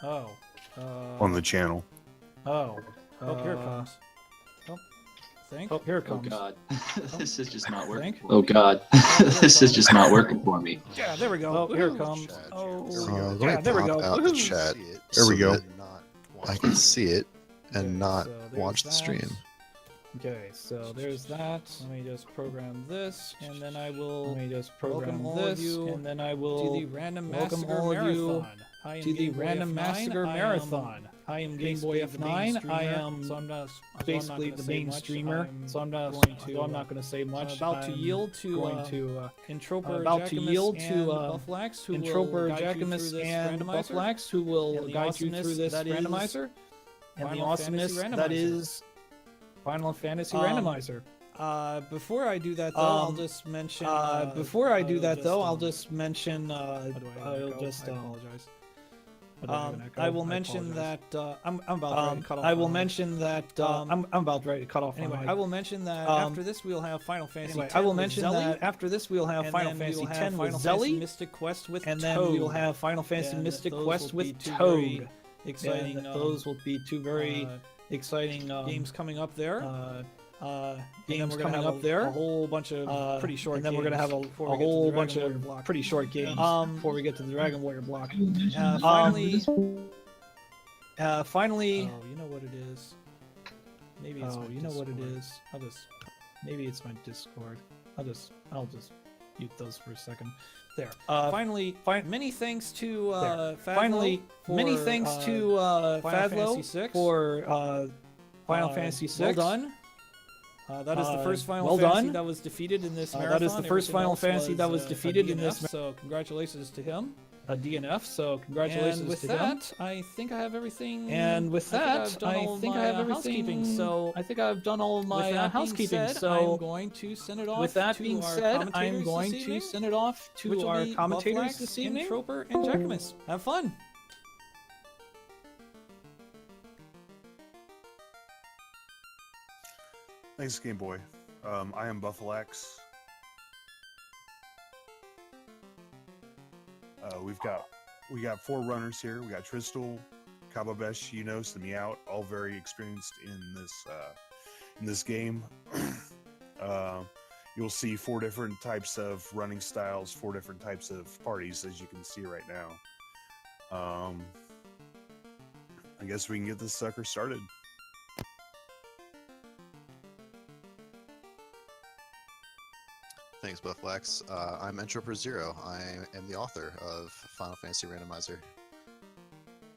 Oh. On the channel. Oh. Oh, here it comes. Oh. Think. Oh, here it Oh comes. god, this is just not working. Think. Oh god, this is just not working for me. Yeah, there we go. Oh, here it comes. Oh, Let yeah, me there we pop go. out the Woohoo! chat. There we so go. that I can see it and Okay, not so there's watch the that. stream. Okay, so there's that. Let me just program this, and then I will. Let me just program this, and then I will. To the Random welcome Massacre all of you Marathon. I am to the Game Boy Random F9. Massacre Marathon. I am Game Boy basically the main F9. I streamer, am so I'm not basically the main streamer, so I'm not going to say much. about to I'm yield to going to Introper about to yield to Bufflax, who will Introper guide you Jackamus through this and randomizer. Bufflax, who will And the guide you through this that is randomizer, and the Final awesomeness Fantasy that Randomizer. is Final Fantasy Um, Randomizer. Before I do that, though, I'll just mention. Before I do that, though, I'll um, just mention. how do I I'll echo? just. I apologize. I will mention apologize. that I'm about ready to cut off. I will mention that I'm about ready to cut off. Anyway, on I my- will mention that um, after this we'll have Final Fantasy Anyway, X I will with mention Zelly, that after this we'll have and Final then Fantasy we'll have X with Final Fantasy Zelly, Mystic Quest with and Toad. then we will have Final Fantasy And Mystic those Quest will be with two Toad. very exciting And those will be two very exciting games coming up there. games we're gonna coming have up there. A whole bunch of pretty short. And then we're gonna have a games before we get to whole the bunch Dragon of Warrior block. pretty short games before we get to the Dragon Warrior block. Finally, Finally, oh, you know what it is. Maybe it's my you know what it Discord. is. I'll just maybe it's my Discord. I'll just mute those for a second. There. Finally, many thanks to there. Fadlo Finally, for, many thanks to Final Fadlo Fantasy VI. for Final Fantasy VI. Well done. That is the first Final well Fantasy done. that was defeated in this marathon. That is the first Everything Final else Fantasy that was a defeated in DNF, this So congratulations to him. a DNF. So congratulations And with to that, him. I think I have everything. And with that, I think I have everything. Housekeeping, so I think I've done all of my with that housekeeping. being said, So I'm going to send it off. with that to being our said, I'm commentators going this to evening, send it off which to will our be commentators Bufflax, this evening. Introper, and Jackamus. Have fun. Thanks, Game Boy. I am Buffalax. We got 4 runners here. We got Tristal, Kababesh, Eunos, the Miaut, all very experienced in this game. You'll see 4 different types of running styles, 4 different types of parties, as you can see right now. I guess we can get this sucker started. Thanks, Bufflax. I'm Entroper0. I am the author of Final Fantasy Randomizer.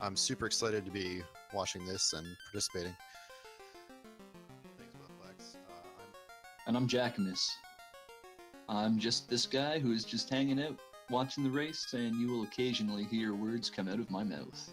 I'm super excited to be watching this and participating. Thanks, Bufflax. And I'm Jackamus. I'm just this guy who is just hanging out, watching the race, and you will occasionally hear words come out of my mouth.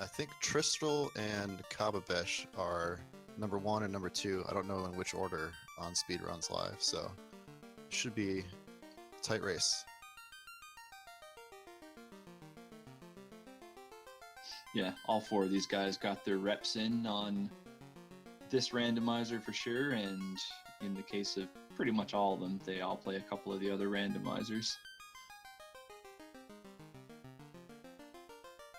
I think Tristal and Kababesh are number 1 and number 2. I don't know in which order on Speedruns Live, so it should be a tight race. Yeah, all 4 of these guys got their reps in on this randomizer for sure, and in the case of pretty much all of them, they all play a couple of the other randomizers.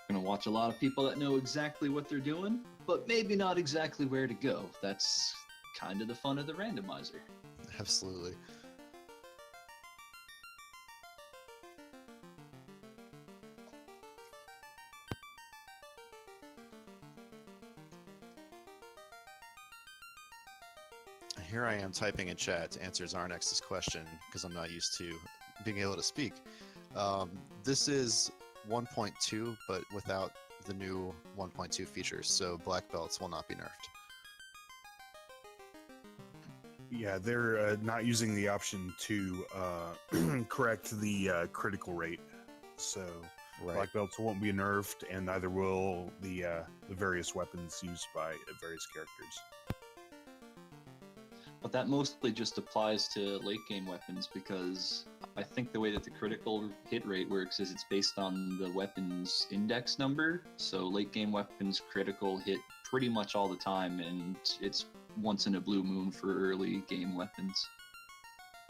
Gonna watch a lot of people that know exactly what they're doing, but maybe not exactly where to go. That's kind of the fun of the randomizer. Absolutely. Here I am typing in chat to answer Zarnex's question because I'm not used to being able to speak. This is 1.2, but without the new 1.2 features, so black belts will not be nerfed. Yeah, they're not using the option to correct the critical rate, so Right. black belts won't be nerfed, and neither will the various weapons used by various characters. But that mostly just applies to late game weapons, because I think the way that the critical hit rate works is it's based on the weapon's index number. So late game weapons critical hit pretty much all the time, and it's once in a blue moon for early game weapons.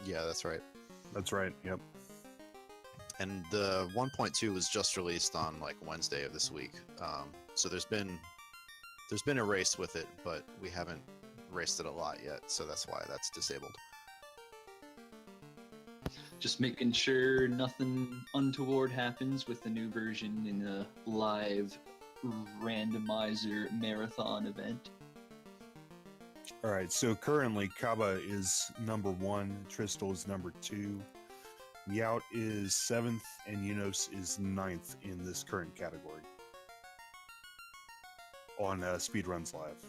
Yeah, that's right. That's right. Yep. And the 1.2 was just released on like Wednesday of this week. So there's been a race with it, but we haven't raced it a lot yet, so that's why that's disabled. Just making sure nothing untoward happens with the new version in the live randomizer marathon event. All right. So currently, Kaba is number 1, Tristal is number 2, Miaut is 7th, and Eunos is 9th in this current category on Speedruns Live.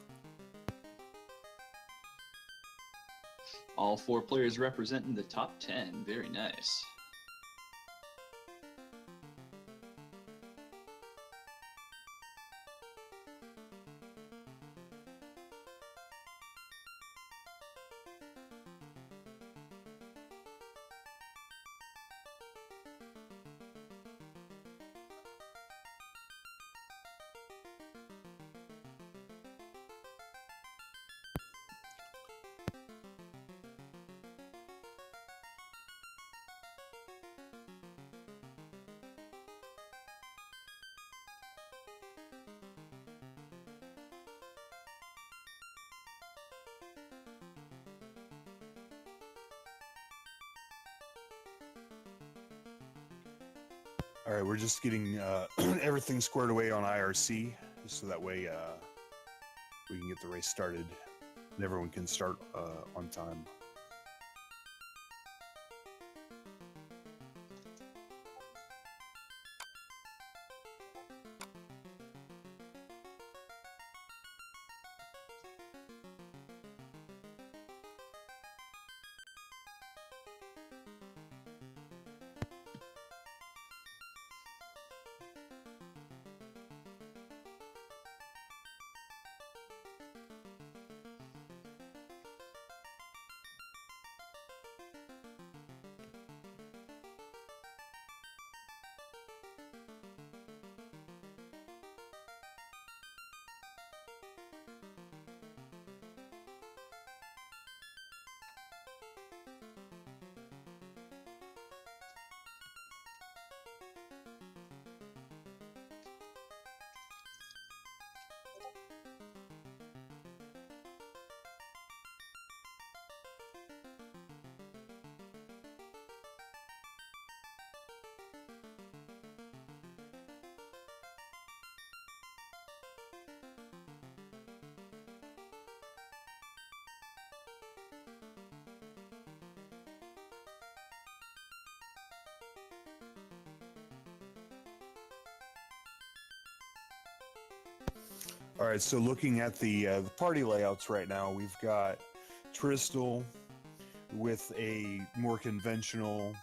All 4 players representing the top 10. Very nice. All right, we're just getting everything squared away on IRC, so that way we can get the race started and everyone can start on time. All right, so looking at the party layouts right now, we've got Tristal with a more conventional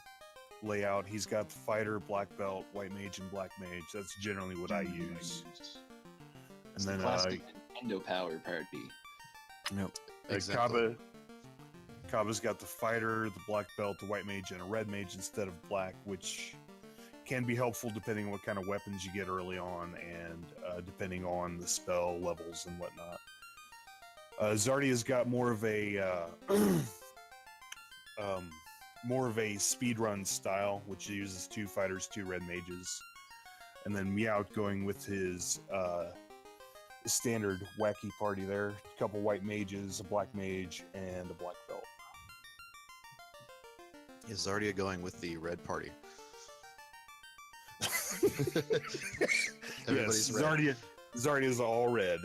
layout. He's got the fighter, black belt, white mage, and black mage. That's generally what I use. It's And the then classic Nintendo Power Party. yep. Exactly. Kaba's got the fighter, the black belt, the white mage, and a red mage instead of black, which can be helpful depending on what kind of weapons you get early on and depending on the spell levels and whatnot. Czardia's got more of a speedrun style, which uses 2 fighters, 2 red mages, and then Miaut going with his standard wacky party there. A couple white mages, a black mage, and a black belt. Is Czardia going with the red party? Everybody's Yes, red. Czardia's all red.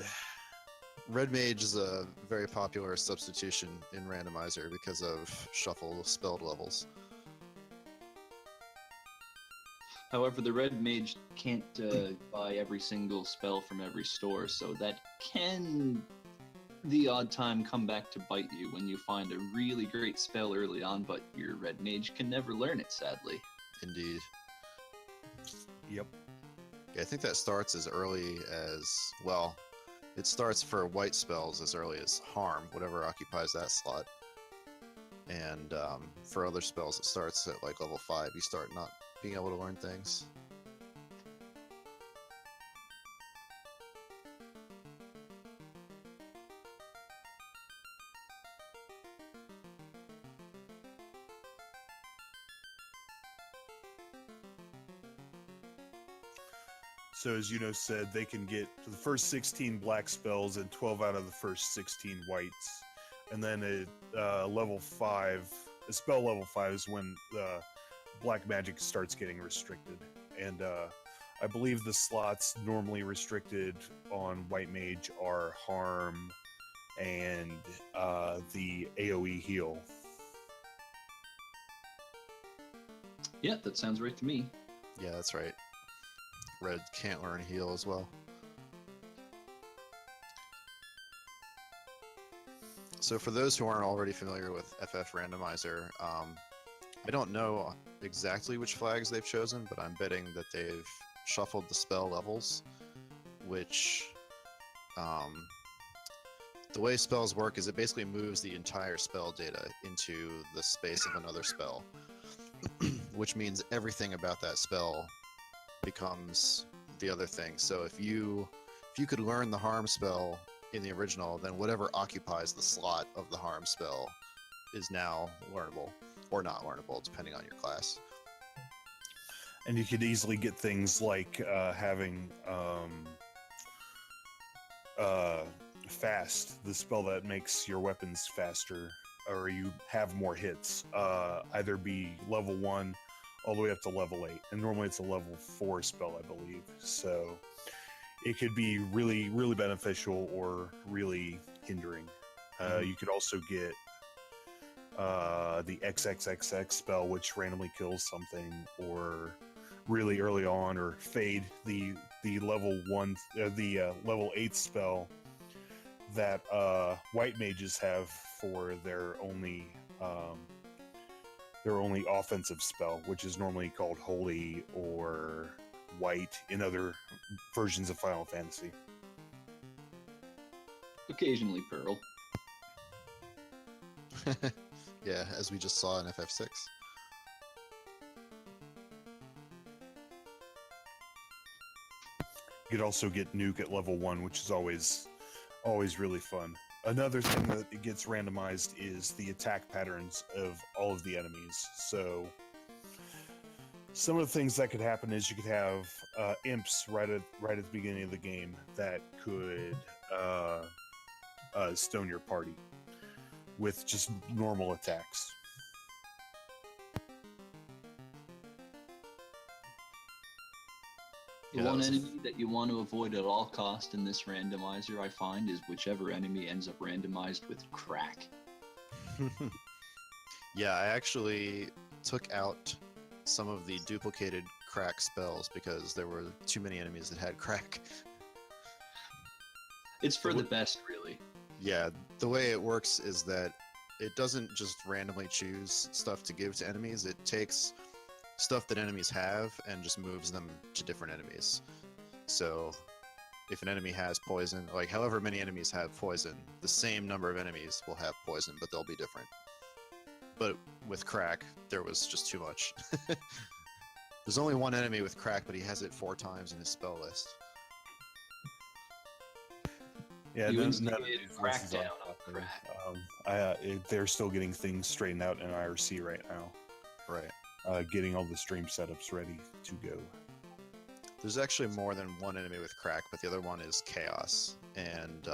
Red mage is a very popular substitution in randomizer because of shuffle spelled levels. However, the red mage can't buy every single spell from every store, so that can, the odd time, come back to bite you when you find a really great spell early on, but your red mage can never learn it, sadly. Indeed. Yep. Yeah, I think that starts as early as, well, it starts for white spells as early as harm, whatever occupies that slot. And for other spells, it starts at like level 5. You start not being able to learn things. So as said, they can get to the first 16 black spells and 12 out of the first 16 whites. And then at level 5, a spell level 5 is when black magic starts getting restricted. And I believe the slots normally restricted on white mage are harm and the AoE heal. Yeah, that sounds right to me. Yeah, that's right. Red can't learn heal as well. So for those who aren't already familiar with FF Randomizer, I don't know exactly which flags they've chosen, but I'm betting that they've shuffled the spell levels, which the way spells work is it basically moves the entire spell data into the space of another spell, which means everything about that spell becomes the other thing. So if you could learn the harm spell in the original, then whatever occupies the slot of the harm spell is now learnable or not learnable, depending on your class. And you could easily get things like having fast, the spell that makes your weapons faster, or you have more hits, either be level 1 all the way up to level 8, and normally it's a level 4 spell, I believe. So it could be really, really beneficial or really hindering. You could also get the XXXX spell, which randomly kills something, or really early on, or fade the level 1, the level 8 spell that white mages have for their only offensive spell, which is normally called Holy or White in other versions of Final Fantasy. Occasionally Pearl. Yeah, as we just saw in FF6. You could also get Nuke at level 1, which is always really fun. Another thing that it gets randomized is the attack patterns of all of the enemies. So some of the things that could happen is you could have imps right at the beginning of the game that could stone your party with just normal attacks. The one enemy that you want to avoid at all cost in this randomizer, I find, is whichever enemy ends up randomized with crack. Yeah, I actually took out some of the duplicated crack spells because there were too many enemies that had crack. It's for the best, really. Yeah, the way it works is that it doesn't just randomly choose stuff to give to enemies. It takes stuff that enemies have and just moves them to different enemies. So if an enemy has poison, like however many enemies have poison, the same number of enemies will have poison, but they'll be different. But with crack, there was just too much. There's only one enemy with crack, but he has it 4 times in his spell list. Yeah, You none of instigated these lists crack is on down on popular. They're still getting things straightened out in IRC right now. Right. Getting all the stream setups ready to go. There's actually more than one enemy with crack, but the other one is chaos. And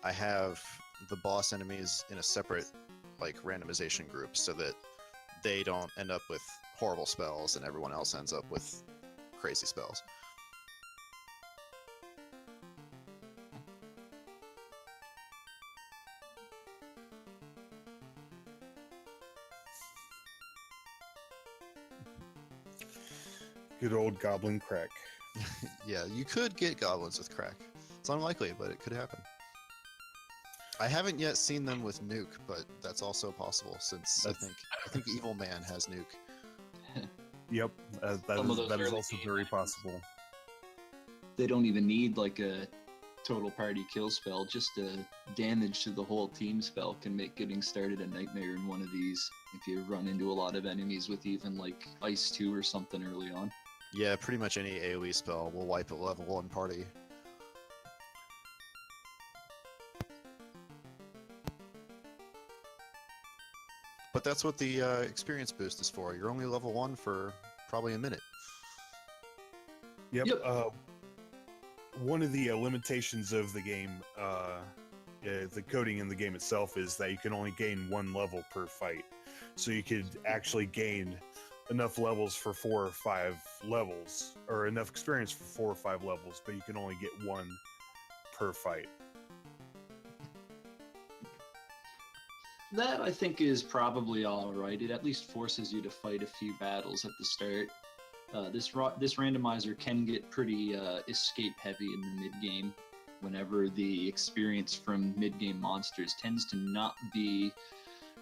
I have the boss enemies in a separate randomization group so that they don't end up with horrible spells and everyone else ends up with crazy spells. Good old goblin crack. Yeah, you could get goblins with crack. It's unlikely, but it could happen. I haven't yet seen them with nuke, but that's also possible since I think Evil Man has nuke. Yep, Some of those that is early also game very enemies. possible. They don't even need like a total party kill spell. Just a damage to the whole team spell can make getting started a nightmare in one of these if you run into a lot of enemies with even like Ice 2 or something early on. Yeah, pretty much any AoE spell will wipe a level 1 party. But that's what the experience boost is for. You're only level 1 for probably a minute. Yep. Yep. One of the limitations of the game, the coding in the game itself, is that you can only gain one level per fight. So you could actually gain enough levels for 4 or 5 levels, or enough experience for 4 or 5 levels, but you can only get one per fight. That, I think, is probably all right. It at least forces you to fight a few battles at the start. This randomizer can get pretty escape heavy in the mid-game, whenever the experience from mid-game monsters tends to not be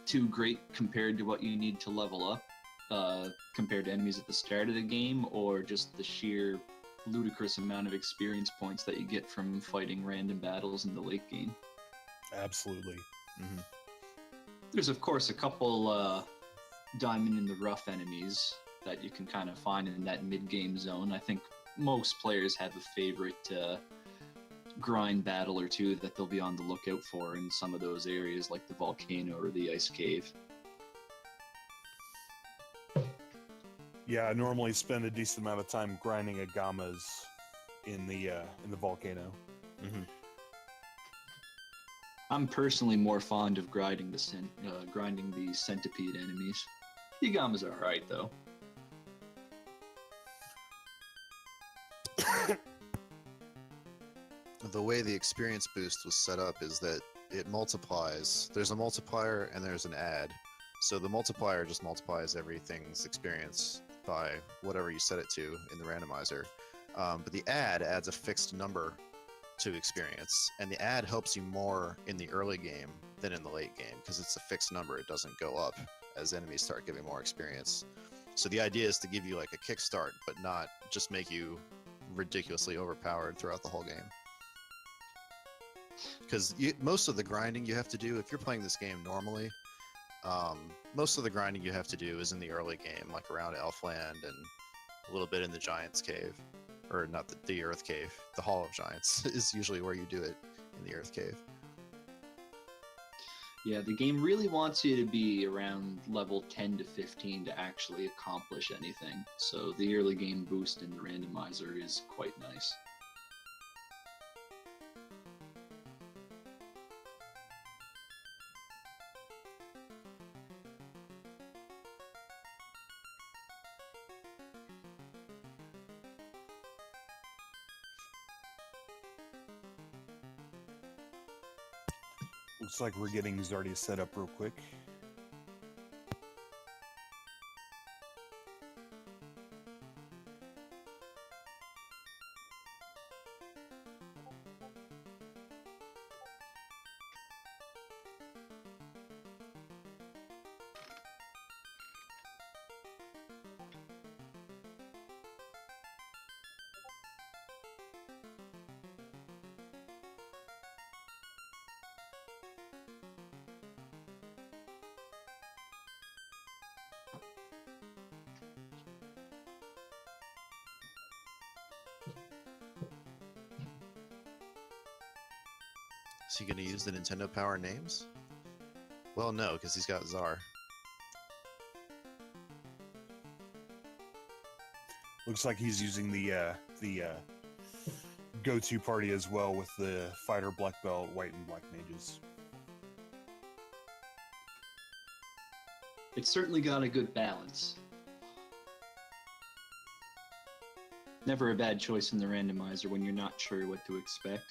too great compared to what you need to level up, compared to enemies at the start of the game, or just the sheer ludicrous amount of experience points that you get from fighting random battles in the late game. Absolutely. Mm-hmm. There's, of course, a couple diamond in the rough enemies that you can kind of find in that mid-game zone. I think most players have a favorite grind battle or two that they'll be on the lookout for in some of those areas, like the volcano or the ice cave. Yeah, I normally spend a decent amount of time grinding agamas in the volcano. Mm-hmm. I'm personally more fond of grinding the centipede enemies. The agamas are alright though. The way the experience boost was set up is that it multiplies. There's a multiplier and there's an add. So the multiplier just multiplies everything's experience by whatever you set it to in the randomizer. But the add adds a fixed number to experience, and the add helps you more in the early game than in the late game because it's a fixed number. It doesn't go up as enemies start giving more experience. So the idea is to give you like a kickstart, but not just make you ridiculously overpowered throughout the whole game. Because most of the grinding you have to do, if you're playing this game normally, most of the grinding you have to do is in the early game, like around Elfland and a little bit in the Giants Cave. Or not the Earth Cave. The Hall of Giants is usually where you do it, in the Earth Cave. Yeah, the game really wants you to be around level 10 to 15 to actually accomplish anything. So the early game boost in the randomizer is quite nice. Looks like we're getting Czardia set up real quick. Is he going to use the Nintendo Power names? Well, no, because he's got Czar. Looks like he's using the go-to party as well with the fighter, black belt, white and black mages. It's certainly got a good balance. Never a bad choice in the randomizer when you're not sure what to expect.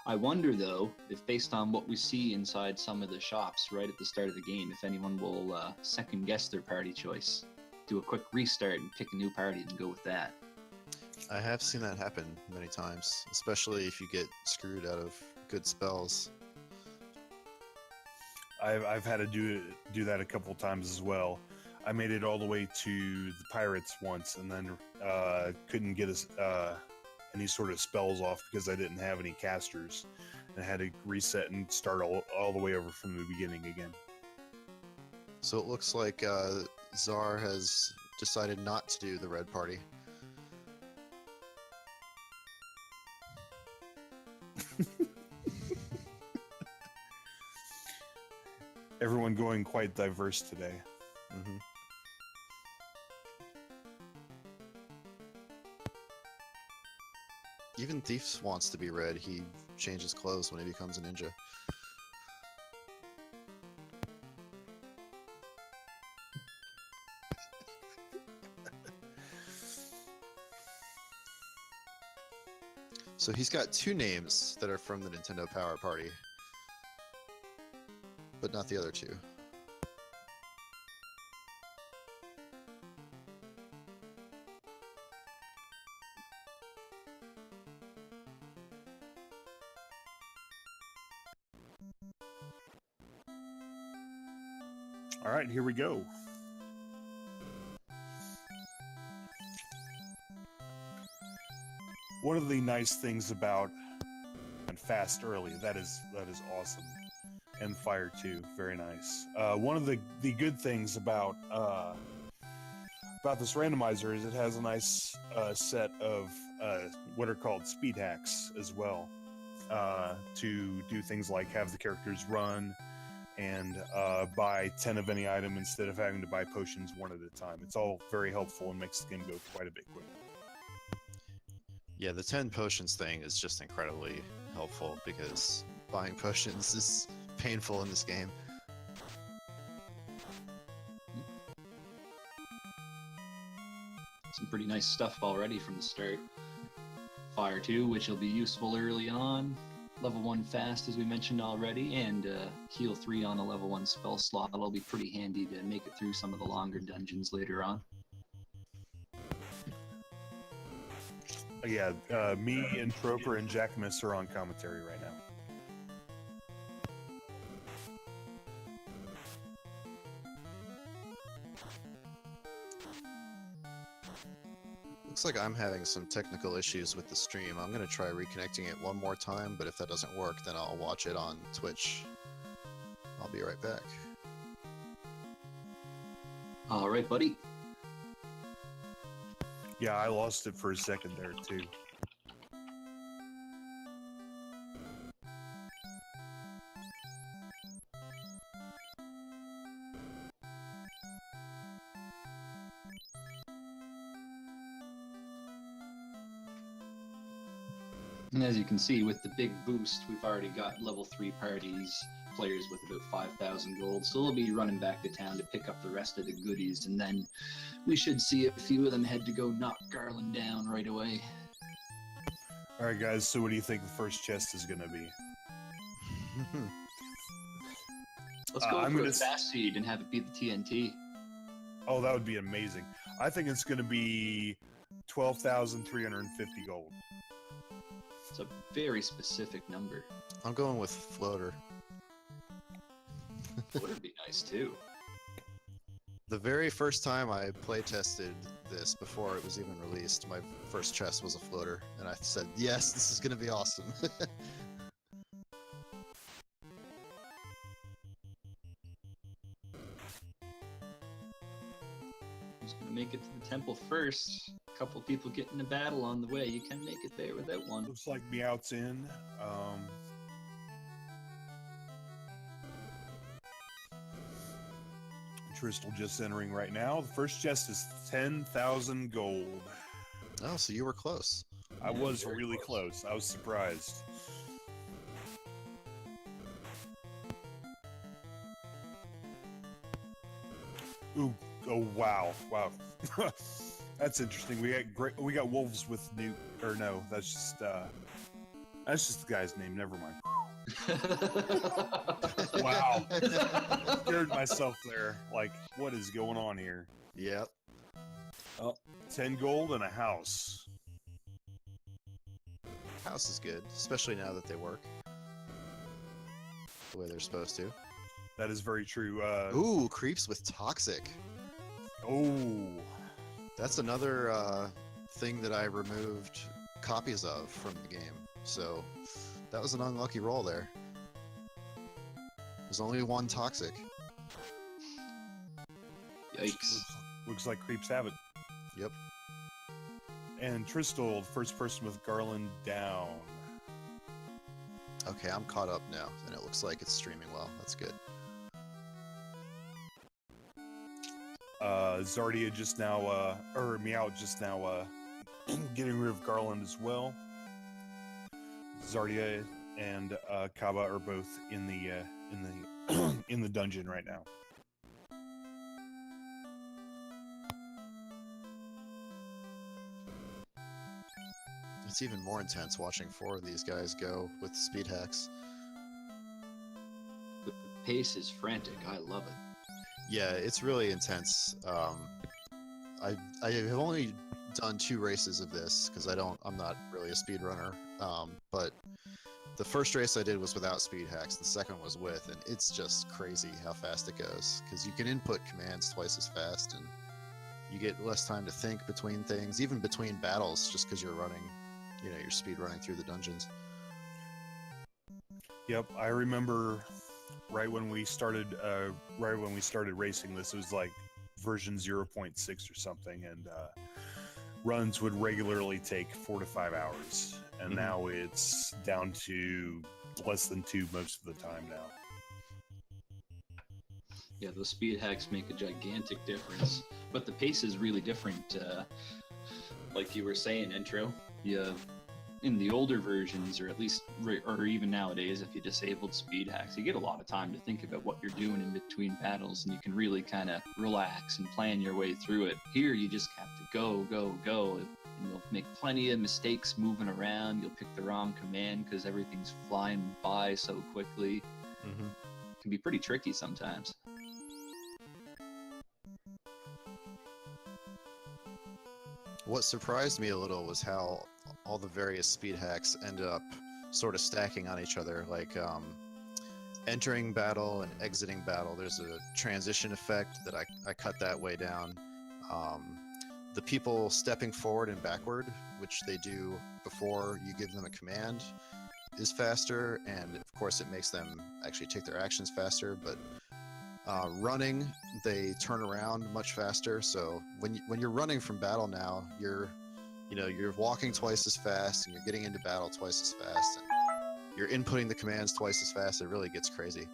I wonder, though, if based on what we see inside some of the shops right at the start of the game, if anyone will second-guess their party choice. Do a quick restart and pick a new party and go with that. I have seen that happen many times, especially if you get screwed out of good spells. I've had to do that a couple times as well. I made it all the way to the pirates once, and then couldn't get any sort of spells off because I didn't have any casters, and I had to reset and start all the way over from the beginning again. So it looks like Czar has decided not to do the red party. Everyone going quite diverse today. Even Thief wants to be red. He changes clothes when he becomes a ninja. So he's got 2 names that are from the Nintendo Power Party, but not the other 2. All right, here we go. One of the nice things about and fast early, that is awesome, and fire too, very nice. One of the good things about this randomizer is it has a nice set of what are called speed hacks as well, to do things like have the characters run and buy 10 of any item instead of having to buy potions one at a time. It's all very helpful and makes the game go quite a bit quicker. Yeah, the 10 potions thing is just incredibly helpful because buying potions is painful in this game. Some pretty nice stuff already from the start. Fire 2, which will be useful early on. Level 1 fast, as we mentioned already, and heal 3 on a level 1 spell slot. That'll be pretty handy to make it through some of the longer dungeons later on. Yeah, me and Troper and Jackamus are on commentary right now. Looks like I'm having some technical issues with the stream. I'm going to try reconnecting it one more time, but if that doesn't work, then I'll watch it on Twitch. I'll be right back. All right, buddy. Yeah, I lost it for a second there too. And as you can see, with the big boost, we've already got level 3 parties, players with about 5,000 gold, so they'll be running back to town to pick up the rest of the goodies, and then we should see a few of them head to go knock Garland down right away. Alright guys, so what do you think the first chest is going to be? Let's go I'm for gonna a fast seed and have it be the TNT. Oh, that would be amazing. I think it's going to be 12,350 gold. It's a very specific number. I'm going with floater. Would be nice too. The very first time I play tested this before it was even released, my first chest was a floater, and I said, yes, this is going to be awesome. Who's gonna make it to the temple first? A couple people getting a battle on the way. You can make it there without one. Looks like Miaut's in. Tristal just entering right now. The first chest is 10,000 gold. Oh, so you were close. I Yeah, was very really close. I was surprised. Ooh, oh wow, wow. That's interesting. We got wolves with new, or no, that's just the guy's name. Never mind. Wow. Scared myself there. Like, what is going on here? Yep. Oh, 10 gold and a house. House is good, especially now that they work the way they're supposed to. That is very true. Ooh, creeps with toxic. Oh. That's another thing that I removed copies of from the game. So that was an unlucky roll there. There's only one toxic. Yikes. Looks like creeps have it. Yep. And Tristal, first person with Garland down. Okay, I'm caught up now, and it looks like it's streaming well. That's good. Czardia just now, or Miaut just now, getting rid of Garland as well. Czardia and Kaba are both in the in the dungeon right now. It's even more intense watching 4 of these guys go with the speed hacks. The pace is frantic. I love it. Yeah, it's really intense. I have only done 2 races of this because I'm not really a speedrunner. But the first race I did was without speed hacks. The second was with, and it's just crazy how fast it goes because you can input commands twice as fast, and you get less time to think between things, even between battles, just because you're running, you're speed running through the dungeons. Yep, I remember right when we started racing this, it was like version 0.6 or something, and runs would regularly take 4 to 5 hours, and now it's down to less than 2 most of the time now. Yeah, those speed hacks make a gigantic difference, but the pace is really different. Like you were saying, intro, in the older versions, or at least, or even nowadays, if you disabled speed hacks, you get a lot of time to think about what you're doing in between battles, and you can really kind of relax and plan your way through it. Here, you just have to go, and you'll make plenty of mistakes moving around. You'll pick the wrong command because everything's flying by so quickly. It can be pretty tricky sometimes. What surprised me a little was how all the various speed hacks end up sort of stacking on each other. Like entering battle and exiting battle, there's a transition effect that I cut that way down. The people stepping forward and backward, which they do before you give them a command, is faster, and of course it makes them actually take their actions faster. But running, they turn around much faster. So when you're running from battle now, you're walking twice as fast, and you're getting into battle twice as fast, and you're inputting the commands twice as fast. It really gets crazy.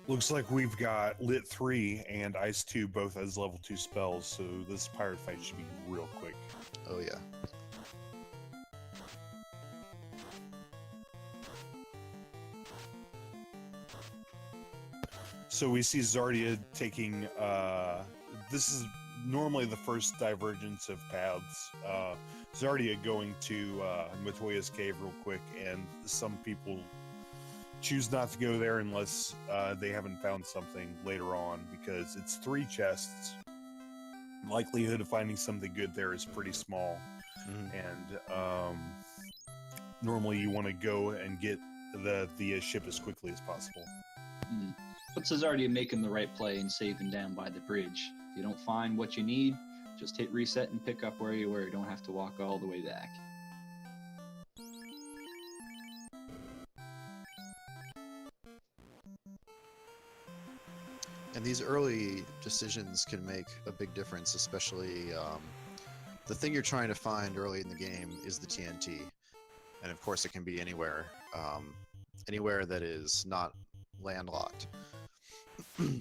Looks like we've got Lit 3 and Ice 2 both as level 2 spells, so this pirate fight should be real quick. Oh yeah. So we see Czardia taking, this is normally the first divergence of paths. Czardia going to Matoya's cave real quick, and some people choose not to go there unless they haven't found something later on, because it's 3 chests. Likelihood of finding something good there is pretty small, and normally you want to go and get the ship as quickly as possible. But Czardia making the right play and saving down by the bridge. If you don't find what you need, just hit reset and pick up where you were. You don't have to walk all the way back. And these early decisions can make a big difference, especially the thing you're trying to find early in the game is the TNT. And of course it can be anywhere, anywhere that is not landlocked.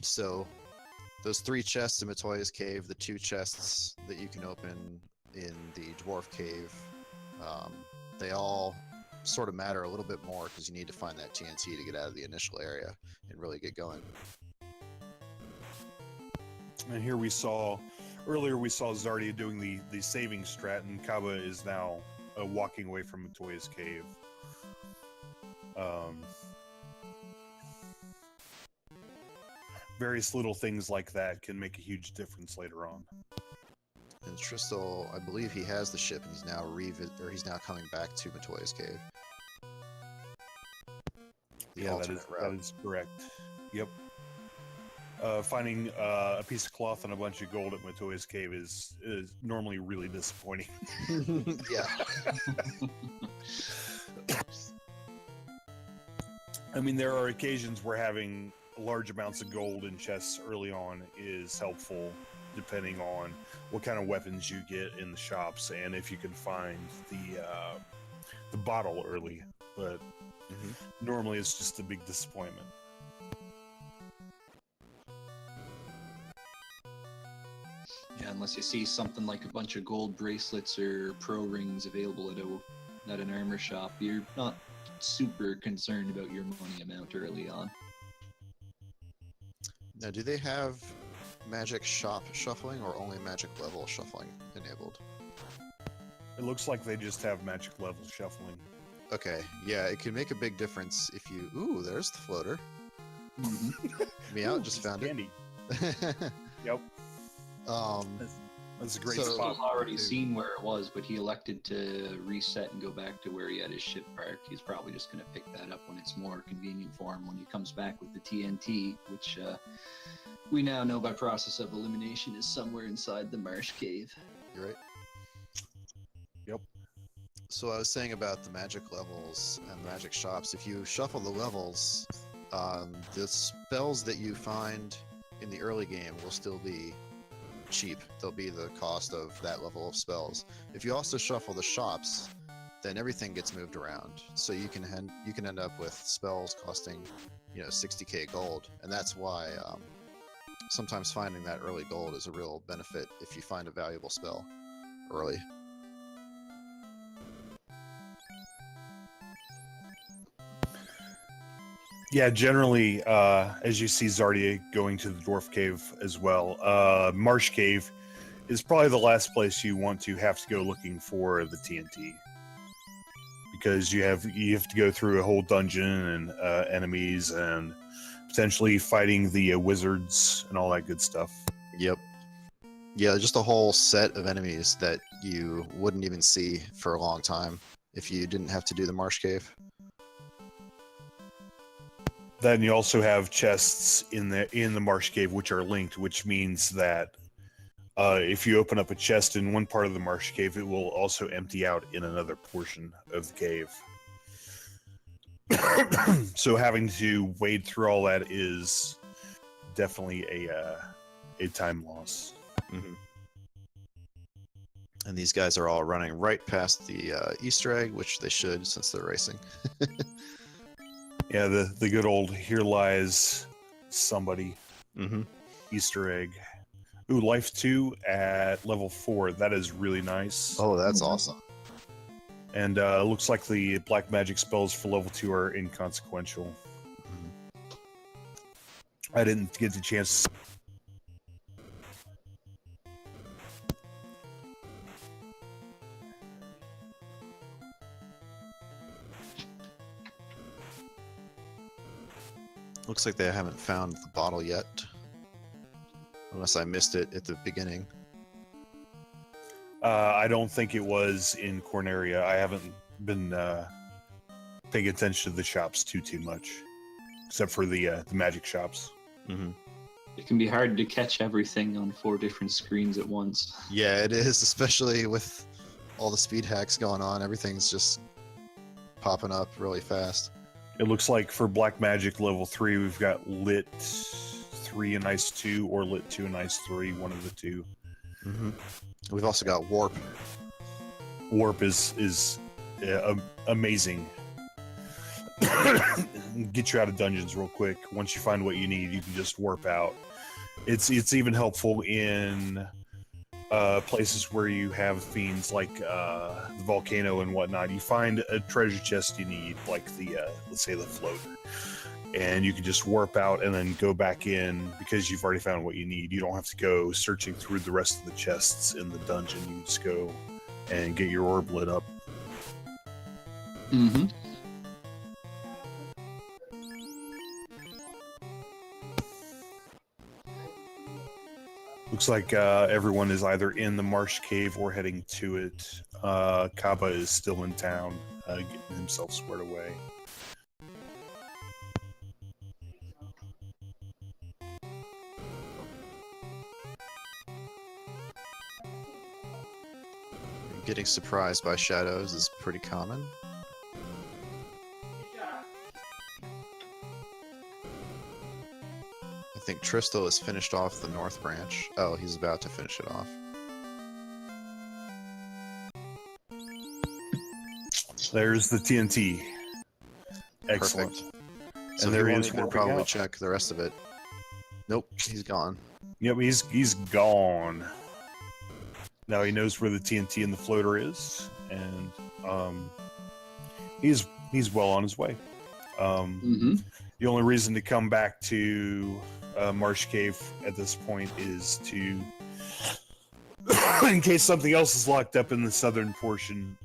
So those 3 chests in Matoya's cave, the 2 chests that you can open in the dwarf cave, they all sort of matter a little bit more because you need to find that TNT to get out of the initial area and really get going. And here earlier we saw Czardia doing the saving strat, and Kaba is now walking away from Matoya's cave. Various little things like that can make a huge difference later on. And Tristal, I believe he has the ship, and he's now coming back to Matoya's cave. Yeah, that is correct. Yep. Finding a piece of cloth and a bunch of gold at Matoya's cave is normally really disappointing. Yeah. I mean, there are occasions where having large amounts of gold in chests early on is helpful, depending on what kind of weapons you get in the shops and if you can find the bottle early. But normally it's just a big disappointment. Yeah, unless you see something like a bunch of gold bracelets or pro rings available at at an armor shop, you're not super concerned about your money amount early on. Now, do they have magic shop shuffling or only magic level shuffling enabled? It looks like they just have magic level shuffling. Okay, yeah, it can make a big difference if you... Ooh, there's the floater. Miaut just found candy. it. Yep. Um, That's a great So- spot. I've already too. seen where it was, but he elected to reset and go back to where he had his ship parked. He's probably just going to pick that up when it's more convenient for him when he comes back with the TNT, which we now know by process of elimination is somewhere inside the marsh cave. you're right. Yep. So I was saying about the magic levels and magic shops. If you shuffle the levels, the spells that you find in the early game will still be cheap. They'll be the cost of that level of spells. If you also shuffle the shops, then everything gets moved around. So you can end up with spells costing, 60k gold, and that's why sometimes finding that early gold is a real benefit if you find a valuable spell early. Yeah, generally, as you see Czardia going to the dwarf cave as well, Marsh Cave is probably the last place you want to have to go looking for the TNT, because you have to go through a whole dungeon and enemies and potentially fighting the wizards and all that good stuff. Yep. Yeah, just a whole set of enemies that you wouldn't even see for a long time if you didn't have to do the Marsh Cave. Then you also have chests in the Marsh Cave which are linked, which means that if you open up a chest in one part of the Marsh Cave, it will also empty out in another portion of the cave. So having to wade through all that is definitely a time loss. Mm-hmm. And these guys are all running right past the Easter egg, which they should since they're racing. Yeah, the good old "here lies somebody" Mm-hmm. Easter egg. Ooh, life 2 at level 4. That is really nice. Oh, that's awesome. And looks like the black magic spells for level 2 are inconsequential. Mhm. I didn't get the chance. Looks like they haven't found the bottle yet. Unless I missed it at the beginning. I don't think it was in Corneria. I haven't been paying attention to the shops too much, except for the magic shops. Mm-hmm. It can be hard to catch everything on 4 different screens at once. Yeah, it is, especially with all the speed hacks going on. Everything's just popping up really fast. It looks like for black magic level 3, we've got lit 3 and ice 2, or lit 2 and ice 3, one of the two. Mm-hmm. We've also got warp. Warp is amazing. Get you out of dungeons real quick. Once you find what you need, you can just warp out. It's even helpful in places where you have fiends like the volcano and whatnot. You find a treasure chest you need, like the let's say the floater, and you can just warp out and then go back in because you've already found what you need. You don't have to go searching through the rest of the chests in the dungeon. You just go and get your orb lit up. Mm-hmm. Looks like everyone is either in the Marsh Cave or heading to it. Kaba is still in town, getting himself squared away. Getting surprised by shadows is pretty common. I think Tristal has finished off the north branch. Oh, he's about to finish it off. There's the TNT. Excellent. Perfect. And So there he he won't is even warping probably out. check the rest of it. Nope, he's gone. Yep, he's gone. Now he knows where the TNT and the floater is, and he's well on his way. The only reason to come back to Marsh Cave at this point is to, in case something else is locked up in the southern portion.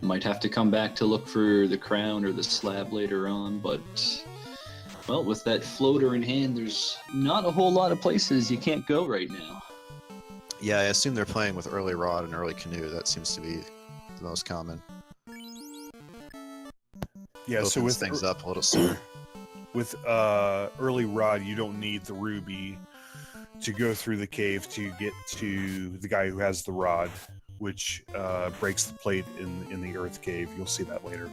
Might have to come back to look for the crown or the slab later on, but, well, with that floater in hand, there's not a whole lot of places you can't go right now. Yeah, I assume they're playing with early rod and early canoe. That seems to be the most common. Yeah, so with things up a little sooner. With early rod, you don't need the ruby to go through the cave to get to the guy who has the rod, which breaks the plate in the earth cave. You'll see that later.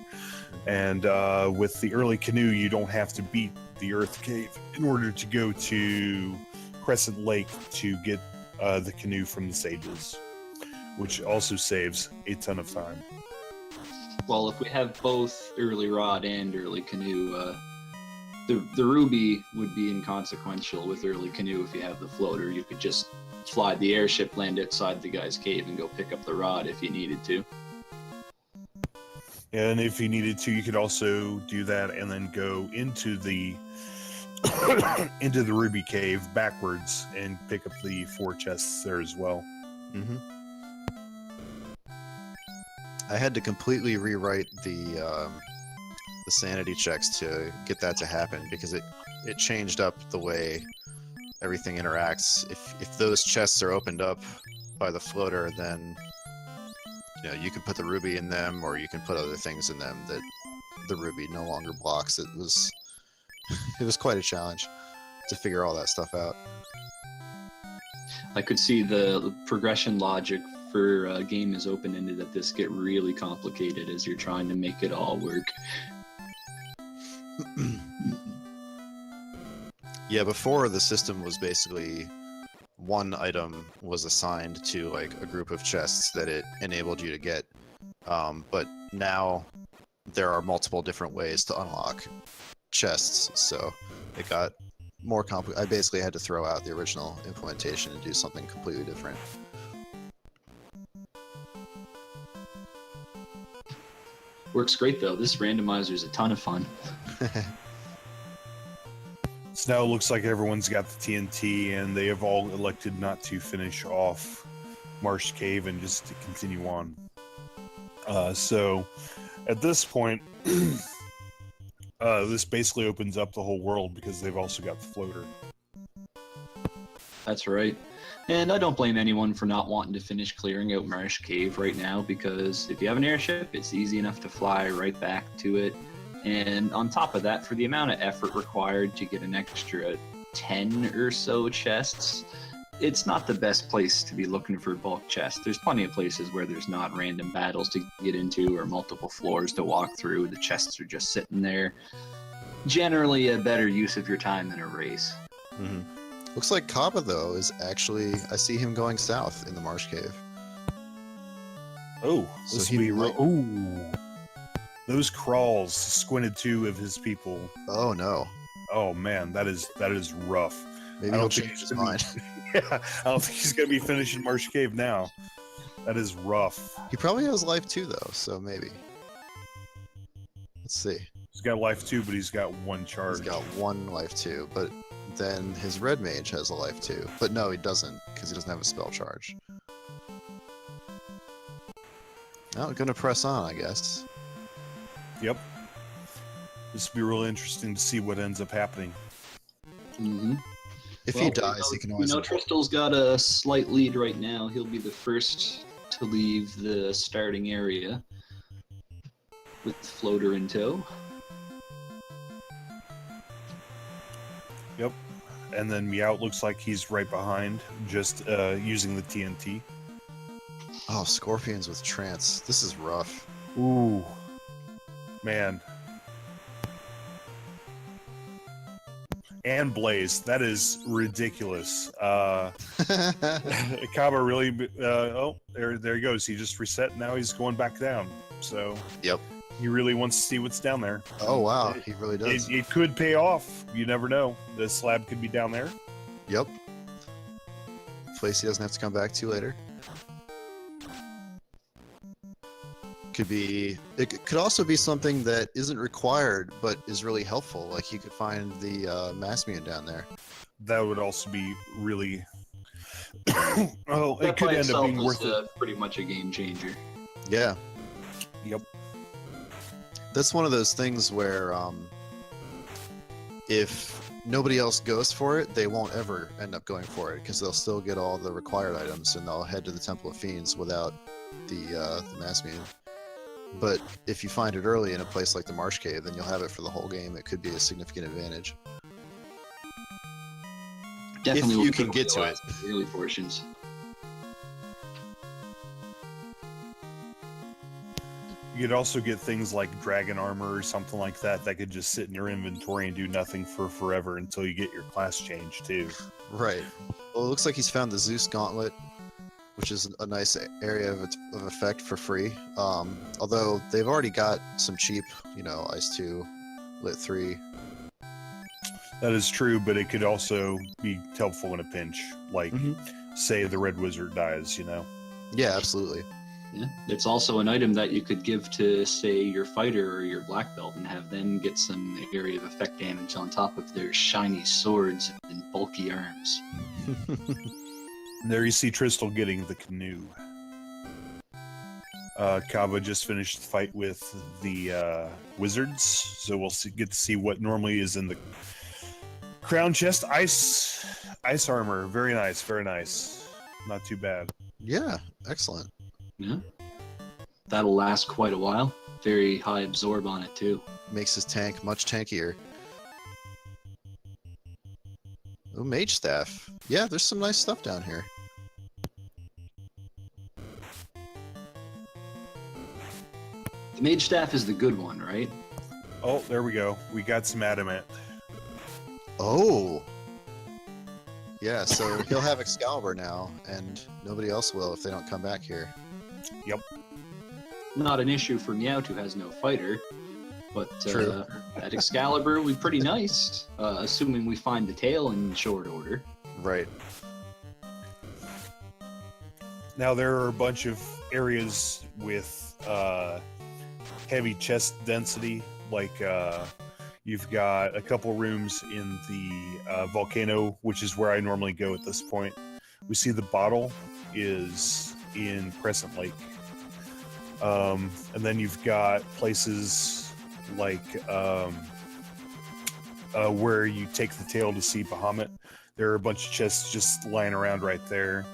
And with the early canoe, you don't have to beat the earth cave in order to go to Crescent Lake to get the canoe from the sages, which also saves a ton of time. Well, if we have both early rod and early canoe, the ruby would be inconsequential with early canoe. If you have the floater, you could just fly the airship, land outside the guy's cave, and go pick up the rod if you needed to. And if you needed to, you could also do that and then go into the into the ruby cave backwards and pick up the 4 chests there as well. Mm-hmm. I had to completely rewrite the sanity checks to get that to happen because it changed up the way everything interacts. If those chests are opened up by the floater, then you can put the ruby in them, or you can put other things in them that the ruby no longer blocks. It was quite a challenge to figure all that stuff out. I could see the progression logic for a game is open-ended that this get really complicated as you're trying to make it all work. Yeah, before the system was basically one item was assigned to like a group of chests that it enabled you to get, but now there are multiple different ways to unlock chests, so it got more complicated. I basically had to throw out the original implementation and do something completely different. Works great though. This randomizer is a ton of fun. So now it looks like everyone's got the TNT, and they have all elected not to finish off Marsh Cave and just to continue on. So at this point, this basically opens up the whole world because they've also got the floater. That's right. And I don't blame anyone for not wanting to finish clearing out Marsh Cave right now, because if you have an airship, it's easy enough to fly right back to it. And on top of that, for the amount of effort required to get an extra 10 or so chests, it's not the best place to be looking for bulk chests. There's plenty of places where there's not random battles to get into or multiple floors to walk through. The chests are just sitting there. Generally a better use of your time than a race. Mm-hmm. Looks like Kaba, though, is actually... I see him going south in the Marsh Cave. Oh, So this he will be might- Ooh. Those crawls squinted 2 of his people. Oh, no. Oh man, that is rough. Maybe I he'll don't think change his he's gonna mind. Yeah, I don't think he's gonna be finishing Marsh Cave now. That is rough. He probably has life, too, though, so maybe. Let's see. He's got life 2, but he's got 1 charge. He's got 1 life, too, but then his red mage has a life, too. But no, he doesn't, because he doesn't have a spell charge. Well, gonna press on, I guess. Yep. This will be really interesting to see what ends up happening. Mm-hmm. If he dies, he can always... Tristal's got a slight lead right now. He'll be the first to leave the starting area with the floater in tow. Yep. And then Miaut looks like he's right behind, just using the TNT. Oh, scorpions with trance. This is rough. Ooh. Man. And Blaze. That is ridiculous. Kaba really... oh, there he goes. He just reset. Now he's going back down. So... Yep. He really wants to see what's down there. Oh, wow. He really does. It could pay off. You never know. The slab could be down there. Yep. Place he doesn't have to come back to later. It could also be something that isn't required but is really helpful. Like you could find the mass mutant down there. That would also be really. Oh, That it could by end up itself being is worth it. pretty much a game changer. Yeah, Yep. that's one of those things where if nobody else goes for it, they won't ever end up going for it because they'll still get all the required items and they'll head to the Temple of Fiends without the mass mutant. But if you find it early in a place like the Marsh Cave, then you'll have it for the whole game. It could be a significant advantage. Definitely If will you can be get to it. last in the early portions. You could also get things like dragon armor or something like that that could just sit in your inventory and do nothing for forever until you get your class change too. Right. Well, it looks like he's found the Zeus Gauntlet, which is a nice area of effect for free. Although they've already got some cheap, Ice 2, Lit 3. That is true, but it could also be helpful in a pinch. Like, say the Red Wizard dies, Yeah, absolutely. Yeah. It's also an item that you could give to, say, your fighter or your black belt and have them get some area of effect damage on top of their shiny swords and bulky arms. And there you see Tristal getting the canoe. Kava just finished the fight with the wizards, so we'll get to see what normally is in the crown chest. Ice armor, very nice, very nice. Not too bad. Yeah, excellent. Yeah. That'll last quite a while. Very high absorb on it too. Makes his tank much tankier. Oh, mage staff. Yeah, there's some nice stuff down here. The mage staff is the good one, right? Oh, there we go. We got some adamant. Oh! Yeah, so he'll have Excalibur now, and nobody else will if they don't come back here. Yep. Not an issue for Miaut, who has no fighter, but True. that Excalibur would be pretty nice, assuming we find the tail in short order. Right. Now there are a bunch of areas with heavy chest density, like you've got a couple rooms in the volcano, which is where I normally go at this point. We see the bottle is in Crescent Lake. And then you've got places like where you take the tail to see Bahamut. There are a bunch of chests just lying around right there.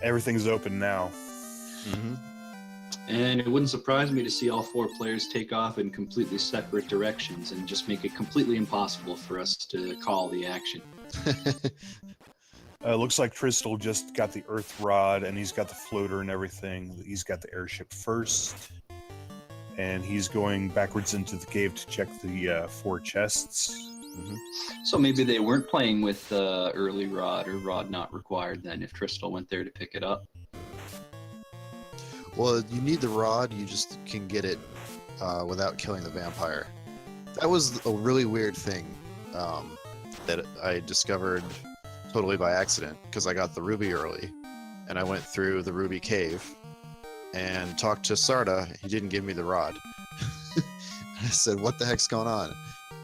Everything's open now. Mm-hmm. And it wouldn't surprise me to see all four players take off in completely separate directions and just make it completely impossible for us to call the action. Looks like Tristal just got the Earth Rod, and he's got the floater and everything. He's got the airship first, and he's going backwards into the cave to check the 4 chests. Mm-hmm. So maybe they weren't playing with early Rod or Rod not required then if Tristal went there to pick it up. Well, you need the rod, you just can get it without killing the vampire. That was a really weird thing that I discovered totally by accident, because I got the ruby early, and I went through the ruby cave and talked to Czardia. He didn't give me the rod. I said, what the heck's going on?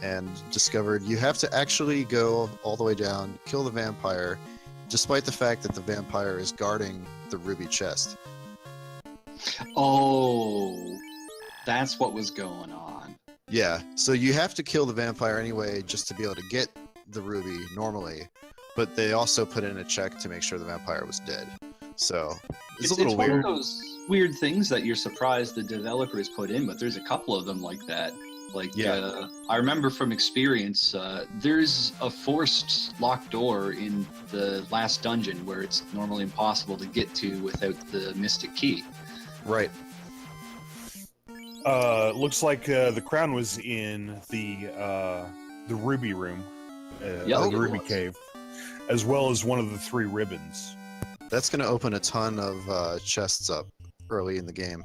And discovered you have to actually go all the way down, kill the vampire, despite the fact that the vampire is guarding the ruby chest. Oh, that's what was going on. Yeah, so you have to kill the vampire anyway just to be able to get the ruby normally, but they also put in a check to make sure the vampire was dead. So it's a little one weird. of those weird things that you're surprised the developers put in, but there's a couple of them like that. Like, Yeah. I remember from experience, there's a forced locked door in the last dungeon where it's normally impossible to get to without the mystic key. Right. Looks like the crown was in the ruby room, Yeah, the it ruby was. cave, as well as one of the 3 ribbons. That's going to open a ton of chests up early in the game.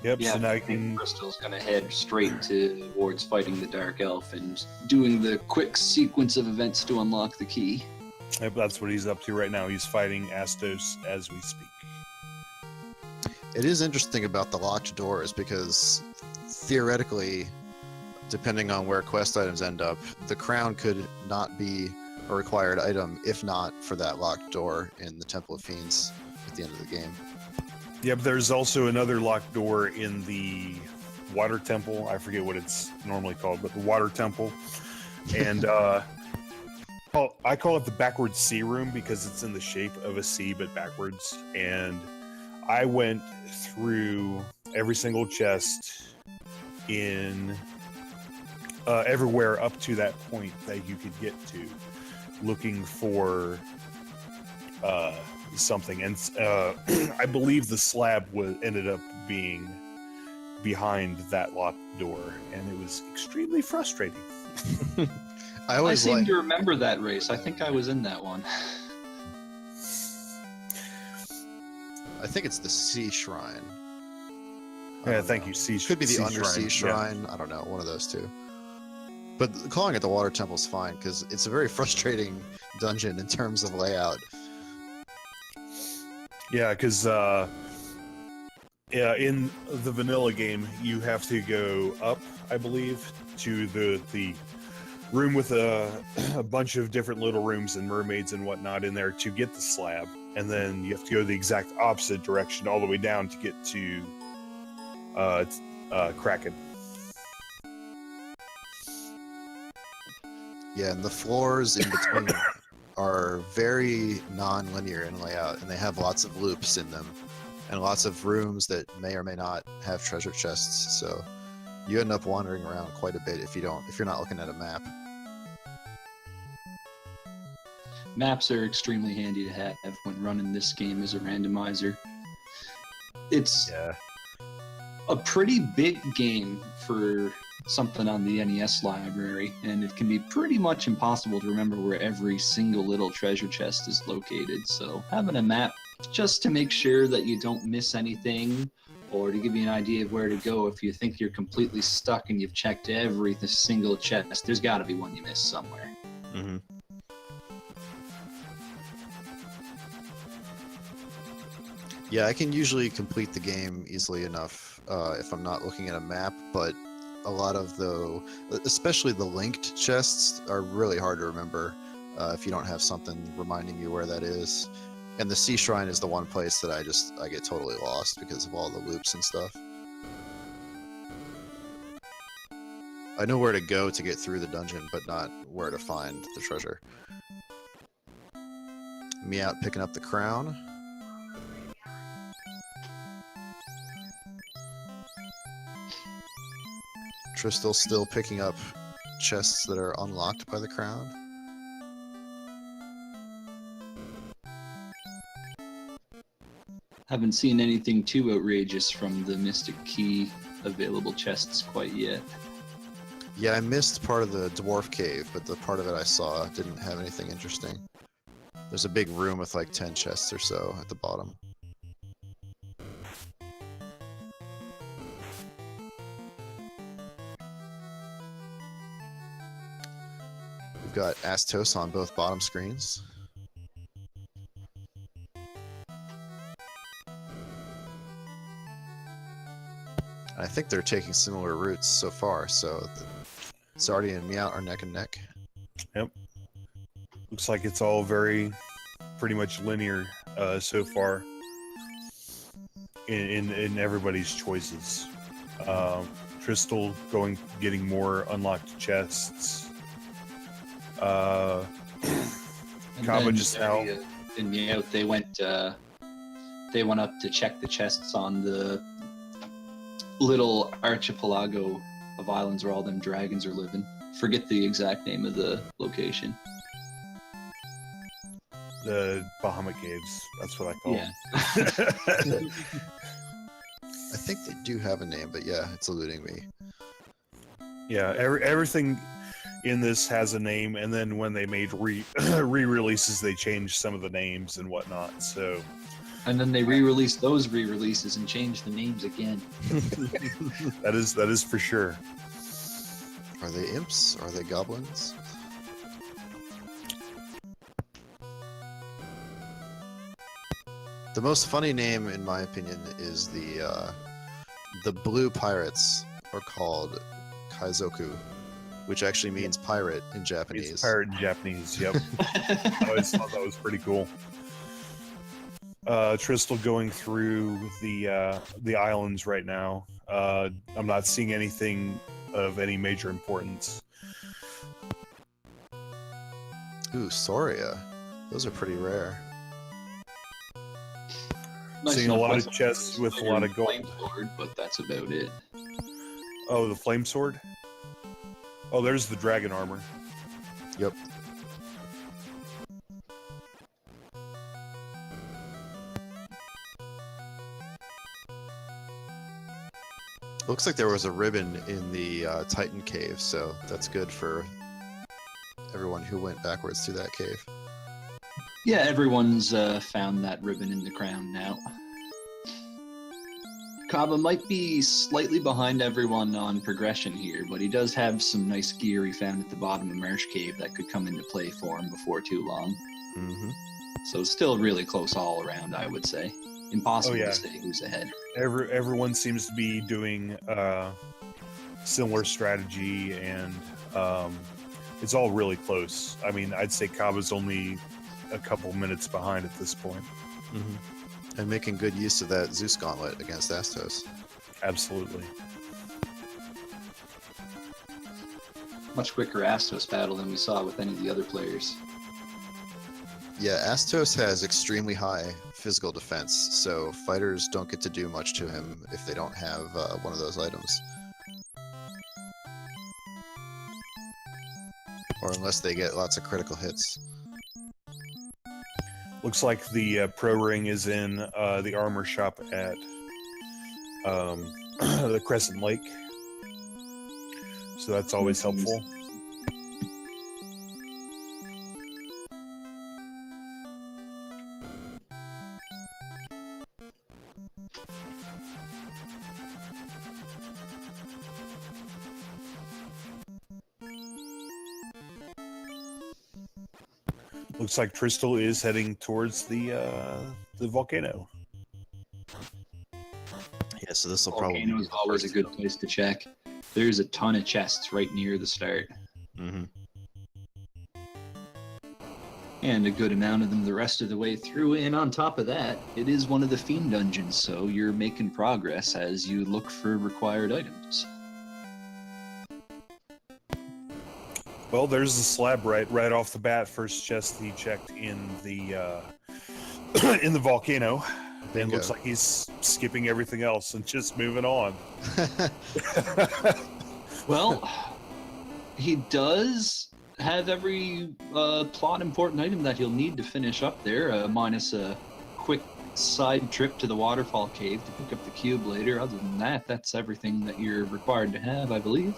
Yep. Yeah, so now I you think can. Crystal's gonna head straight towards fighting the Dark Elf and doing the quick sequence of events to unlock the key. Yep, that's what he's up to right now. He's fighting Astos as we speak. It is interesting about the locked doors because theoretically, depending on where quest items end up, the crown could not be a required item if not for that locked door in the Temple of Fiends at the end of the game. Yeah, but there's also another locked door in the Water Temple. I forget what it's normally called, but the Water Temple. And I call it the backwards C room because it's in the shape of a C but backwards. And I went through every single chest in everywhere up to that point that you could get to, looking for something. And I believe the slab ended up being behind that locked door, and it was extremely frustrating. I seem to remember that race. I think I was in that one. I think it's the Sea Shrine. Yeah, thank you. Could be the Undersea Shrine. Yeah. I don't know, one of those two. But calling it the Water Temple is fine because it's a very frustrating dungeon in terms of layout. Yeah, because in the vanilla game, you have to go up, I believe, to the room with a bunch of different little rooms and mermaids and whatnot in there to get the slab, and then you have to go the exact opposite direction all the way down to get to Kraken. Yeah, and the floors in between are very non-linear in layout, and they have lots of loops in them, and lots of rooms that may or may not have treasure chests. So you end up wandering around quite a bit if you're not looking at a map. Maps are extremely handy to have when running this game as a randomizer. It's a pretty big game for something on the NES library, and it can be pretty much impossible to remember where every single little treasure chest is located. So having a map just to make sure that you don't miss anything, or to give you an idea of where to go if you think you're completely stuck and you've checked every single chest, there's got to be one you missed somewhere. Mm-hmm. Yeah, I can usually complete the game easily enough if I'm not looking at a map, but a lot of especially the linked chests, are really hard to remember if you don't have something reminding you where that is. And the Sea Shrine is the one place that I get totally lost because of all the loops and stuff. I know where to go to get through the dungeon, but not where to find the treasure. Miaut picking up the crown. Tristal still picking up chests that are unlocked by the crown. Haven't seen anything too outrageous from the Mystic Key available chests quite yet. Yeah, I missed part of the Dwarf Cave, but the part of it I saw didn't have anything interesting. There's a big room with like 10 chests or so at the bottom. We've got Astos on both bottom screens. I think they're taking similar routes so far, so Czardia and Miaut are neck and neck. Yep. Looks like it's all pretty much linear so far in everybody's choices. Tristal getting more unlocked chests. Kaba just now. In Miaut, they went up to check the chests on the little archipelago of islands where all them dragons are living. Forget the exact name of the location. The Bahamut Caves. That's what I call them. I think they do have a name, but yeah, it's eluding me. Yeah, everything in this has a name, and then when they made re-releases, they changed some of the names and whatnot. So, and then they re-released those re-releases and changed the names again. that is for sure. Are they imps? Are they goblins? The most funny name, in my opinion, is the blue pirates are called Kaizoku, which actually means pirate in Japanese. It's pirate in Japanese. Yep. I always thought that was pretty cool. Tristal going through the islands right now. I'm not seeing anything of any major importance. Ooh, Soria. Those are pretty rare. Seeing a lot of chests with a lot of gold. Flame sword, but that's about it. Oh, the flame sword? Oh, there's the dragon armor. Yep. Looks like there was a ribbon in the Titan cave, so that's good for everyone who went backwards through that cave. Yeah, everyone's found that ribbon in the crown now. Kaba might be slightly behind everyone on progression here, but he does have some nice gear he found at the bottom of Marsh Cave that could come into play for him before too long. Mm-hmm. So it's still really close all around, I would say. Impossible yeah. to say who's ahead. Everyone seems to be doing similar strategy, and it's all really close. I mean, I'd say Kaba's only a couple minutes behind at this point. Mm-hmm. And making good use of that Zeus gauntlet against Astos. Absolutely. Much quicker Astos battle than we saw with any of the other players. Yeah, Astos has extremely high physical defense, so fighters don't get to do much to him if they don't have one of those items. Or unless they get lots of critical hits. Looks like the pro ring is in the armor shop at the Crescent Lake. So that's always helpful. Looks like Tristal is heading towards the volcano. Yeah, so this will probably Volcano is always a good place to check. There's a ton of chests right near the start. Mm-hmm. And a good amount of them the rest of the way through. And on top of that, it is one of the Fiend dungeons, so you're making progress as you look for required items. Well, there's the slab right off the bat. First chest he checked in the in the volcano. And looks like he's skipping everything else and just moving on. Well, he does have every plot important item that he'll need to finish up there, minus a quick side trip to the waterfall cave to pick up the cube later. Other than that, that's everything that you're required to have, I believe.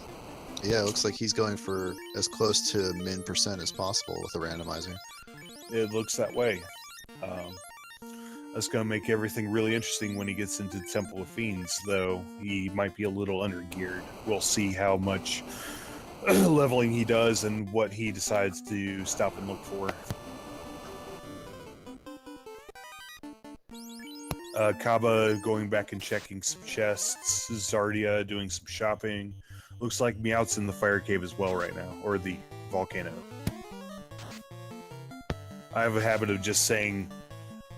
Yeah, it looks like he's going for as close to min % as possible with the randomizer. It looks that way. That's going to make everything really interesting when he gets into Temple of Fiends, though he might be a little undergeared. We'll see how much leveling he does and what he decides to stop and look for. Kaba going back and checking some chests. Czardia doing some shopping. Looks like Miaut's in the fire cave as well right now, or the volcano. I have a habit of just saying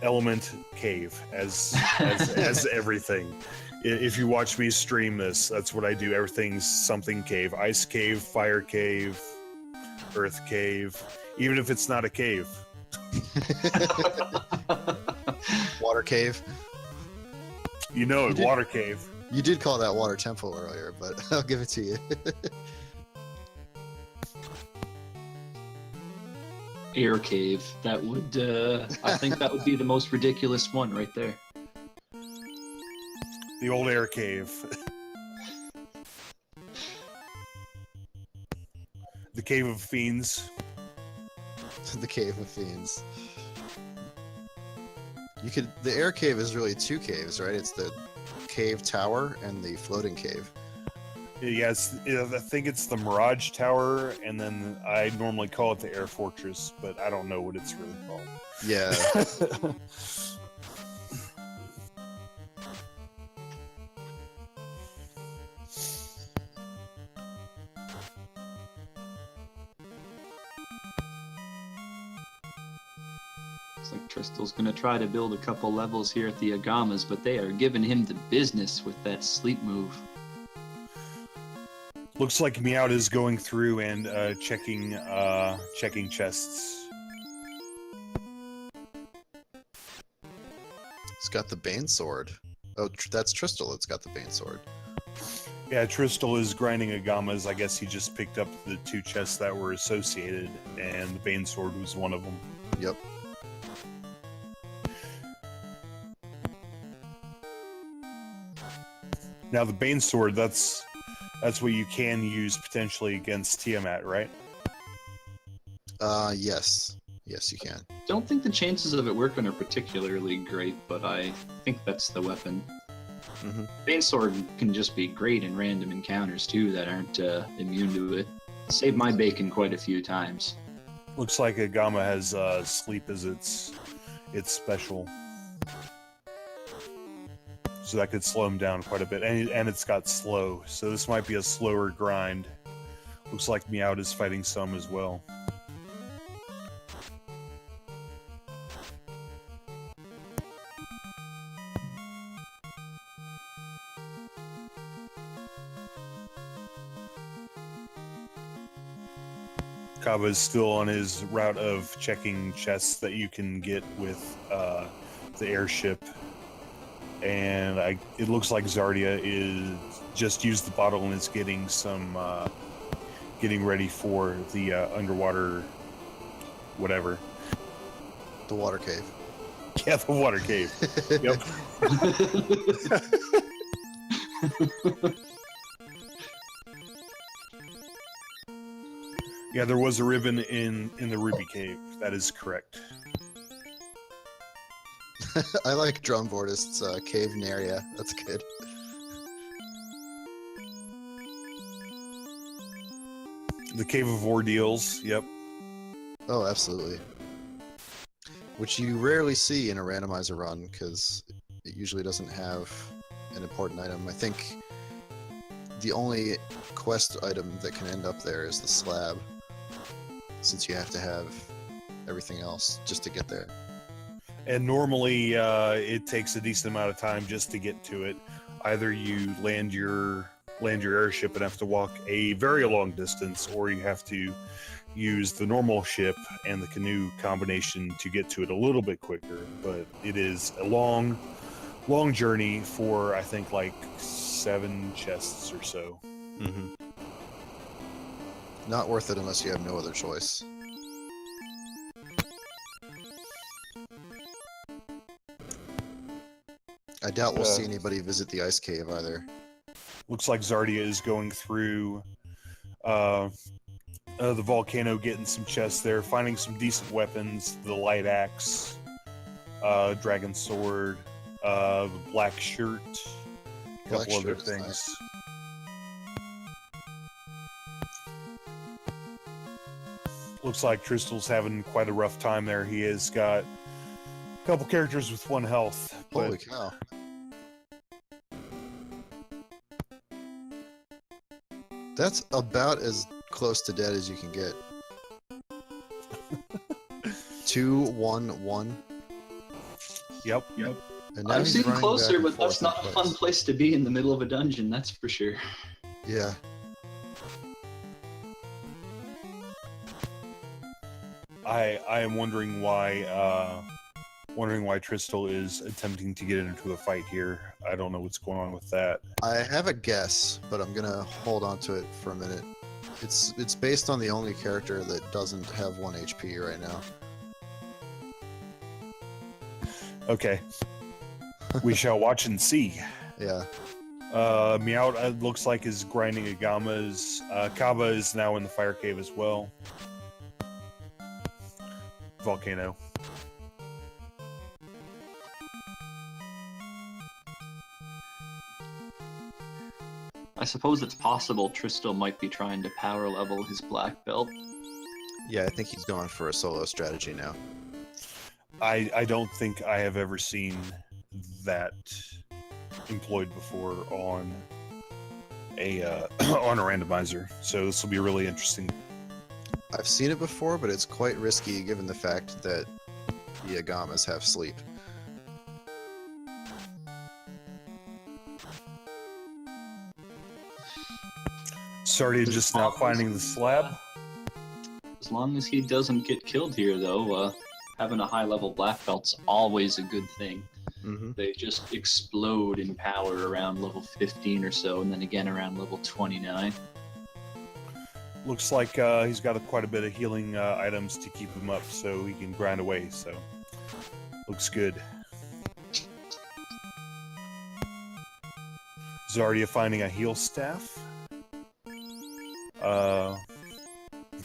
element cave as everything. If you watch me stream this, that's what I do. Everything's something cave. Ice cave, fire cave, earth cave, even if it's not a cave. Water cave. You know it, water cave. You did call that water temple earlier, but I'll give it to you. Air cave. That would, I think that would be the most ridiculous one right there. The old air cave. The Cave of Fiends. The Cave of Fiends. The air cave is really two caves, right? It's the cave tower and the floating cave. Yes, I think it's the Mirage Tower, and then I normally call it the Air Fortress, but I don't know what it's really called. Yeah. Looks like Tristal's gonna try to build a couple levels here at the Agamas, but they are giving him the business with that sleep move. Looks like Miaut is going through and checking chests. It's got the Bane Sword. Oh, that's Tristal. It's got the Bane Sword. Yeah, Tristal is grinding Agamas. I guess he just picked up the 2 chests that were associated, and the Bane Sword was one of them. Yep. Now the Bane Sword, that's what you can use potentially against Tiamat, right? Yes. Yes, you can. Don't think the chances of it working are particularly great, but I think that's the weapon. Mm-hmm. Bane Sword can just be great in random encounters too that aren't immune to it. Saved my bacon quite a few times. Looks like Agama has sleep as its special, so that could slow him down quite a bit. And it's got slow, so this might be a slower grind. Looks like Miaut is fighting some as well. Kaba is still on his route of checking chests that you can get with the airship, and it looks like Czardia is just used the bottle and is getting some getting ready for the underwater whatever. The water cave. Yeah, the water cave. Yep. Yeah, there was a ribbon in the Ruby Cave. That is correct. I like Drum Vortist's cave area. That's good. The Cave of Ordeals. Yep. Oh, absolutely. Which you rarely see in a randomizer run, because it usually doesn't have an important item. I think the only quest item that can end up there is the slab, since you have to have everything else just to get there. And normally it takes a decent amount of time just to get to it. Either you land your airship and have to walk a very long distance, or you have to use the normal ship and the canoe combination to get to it a little bit quicker. But it is a long journey for, I think, like 7 chests or so. Mm-hmm. Not worth it unless you have no other choice. I doubt we'll see anybody visit the ice cave either. Looks like Czardia is going through the volcano, getting some chests there, finding some decent weapons, the light axe, dragon sword, the black shirt, a couple other things. Nice. Looks like Tristal's having quite a rough time there. He has got a couple characters with 1 health. Holy cow. That's about as close to dead as you can get. 2, 1, 1. Yep. And now I've seen closer, but that's not a fun place to be in the middle of a dungeon, that's for sure. Yeah. I am wondering why Tristal is attempting to get into a fight here. I don't know what's going on with that. I have a guess, but I'm gonna hold on to it for a minute. It's based on the only character that doesn't have 1 HP right now. Okay. We shall watch and see. Yeah. Miaut, it looks like, is grinding Agamas. Kaba is now in the fire cave as well. Volcano. I suppose it's possible Tristal might be trying to power level his black belt. Yeah, I think he's going for a solo strategy now. I don't think I have ever seen that employed before on a on a randomizer, so this will be really interesting. I've seen it before, but it's quite risky given the fact that the Agamas have sleep. Czardia just now finding the slab. As long as he doesn't get killed here, though, having a high-level black belt's always a good thing. Mm-hmm. They just explode in power around level 15 or so, and then again around level 29. Looks like he's got quite a bit of healing items to keep him up, so he can grind away. So looks good. Czardia finding a heal staff.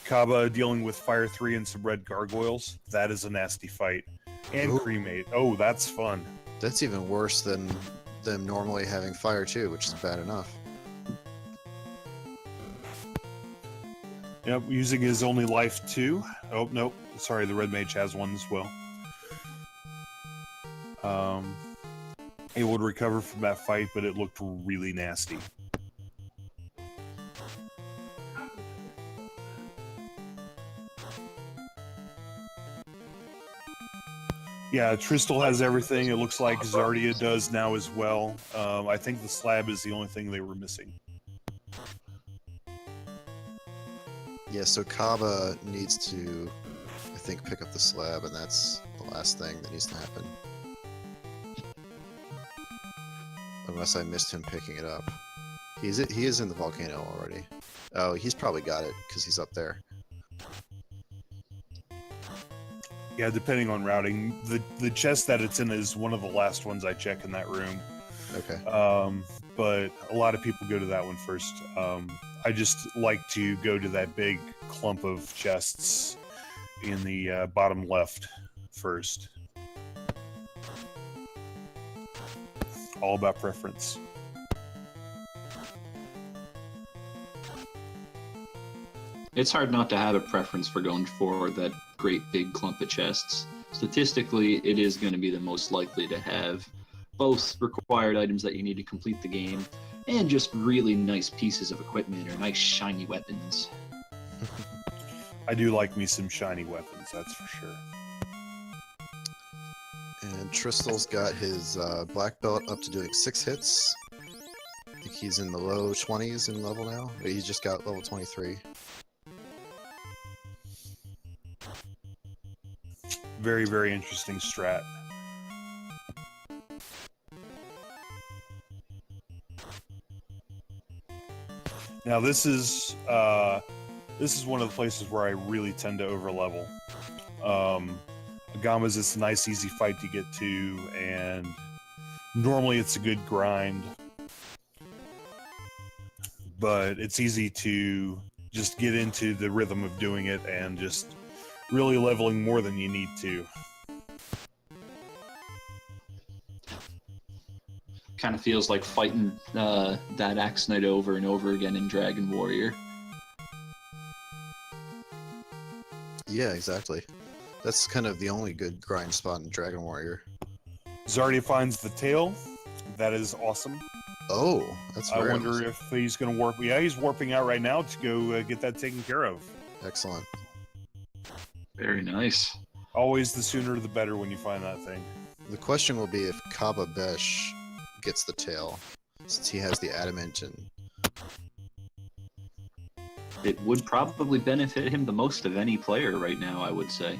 Kaba dealing with Fire 3 and some red gargoyles. That is a nasty fight. And Ooh. cremate. Oh, that's fun. That's even worse than them normally having fire too, which is bad enough. Yep, using his only life 2. Oh, nope. Sorry, the red mage has one as well. Able to recover from that fight, but it looked really nasty. Yeah, Tristal has everything. It looks like Czardia does now as well. I think the slab is the only thing they were missing. Yeah, so Kaba needs to, I think, pick up the slab, and that's the last thing that needs to happen. Unless I missed him picking it up. He is in the volcano already. Oh, he's probably got it, because he's up there. Yeah, depending on routing. The chest that it's in is one of the last ones I check in that room. Okay. But a lot of people go to that one first. I just like to go to that big clump of chests in the bottom left first. All about preference. It's hard not to have a preference for going for that great big clump of chests. Statistically, it is going to be the most likely to have both required items that you need to complete the game and just really nice pieces of equipment or nice shiny weapons. I do like me some shiny weapons, that's for sure. And Tristal's got his black belt up to doing 6 hits. I think he's in the low 20s in level now. Or he just got level 23. Very, very interesting strat. Now this is one of the places where I really tend to overlevel. Agama's is a nice easy fight to get to, and normally it's a good grind. But it's easy to just get into the rhythm of doing it and just really leveling more than you need to. Kind of feels like fighting that Axe Knight over and over again in Dragon Warrior. Yeah, exactly. That's kind of the only good grind spot in Dragon Warrior. Czardia finds the tail. That is awesome. Oh, that's I very wonder awesome. if he's going to warp. Yeah, he's warping out right now to go get that taken care of. Excellent. Very nice. Always the sooner the better when you find that thing. The question will be if Kababesh gets the tail, since he has the adamant and... It would probably benefit him the most of any player right now, I would say.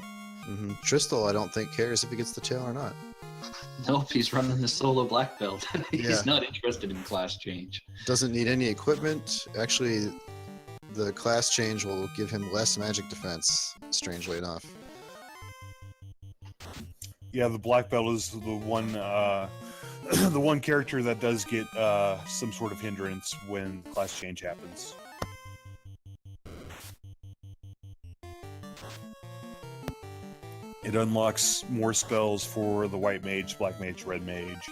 Tristal, I don't think, cares if he gets the tail or not. Nope, he's running the solo black belt. He's Yeah. not interested in class change. Doesn't need any equipment. Actually, the class change will give him less magic defense, strangely enough. Yeah, the black belt is the one the one character that does get some sort of hindrance when class change happens. It unlocks more spells for the white mage, black mage, red mage.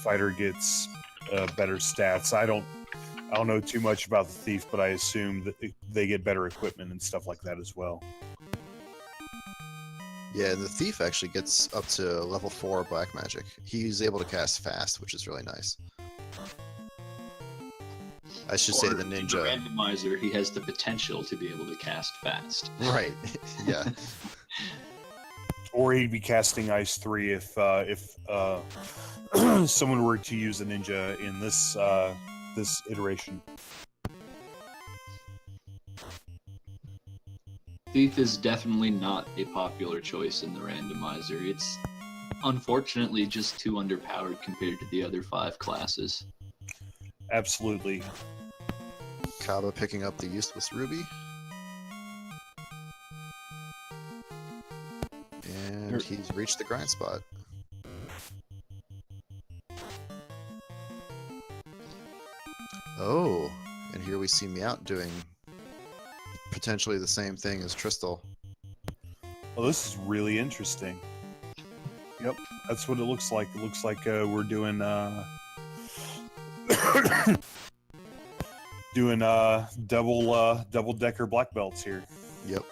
Fighter gets better stats. I don't know too much about the thief, but I assume that they get better equipment and stuff like that as well. Yeah, and the thief actually gets up to level 4 black magic. He's able to cast fast, which is really nice. I should say Or the in ninja. randomizer, he has the potential to be able to cast fast. Right. Yeah. or he'd be casting Ice 3 if someone were to use a ninja in this this iteration. Thief is definitely not a popular choice in the randomizer. It's unfortunately just too underpowered compared to the other 5 classes. Absolutely. Kaba picking up the useless ruby. And he's reached the grind spot. Oh, and here we see Miaut doing potentially the same thing as Tristal. Well, this is really interesting. Yep, that's what it looks like. It looks like we're doing doing double decker black belts here. Yep.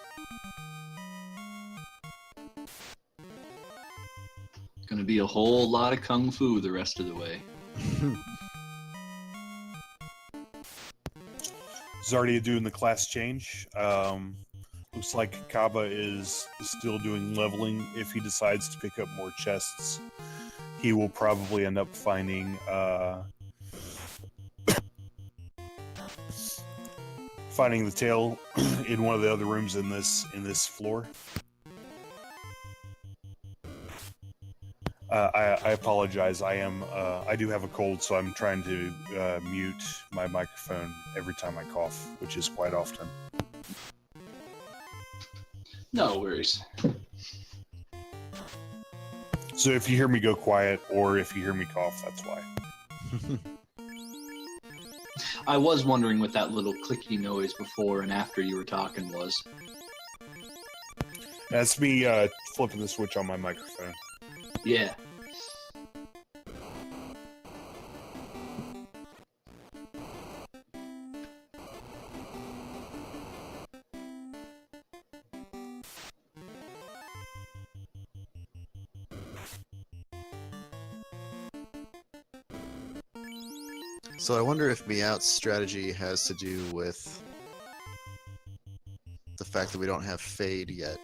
Gonna be a whole lot of kung fu the rest of the way. Czardia doing the class change. Looks like Kaba is still doing leveling. If he decides to pick up more chests, he will probably end up finding finding the tail in one of the other rooms in this floor. I apologize. I do have a cold, so I'm trying to mute my microphone every time I cough, which is quite often. No worries. So if you hear me go quiet, or if you hear me cough, that's why. I was wondering what that little clicky noise before and after you were talking was. That's me flipping the switch on my microphone. Yeah. So I wonder if Miaut's strategy has to do with the fact that we don't have Fade yet.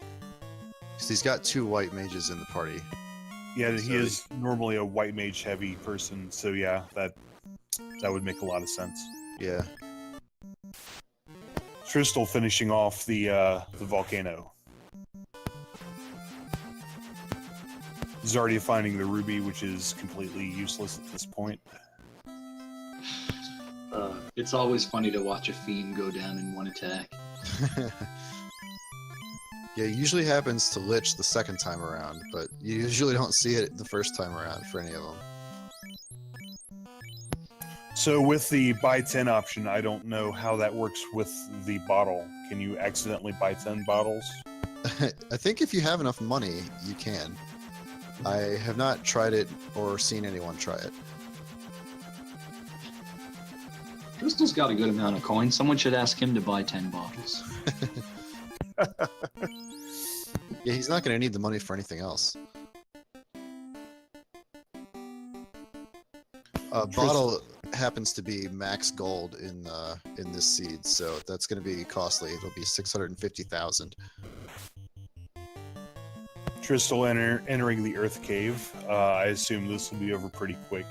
Because he's got 2 white mages in the party. Yeah, he is normally a white mage heavy person, so yeah, that would make a lot of sense. Yeah. Tristal finishing off the volcano. Czardia finding the ruby, which is completely useless at this point. It's always funny to watch a fiend go down in one attack. Yeah, it usually happens to Lich the second time around, but you usually don't see it the first time around for any of them. So with the buy 10 option, I don't know how that works with the bottle. Can you accidentally buy 10 bottles? I think if you have enough money, you can. I have not tried it or seen anyone try it. Crystal's got a good amount of coins. Someone should ask him to buy 10 bottles. Yeah, he's not going to need the money for anything else. Bottle happens to be max gold in this seed, so that's going to be costly. It'll be 650,000. Tristal entering the Earth Cave. I assume this will be over pretty quick,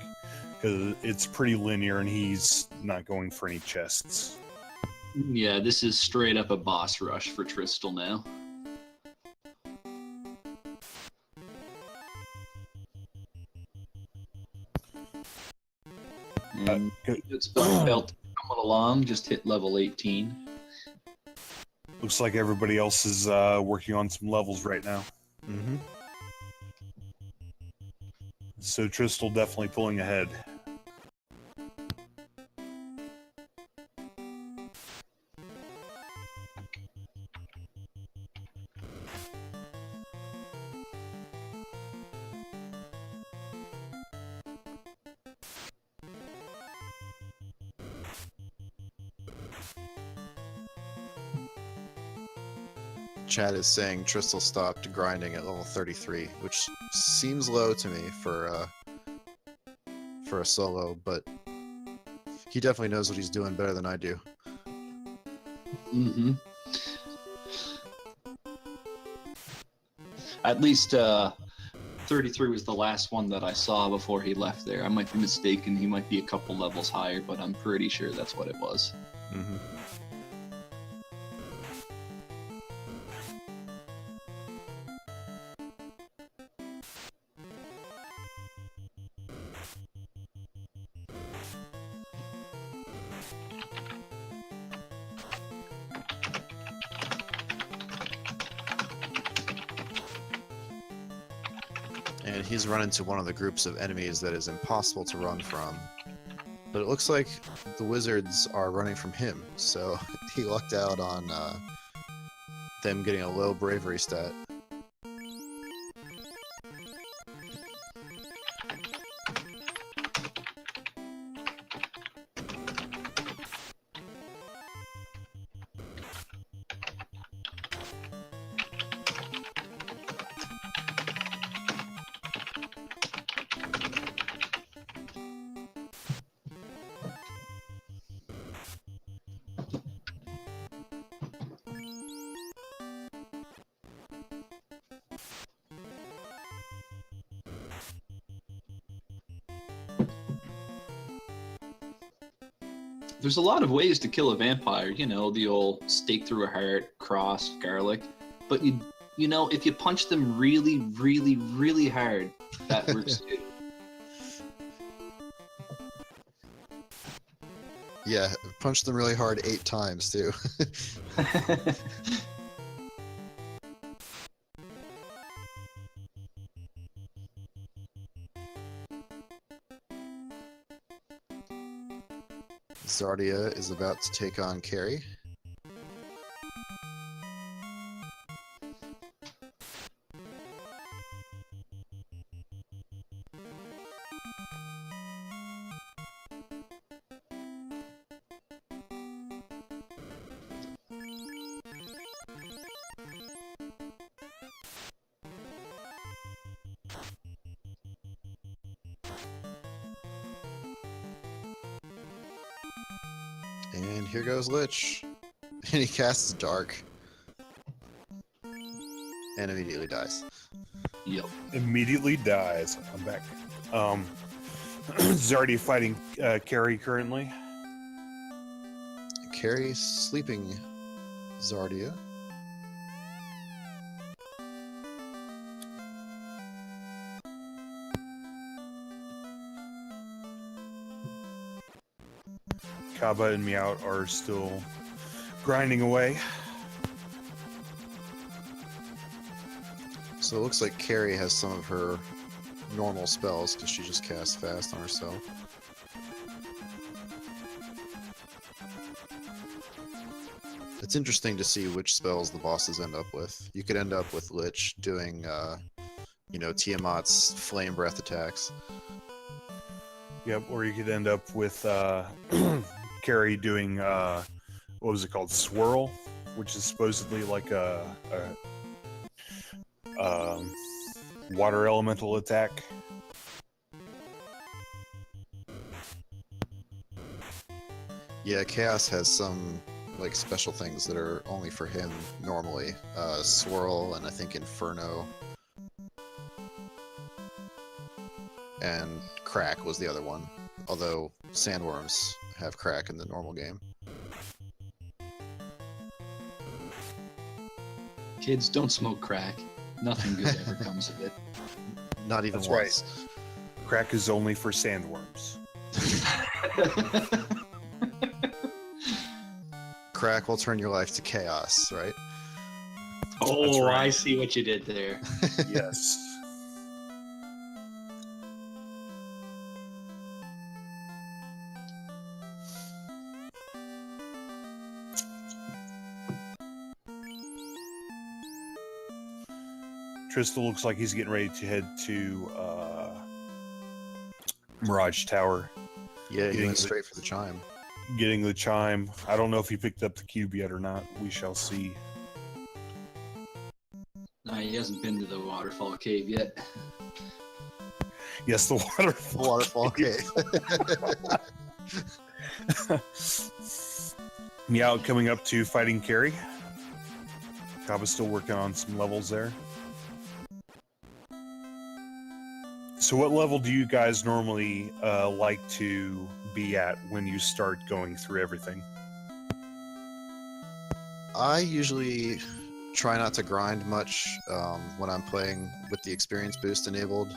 because it's pretty linear and he's not going for any chests. Yeah, this is straight up a boss rush for Tristal now. And it's belt coming along, just hit level 18. Looks like everybody else is working on some levels right now. Mm-hmm. So Tristal definitely pulling ahead. Chat is saying Tristal stopped grinding at level 33, which seems low to me for a solo, but he definitely knows what he's doing better than I do. Mm-hmm. At least 33 was the last one that I saw before he left there. I might be mistaken. He might be a couple levels higher, but I'm pretty sure that's what it was. Mm-hmm. And he's run into one of the groups of enemies that is impossible to run from. But it looks like the wizards are running from him, so he lucked out on them getting a low bravery stat. There's a lot of ways to kill a vampire, you know, the old stake through a heart, cross, garlic. But you know, if you punch them really, really, really hard, that works too. Yeah, punched them really hard 8 times too. Czardia is about to take on Carrie. And here goes Lich. And he casts Dark. And immediately dies. Yep. Immediately dies. I'm back. Czardia fighting Carrie currently. Carrie sleeping Czardia. Kaba and Miaut are still grinding away. So it looks like Carrie has some of her normal spells because she just casts fast on herself. It's interesting to see which spells the bosses end up with. You could end up with Lich doing, you know, Tiamat's flame breath attacks. Yep, or you could end up with Carrie doing what was it called, Swirl, which is supposedly like a water elemental attack. Yeah, Chaos has some like special things that are only for him normally. Swirl and I think Inferno. And Crack was the other one, although Sandworms have Crack in the normal game. Kids, don't smoke crack. Nothing good ever comes of it. Not even That's once. Crack is only for sandworms. Crack will turn your life to chaos, right? Oh, right. I see what you did there. Yes. Tristal looks like he's getting ready to head to Mirage Tower. Yeah, he Getting went the- straight for the chime. Getting the chime. I don't know if he picked up the cube yet or not. We shall see. No, he hasn't been to the waterfall cave yet. Yes, the waterfall. Waterfall cave. Miaut coming up to fighting Carrie. Kaba's still working on some levels there. So what level do you guys normally like to be at when you start going through everything? I usually try not to grind much when I'm playing with the experience boost enabled.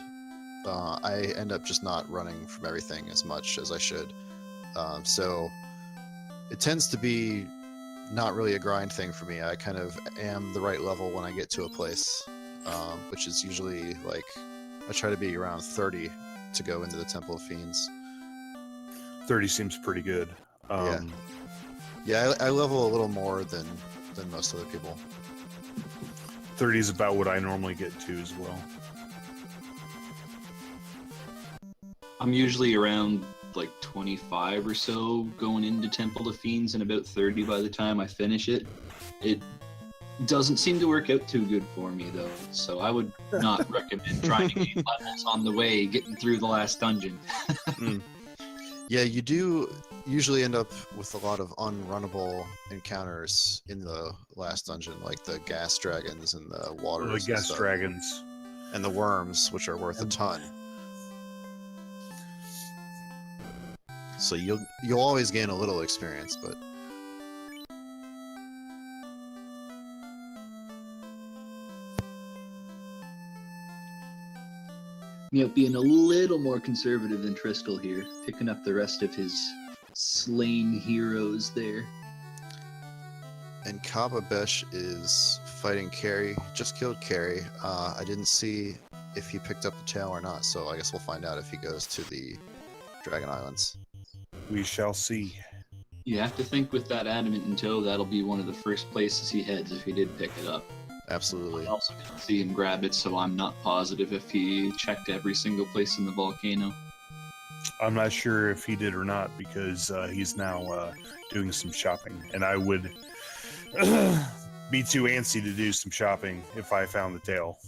I end up just not running from everything as much as I should. So it tends to be not really a grind thing for me. I kind of am the right level when I get to a place, which is usually like, I try to be around 30 to go into the Temple of Fiends. 30 seems pretty good. Yeah, I level a little more than most other people. 30 is about what I normally get to as well. I'm usually around like 25 or so going into Temple of Fiends, and about 30 by the time I finish it. It doesn't seem to work out too good for me though, so I would not recommend trying to gain levels on the way getting through the last dungeon. Yeah, you do usually end up with a lot of unrunnable encounters in the last dungeon, like the gas dragons and the water. The gas dragons. And the worms, which are worth a ton. So you'll always gain a little experience, but Miaut being a little more conservative than Tristal here, picking up the rest of his slain heroes there. and Kababesh is fighting Carrie. Just killed Carrie. I didn't see if he picked up the tail or not, so I guess we'll find out if he goes to the Dragon Islands. We shall see. You have to think with that adamant in tow, that'll be one of the first places he heads if he did pick it up. Absolutely. I also didn't see him grab it, so I'm not positive if he checked every single place in the volcano. I'm not sure if he did or not because he's now doing some shopping, and I would be too antsy to do some shopping if I found the tail.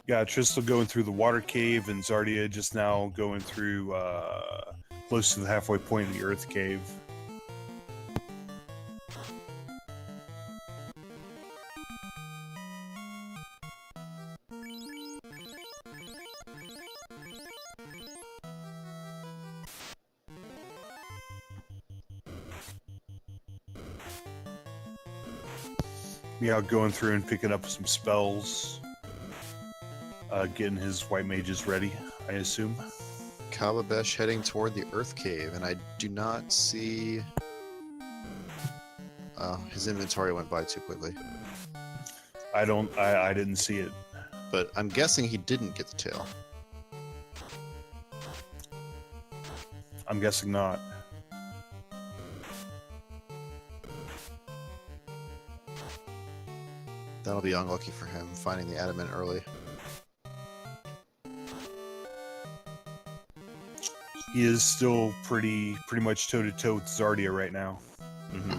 Got Tristal going through the water cave, and Czardia just now going through close to the halfway point of the earth cave. Miaut going through and picking up some spells. Getting his white mages ready, I assume. Kababesh heading toward the Earth Cave, and I do not see... his inventory went by too quickly. I didn't see it. But I'm guessing he didn't get the tail. I'm guessing not. That'll be unlucky for him, finding the adamant early. He is still pretty much toe-to-toe with Czardia right now. Mm-hmm.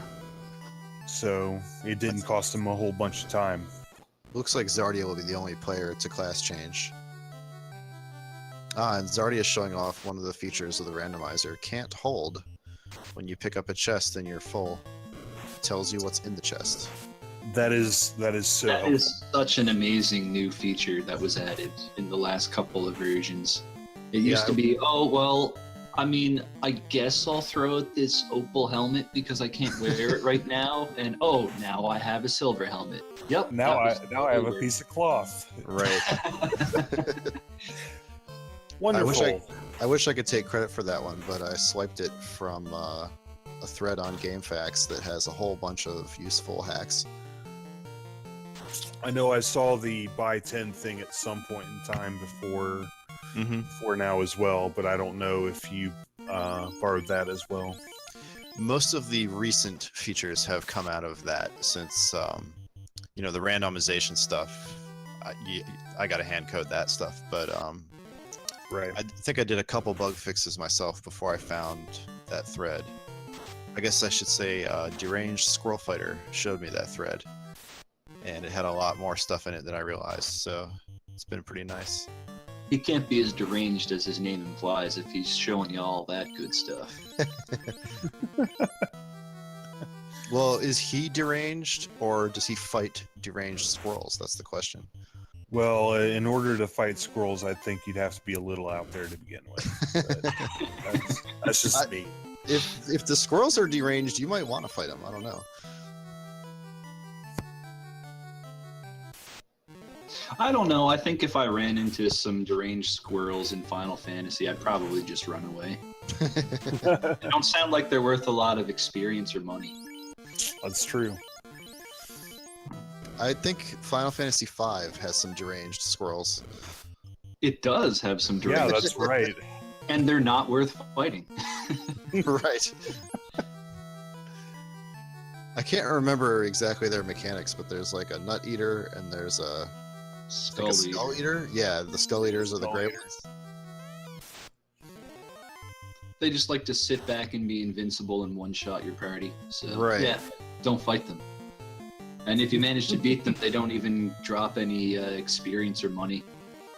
So it didn't cost him a whole bunch of time. Looks like Czardia will be the only player to class change. And Czardia is showing off one of the features of the randomizer. Can't hold. When you pick up a chest and you're full, it tells you what's in the chest. That is so That helpful. is such an amazing new feature that was added in the last couple of versions. It used to be, oh, well, I mean, I guess I'll throw out this opal helmet because I can't wear it right now. And oh, now I have a silver helmet. Yep. Now I have a piece of cloth. Right. Wonderful. I wish I could take credit for that one, but I swiped it from a thread on GameFAQs that has a whole bunch of useful hacks. I know I saw the buy 10 thing at some point in time before now as well, but I don't know if you borrowed that as well. Most of the recent features have come out of that since, the randomization stuff. I got to hand code that stuff, but Right. I think I did a couple bug fixes myself before I found that thread. I guess I should say Deranged Squirrel Fighter showed me that thread, and it had a lot more stuff in it than I realized, so it's been pretty nice. He can't be as deranged as his name implies if he's showing you all that good stuff. Well, is he deranged, or does he fight deranged squirrels? That's the question. Well, in order to fight squirrels, I think you'd have to be a little out there to begin with. But that's just me. If the squirrels are deranged, you might want to fight them. I don't know. I don't know. I think if I ran into some deranged squirrels in Final Fantasy, I'd probably just run away. They don't sound like they're worth a lot of experience or money. That's true. I think Final Fantasy V has some deranged squirrels. It does have some Yeah, deranged, that's right. and they're not worth fighting. Right. I can't remember exactly their mechanics, but there's like a nut eater and there's a Skull like a Eater. skull eater. Yeah, the skull eaters are the Skull great eaters. ones. They just like to sit back and be invincible and one-shot your party. So Right. yeah, don't fight them. And if you manage to beat them, they don't even drop any experience or money.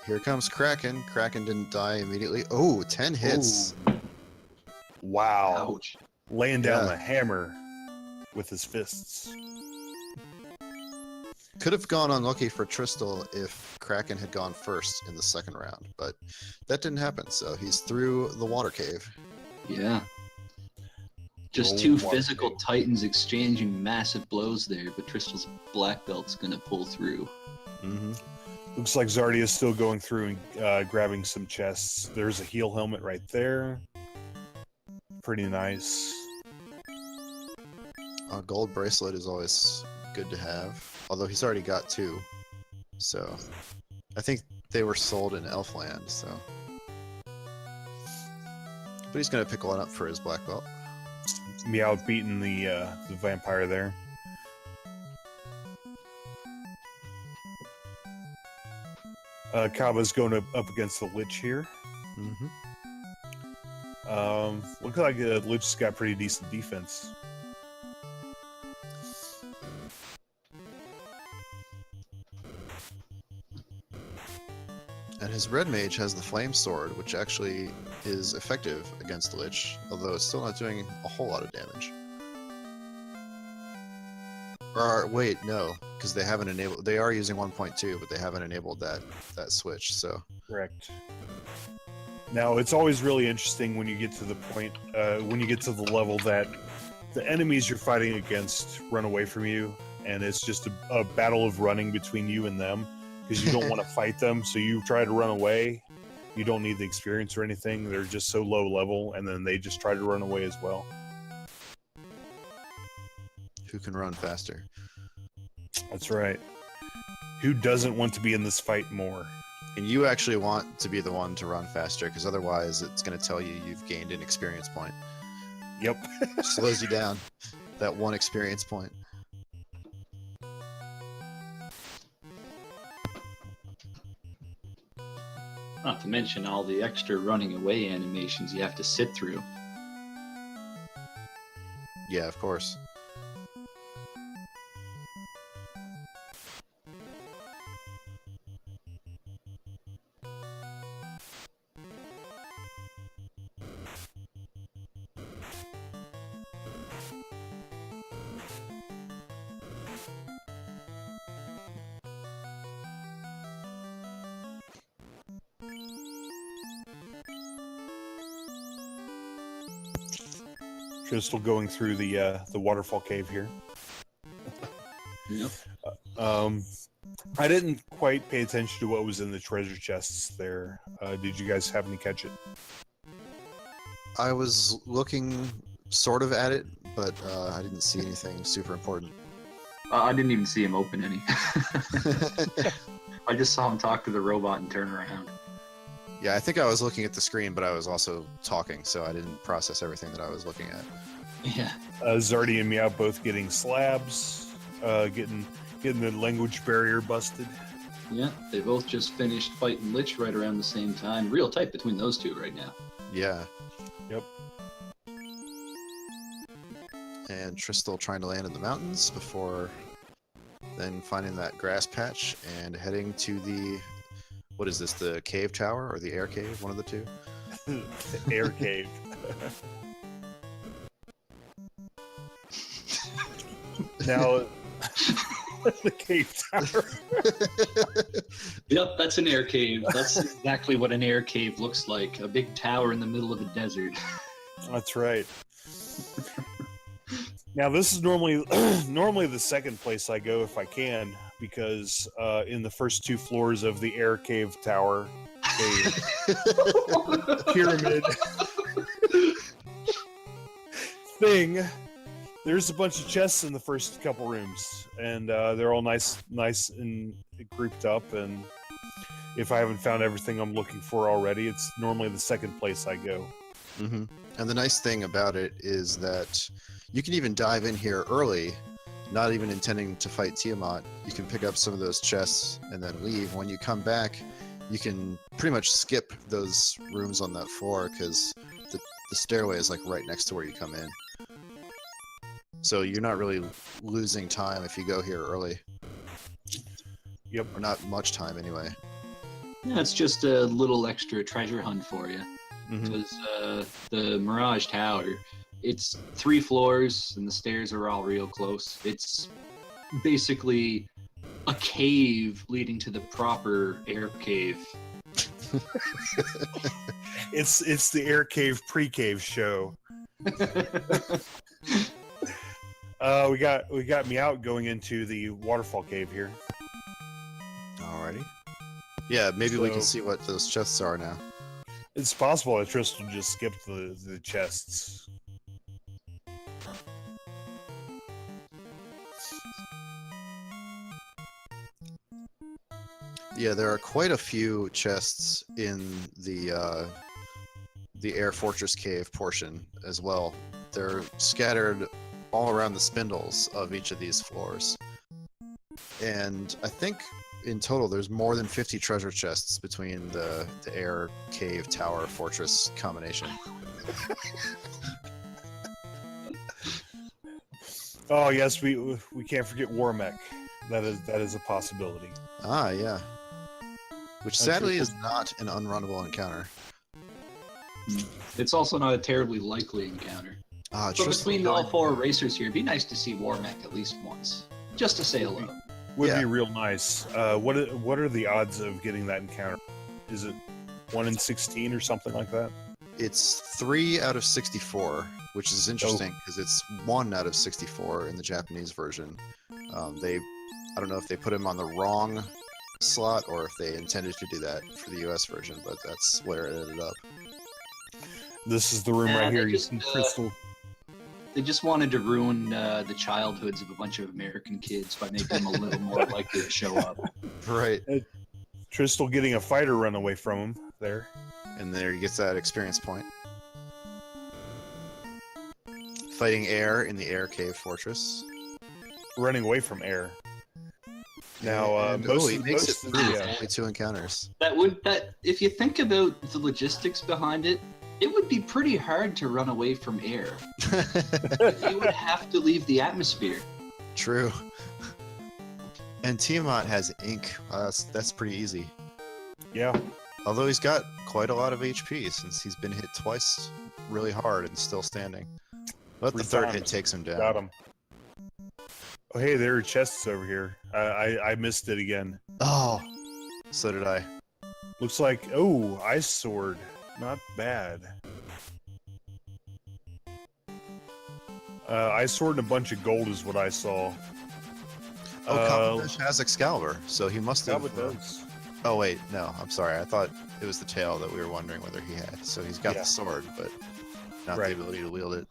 Here comes Kraken. Kraken didn't die immediately. Oh, 10 hits. Ooh. Wow. Ouch. Laying down Yeah. the hammer with his fists. Could have gone unlucky for Tristal if Kraken had gone first in the second round, but that didn't happen, so he's through the water cave. Yeah. Just Roll two water physical cave. titans exchanging massive blows there, but Tristal's black belt's gonna pull through. Mm-hmm. Looks like Czardia is still going through and grabbing some chests. There's a heal helmet right there. Pretty nice. A gold bracelet is always good to have, although he's already got 2. So, I think they were sold in Elfland, so. But he's gonna pick one up for his black belt. Miaut beating the vampire there. Kaba's going up against the Lich here. Mm-hmm. Looks like the Lich has got pretty decent defense. And his red mage has the flame sword, which actually is effective against the Lich, although it's still not doing a whole lot of damage. Or wait, no, because they haven't enabled. They are using 1.2, but they haven't enabled that switch. So Correct. Now, it's always really interesting when you get to the point, when you get to the level that the enemies you're fighting against run away from you, and it's just a battle of running between you and them, because you don't want to fight them, so you try to run away. You don't need the experience or anything. They're just so low level, and then they just try to run away as well. who can run faster? That's right. Who doesn't want to be in this fight more? And you actually want to be the one to run faster, because otherwise it's going to tell you you've gained an experience point. Yep. Slows you down. That one experience point. Not to mention all the extra running away animations you have to sit through. Yeah, of course. Crystal going through the waterfall cave here. Yep. I didn't quite pay attention to what was in the treasure chests there. Did you guys happen to catch it? I was looking sort of at it, but I didn't see anything super important. I didn't even see him open any. I just saw him talk to the robot and turn around. Yeah, I think I was looking at the screen, but I was also talking, so I didn't process everything that I was looking at. Yeah. Czardia and Miaut both getting slabs, getting the language barrier busted. Yeah, they both just finished fighting Lich right around the same time. Real tight between those two right now. Yeah. Yep. And Tristal trying to land in the mountains before then finding that grass patch and heading to the What is this? The cave tower or the air cave? One of the two. Air cave. Now, the cave tower. Yep, that's an air cave. That's exactly what an air cave looks like. A big tower in the middle of a desert. That's right. Now, this is normally the second place I go if I can, because in the first 2 floors of the air cave tower, pyramid thing, there's a bunch of chests in the first couple rooms, and they're all nice and grouped up. And if I haven't found everything I'm looking for already, it's normally the second place I go. Mm-hmm. And the nice thing about it is that you can even dive in here early, not even intending to fight Tiamat. You can pick up some of those chests and then leave. When you come back, you can pretty much skip those rooms on that floor because the stairway is like right next to where you come in. So you're not really losing time if you go here early. Yep. Or not much time anyway. Yeah, it's just a little extra treasure hunt for you. Mm-hmm. Because the Mirage Tower, it's 3 floors and the stairs are all real close. It's basically a cave leading to the proper air cave. It's the air cave pre-cave show. We got Miaut going into the waterfall cave here. Alrighty. Yeah, maybe we can So- see what those chests are now. It's possible that Tristan just skipped the chests. Yeah, there are quite a few chests in the Air Fortress Cave portion as well. They're scattered all around the spindles of each of these floors. And I think in total there's more than 50 treasure chests between the Air Cave Tower Fortress combination. Oh yes, we can't forget Warmech. That is a possibility. Ah, yeah. Which That's sadly your- is not an unrunnable encounter. It's also not a terribly likely encounter. Ah, But Tristan between all died. 4 racers here, it'd be nice to see Warmech at least once. Just to say hello. Would Yeah. be real nice. What are the odds of getting that encounter? Is it 1 in 16 or something like that? It's 3 out of 64, which is interesting because it's 1 out of 64 in the Japanese version. I don't know if they put him on the wrong slot or if they intended to do that for the US version, but that's where it ended up. This is the room Yeah, right they here. You just, see Crystal. They just wanted to ruin the childhoods of a bunch of American kids by making them a little more likely to show up. Right. Tristal getting a fighter run away from him there. And there he gets that experience point. Fighting air in the Air Cave Fortress. Running away from air. Now, And, most he of- makes it most of through the, with only 2 encounters. That if you think about the logistics behind it, it would be pretty hard to run away from air. You would have to leave the atmosphere. True. And Tiamat has ink. That's pretty easy. yeah. Although he's got quite a lot of HP since he's been hit twice really hard and still standing. But the 3rd hit times. takes him down. Got him. Oh, hey, there are chests over here. I missed it again. Oh, so did I. Looks like, ice sword. Not bad. Ice sword and a bunch of gold is what I saw. Oh, Kababesh has Excalibur, so he must have. Kaba does. Oh wait, no, I'm sorry. I thought it was the tail that we were wondering whether he had. So he's got Yeah. the sword, but not Right. the ability to wield it.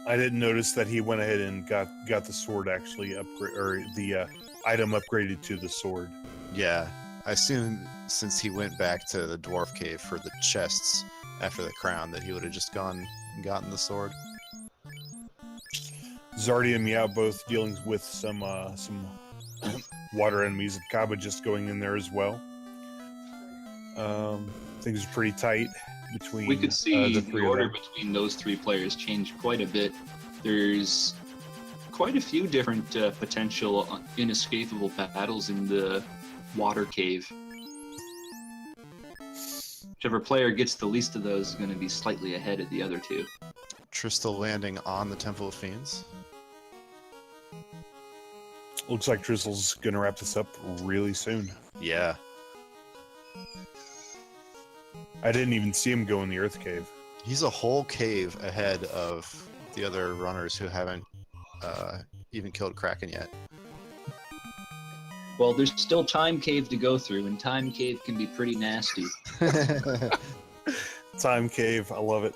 I didn't notice that he went ahead and got the sword actually upgrade, or the item upgraded to the sword. Yeah, I assume since he went back to the dwarf cave for the chests after the crown, that he would have just gone and gotten the sword. Czardia and Miaut both dealing with some water enemies, and Kaba just going in there as well. Things are pretty tight between We could see the the three of order them. between those 3 players change quite a bit. There's quite a few different potential inescapable battles in the water cave. Whichever player gets the least of those is going to be slightly ahead of the other two. Tristal landing on the Temple of Fiends. Looks like Trizzle's gonna wrap this up really soon. Yeah. I didn't even see him go in the Earth Cave. He's a whole cave ahead of the other runners who haven't even killed Kraken yet. Well, there's still Time Cave to go through, and Time Cave can be pretty nasty. Time Cave, I love it.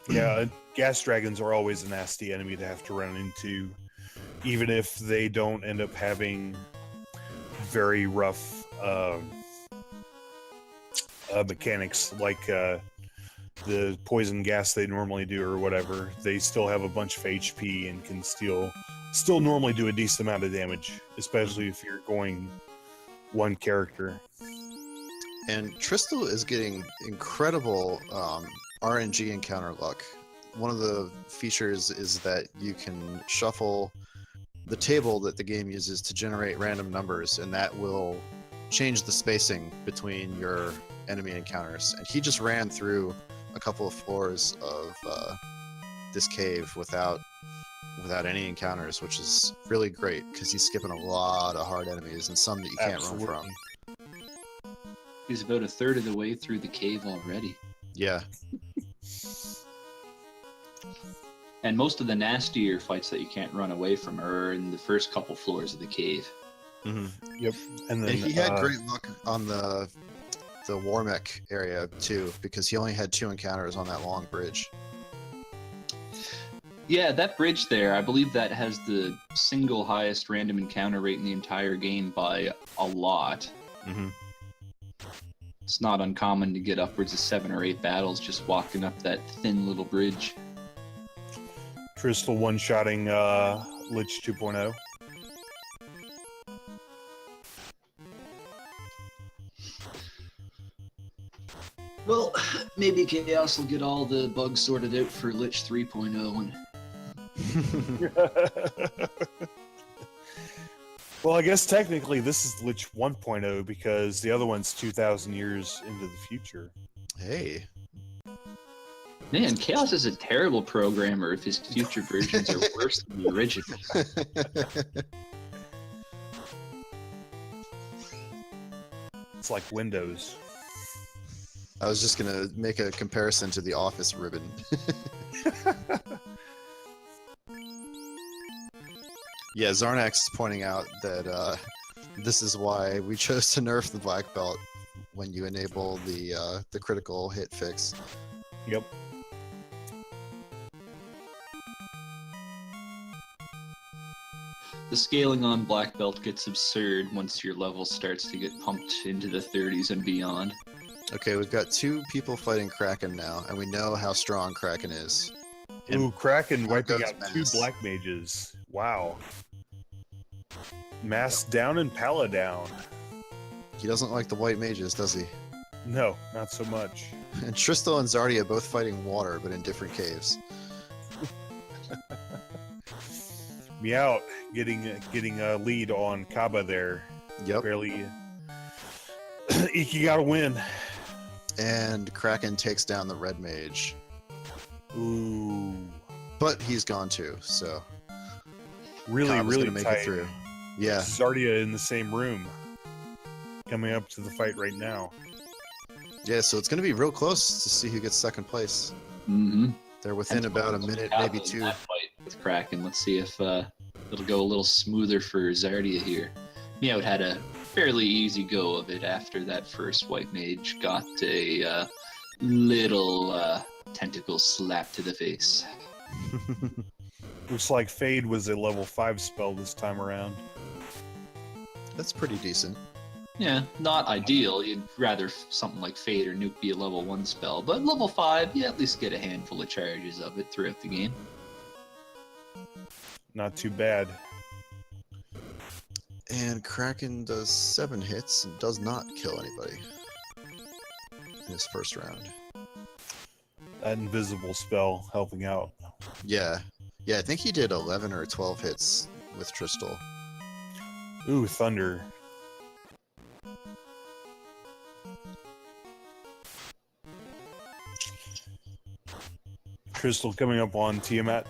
Yeah, gas dragons are always a nasty enemy to have to run into, even if they don't end up having very rough mechanics like the poison gas they normally do or whatever. They still have a bunch of HP and can still normally do a decent amount of damage, especially if you're going one character. And Tristal is getting incredible RNG encounter luck. One of the features is that you can shuffle the table that the game uses to generate random numbers, and that will change the spacing between your enemy encounters. And he just ran through a couple of floors of this cave without any encounters, which is really great because he's skipping a lot of hard enemies and some that you can't run from. He's about a third of the way through the cave already. Yeah. And most of the nastier fights that you can't run away from are in the first couple floors of the cave. Mm-hmm. Yep. And then he had great luck on the Warmech area too, because he only had 2 encounters on that long bridge. Yeah, that bridge there, I believe that has the single highest random encounter rate in the entire game by a lot. Mm-hmm. It's not uncommon to get upwards of 7 or 8 battles just walking up that thin little bridge. Tristal one-shotting Lich 2.0. Well, maybe Chaos will get all the bugs sorted out for Lich 3.0. Well, I guess technically this is Lich 1.0 because the other one's 2,000 years into the future. Hey. Man, Chaos is a terrible programmer if his future versions are worse than the original. It's like Windows. I was just gonna make a comparison to the Office ribbon. Yeah, Zarnax is pointing out that this is why we chose to nerf the black belt when you enable the critical hit fix. Yep. The scaling on black belt gets absurd once your level starts to get pumped into the 30s and beyond. Okay, we've got 2 people fighting Kraken now, and we know how strong Kraken is. And Ooh, Kraken wiping goes out 2 Mass. black mages. Wow. Mass down and Pala down. he doesn't like the white mages, does he? No, not so much. And Tristal and Czardia both fighting water, but in different caves. Miaut getting a lead on Kaba there. Yep. Barely. Iki got a win. And Kraken takes down the red mage. Ooh. But he's gone too, so Really, Kaba's really gonna make tight. it through. Yeah. Czardia in the same room. Coming up to the fight right now. Yeah, so it's gonna be real close to see who gets second place. Mm-hmm. They're within about a minute, maybe 2. That fight with Kraken. Let's see if it'll go a little smoother for Czardia here. Miaut had a fairly easy go of it after that first white mage got a little tentacle slap to the face. Looks like Fade was a level 5 spell this time around. That's pretty decent. Yeah, not ideal. You'd rather something like Fade or Nuke be a level 1 spell, but level 5, you at least get a handful of charges of it throughout the game. Not too bad. And Kraken does 7 hits and does not kill anybody in his first round. That invisible spell helping out. Yeah. Yeah, I think he did 11 or 12 hits with Tristal. Ooh, thunder. Crystal coming up on Tiamat.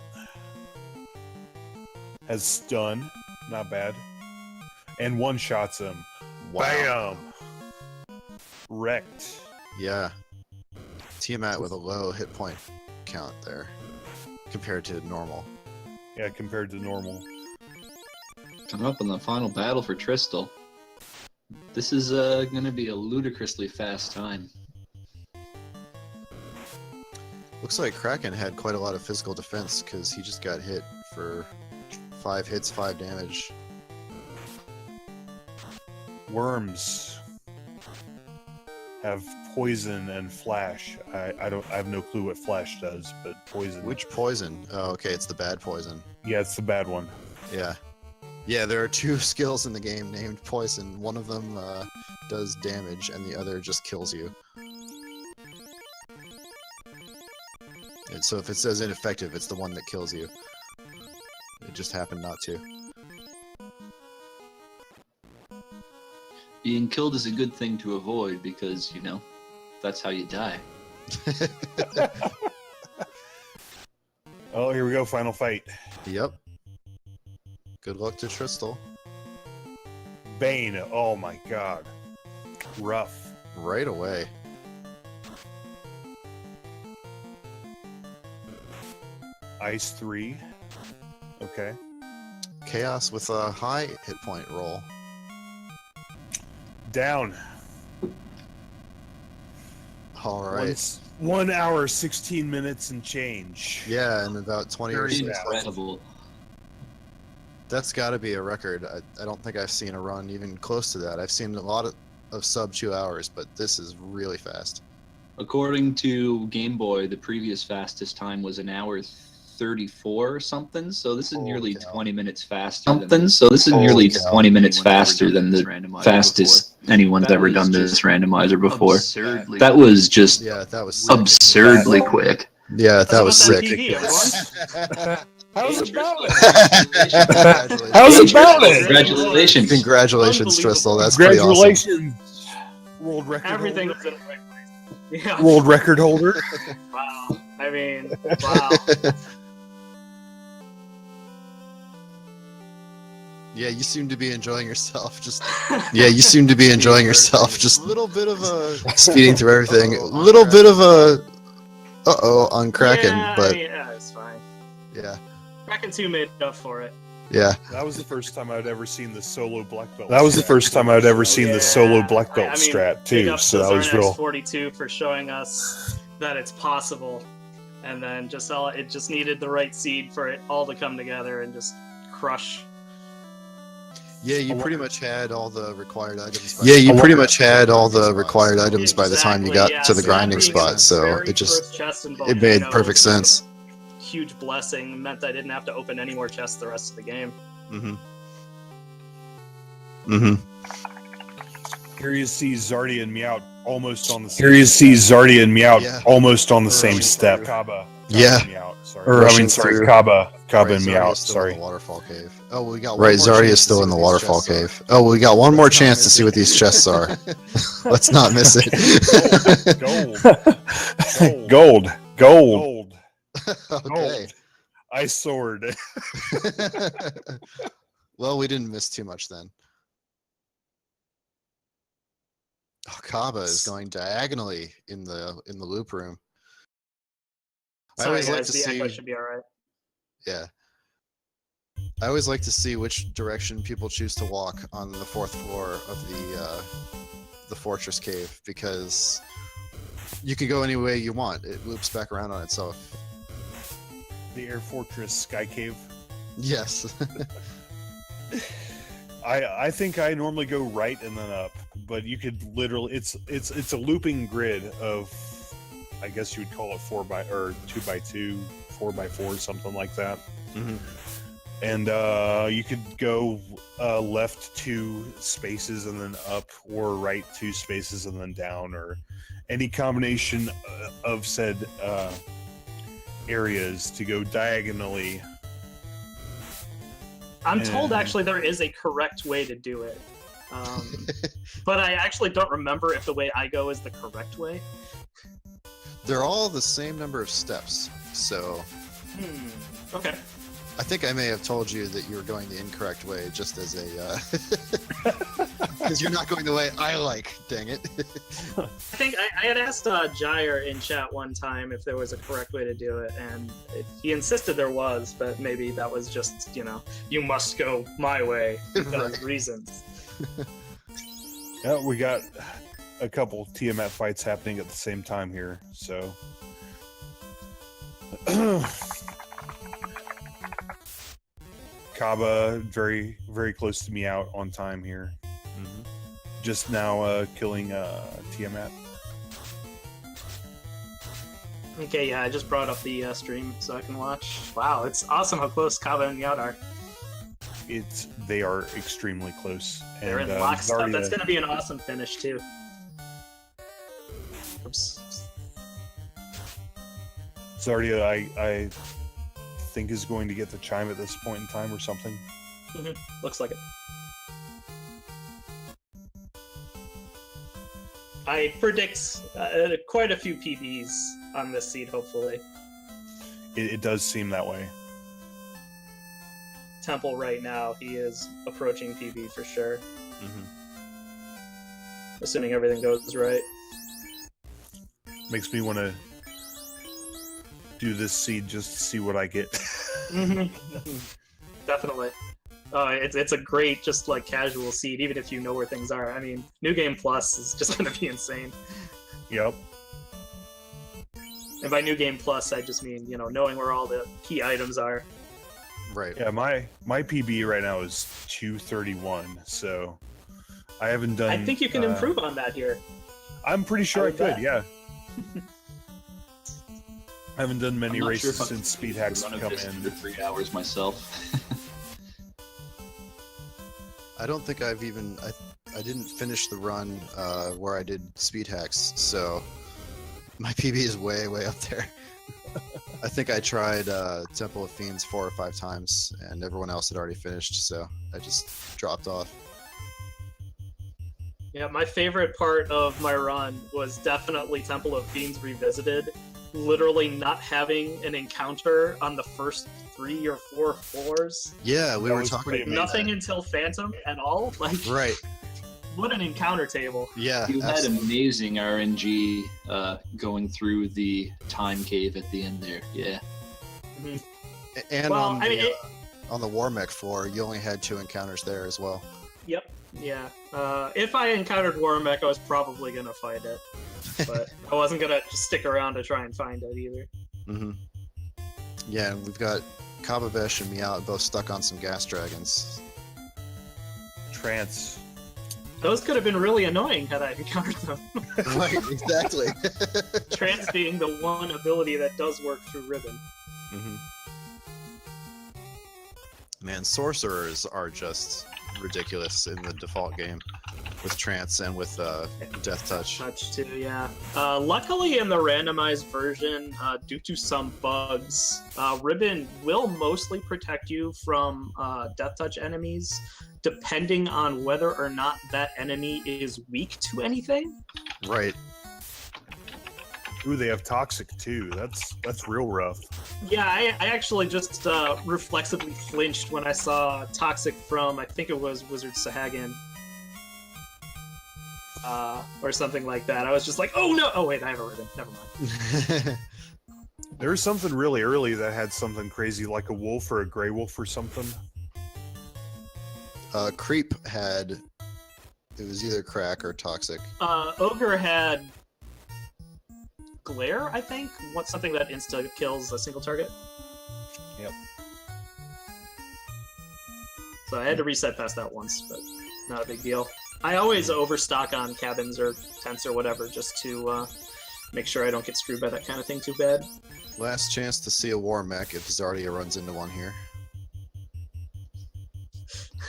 Has stun. Not bad. And one-shots him. Wow. Bam! Wrecked. Yeah. Tiamat with a low hit point count there compared to normal. Yeah, compared to normal. Coming up in the final battle for Tristal. This is going to be a ludicrously fast time. Looks like Kraken had quite a lot of physical defense because he just got hit for 5 hits, 5 damage. Worms have poison and flash. I have no clue what flash does, but poison. Which poison? Oh, okay, it's the bad poison. Yeah, it's the bad one. Yeah. Yeah, there are 2 skills in the game named poison. One of them does damage, and the other just kills you. And so if it says ineffective, it's the one that kills you. It just happened not to. Being killed is a good thing to avoid because, you know, that's how you die. Oh, here we go. Final fight. Yep. Good luck to Tristal. Bane. Oh my god. Rough. Right away. Ice 3. Okay. Chaos with a high hit point roll. Down. All right. 1 hour, 16 minutes and change. Yeah, and about 20 or so. Incredible. That's got to be a record. I don't think I've seen a run even close to that. I've seen a lot of sub 2 hours, but this is really fast. According to Game Boy, the previous fastest time was 1 hour 34 or something. So this is nearly 20 minutes faster. So this is nearly 20 minutes faster than the fastest anyone's ever done this randomizer before. That was just that was sick. absurdly quick. Yeah, that was sick. How's it balanced? Congratulations. How's it balanced? Congratulations. Congratulations, Tristal. That's pretty awesome. Congratulations, world record Everything holder. was in the right place. Yeah. World record holder. Wow. I mean, wow. Yeah, you seem to be enjoying yourself. Just Just a little bit of a speeding through everything. A little bit of a on Kraken, but yeah, it's fine. yeah. Kraken 2 made up for it. Yeah. That was the first time I'd ever seen the solo black belt. That was the first time I'd ever seen the solo black belt strat big too. ups So to that was real. 42 for showing us that it's possible, and then it just needed the right seed for it all to come together and just crush. Yeah, you pretty much had all the required items. By the time you got to the grinding spot, so it made perfect sense. Huge blessing, meant I didn't have to open any more chests the rest of the game. Here you see Czardia and Miaut almost on the same step. Kaba. Yeah. Miaut, sorry. Kaba and Miaut. Sorry. Waterfall cave. Oh, we got right. Zarya is still in the waterfall cave. Oh, we got one more chance to see what these chests are. Let's not miss it. Gold. Okay. Ice sword. Well, we didn't miss too much then. Oh, Kaba is going diagonally in the loop room. I always like to see. Echo should be all right. Yeah. I always like to see which direction people choose to walk on the 4th floor of the fortress cave, because you can go any way you want. It loops back around on itself. The Air Fortress Sky Cave. Yes. I think I normally go right and then up, but you could literally it's a looping grid of, I guess you would call it 2x2, 4x4, something like that. And you could go left 2 spaces and then up, or right 2 spaces and then down, or any combination of said areas to go diagonally I'm told And- actually there is a correct way to do it. But I actually don't remember if the way I go is the correct way. They're all the same number of steps, so Okay. I think I may have told you that you were going the incorrect way, just as a because you're not going the way I like. Dang it! I think I had asked Jair in chat one time if there was a correct way to do it, and he insisted there was, but maybe that was just, you must go my way because Right. reasons. Yeah, we got a couple Tiamat fights happening at the same time here, so. Kaba very, very close to Miaut on time here. Just now killing Tiamat. Okay, yeah, I just brought up the stream so I can watch. Wow, it's awesome how close Kaba and Miaut are. They are extremely close. They're and, in lockstep. Czardia- That's going to be an awesome finish, too. Oops. Czardia, I think is going to get the chime at this point in time or something. Looks like it. I predict quite a few PBs on this seed, hopefully. It does seem that way. Temple right now, he is approaching PB for sure. Assuming everything goes right. Makes me want to do this seed just to see what I get. Definitely. It's a great, just like casual seed, even if you know where things are. I mean, New Game Plus is just going to be insane. Yep. And by New Game Plus, I just mean, knowing where all the key items are. Right. Yeah, my PB right now is 231, so I haven't done. I think you can improve on that here. I'm pretty sure I would could. bet. Yeah. I haven't done many I'm not sure races if I since can speed do hacks the run have of come this in. under 3 hours myself. I don't think I've even I didn't finish the run where I did speed hacks, so my PB is way up there. I think I tried Temple of Fiends 4 or 5 times, and everyone else had already finished, so I just dropped off. Yeah, my favorite part of my run was definitely Temple of Fiends Revisited. Literally not having an encounter on the first 3 or 4 floors. Yeah, we That were was talking pretty about Nothing that. until Phantom at all. Like, Right. what an encounter table. Yeah. You had absolutely. amazing RNG going through the time cave at the end there. Yeah. And Well, on I the mean, on the War Mech floor, you only had 2 encounters there as well. Yep. Yeah. If I encountered Warmech, I was probably gonna fight it, but I wasn't gonna just stick around to try and find it either. Yeah, and we've got Kababesh and Miaut both stuck on some gas dragons. Trance. Those could have been really annoying had I encountered them. Right, exactly. Trance being the one ability that does work through Ribbon. Man, sorcerers are just ridiculous in the default game with trance and with death touch. Touch too, yeah. Luckily, in the randomized version, due to some bugs, Ribbon will mostly protect you from death touch enemies, depending on whether or not that enemy is weak to anything. Right. Ooh, they have toxic too. That's real rough. Yeah, I actually just reflexively flinched when I saw Toxic from, I think it was Wizard Sahagin. Or something like that. I was just like, oh no! Oh wait, I have a ribbon. Never mind. There was something really early that had something crazy, like a wolf or a gray wolf or something. Creep had, it was either crack or toxic. Ogre had Glare, I think? What's something that insta kills a single target? Yep. So I had to reset past that once, but not a big deal. I always overstock on cabins or tents or whatever just to make sure I don't get screwed by that kind of thing too bad. Last chance to see a war mech if Czardia runs into one here.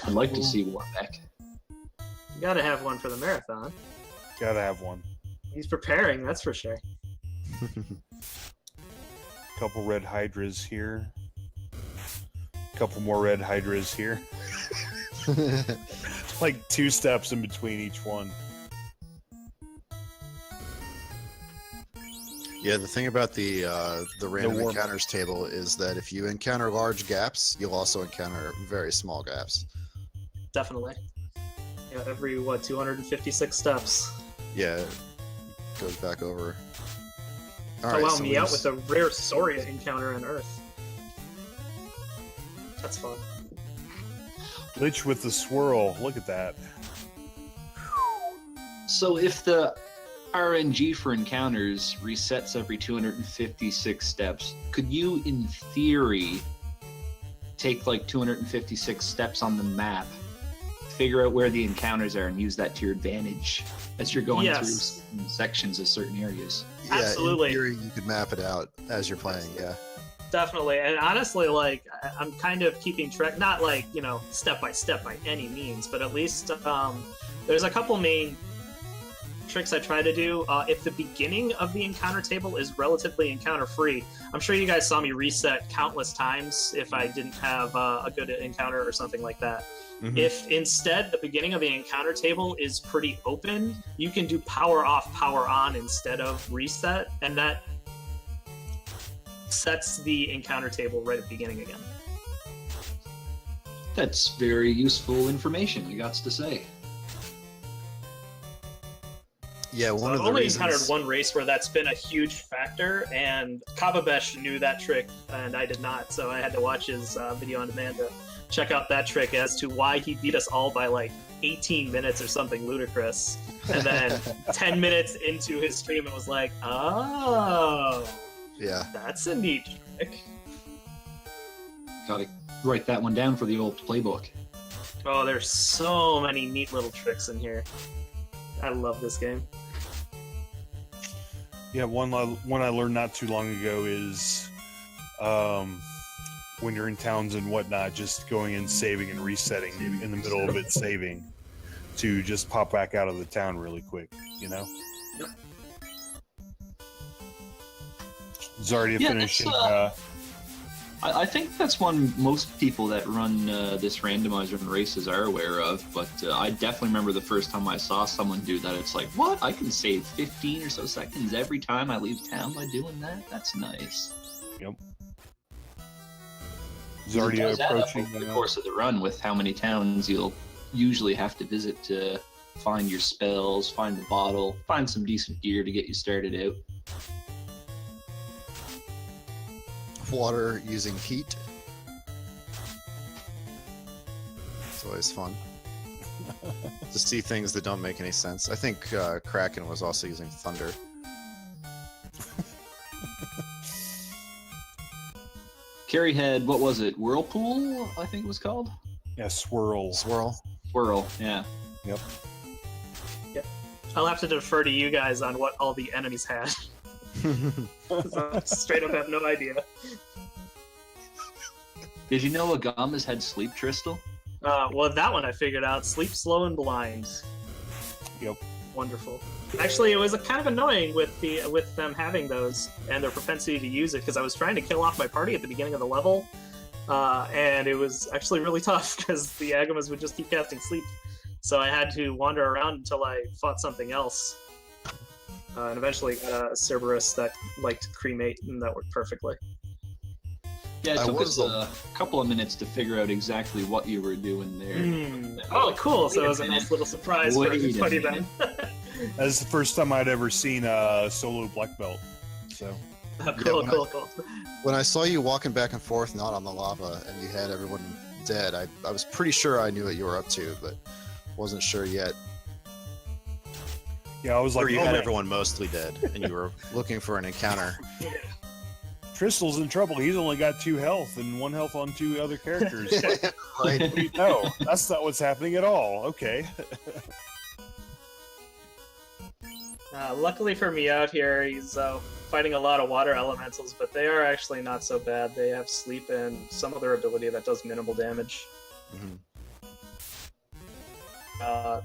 I'd like to see Warbeck. You gotta have one for the marathon. Gotta have one. He's preparing, that's for sure. Couple red hydras here. couple more red hydras here. Like 2 steps in between each one. Yeah, the thing about the random warm-up. encounters table is that if you encounter large gaps, you'll also encounter very small gaps. Definitely. Yeah, every 256 steps. Yeah, it goes back over. All Oh right, wow, so Miaut we've- with a rare Soria encounter on Earth. That's fun. Lich with the swirl. Look at that. So if the RNG for encounters resets every 256 steps, could you, in theory, take like 256 steps on the map, figure out where the encounters are, and use that to your advantage as you're going through Yes. sections of certain areas? yeah, Absolutely. in theory, you could map it out as you're playing. Yeah. Definitely, and honestly, like I'm kind of keeping track, not like step by step by any means, but at least there's a couple main tricks I try to do. If the beginning of the encounter table is relatively encounter free, I'm sure you guys saw me reset countless times if I didn't have a good encounter or something like that. Mhm. If instead the beginning of the encounter table is pretty open, you can do power off, power on instead of reset, and that sets the encounter table right at the beginning again. That's very useful information, I got to say. Yeah, one I've of the only reasons. encountered one race where that's been a huge factor, and Kababesh knew that trick, and I did not, so I had to watch his video on demand to check out that trick as to why he beat us all by like 18 minutes or something ludicrous. And then 10 minutes into his stream, it was like, oh, Yeah. that's a neat trick. Gotta write that one down for the old playbook. Oh, there's so many neat little tricks in here. I love this game. Yeah, one I learned not too long ago is when you're in towns and whatnot, just going and saving and resetting in the middle of it, saving to just pop back out of the town really quick, Yep. Czardia Yeah, finishing. that's, I think that's one most people that run this randomizer in races are aware of, but I definitely remember the first time I saw someone do that. It's like, what? I can save 15 or so seconds every time I leave town by doing that? That's nice. Yep. It Czardia does add up approaching. over the course of the run with how many towns you'll usually have to visit to find your spells, find the bottle, find some decent gear to get you started out. Water using heat. It's always fun to see things that don't make any sense. I think Kraken was also using thunder. Carrie had, what was it, Whirlpool, I think it was called? Yeah, swirl. Swirl. Whirl, yeah. Yep. I'll have to defer to you guys on what all the enemies had. 'Cause I straight up have no idea. Did you know Agamas had Sleep Crystal? Well, that one I figured out. Sleep, slow, and blind. Yep. Wonderful. Actually, it was kind of annoying with them having those and their propensity to use it, because I was trying to kill off my party at the beginning of the level, and it was actually really tough because the Agamas would just keep casting sleep. So I had to wander around until I fought something else, and eventually got a Cerberus that liked cremate, and that worked perfectly. Yeah, it I took was us a couple of minutes to figure out exactly what you were doing there. Oh, cool! So Wait it a was a minute. nice little surprise for Wait a everybody then. minute. That's the first time I'd ever seen a solo black belt. So Cool, when cool, cool. When I saw you walking back and forth, not on the lava, and you had everyone dead, I was pretty sure I knew what you were up to, but wasn't sure yet. yeah, I was like, Or you oh, had man, everyone mostly dead, and you were looking for an encounter. Crystal's in trouble. He's only got 2 health and 1 health on 2 other characters. Right. No, that's not what's happening at all. Okay. Luckily for Miaut here, he's fighting a lot of water elementals, but they are actually not so bad. They have sleep and some other ability that does minimal damage. Mhm.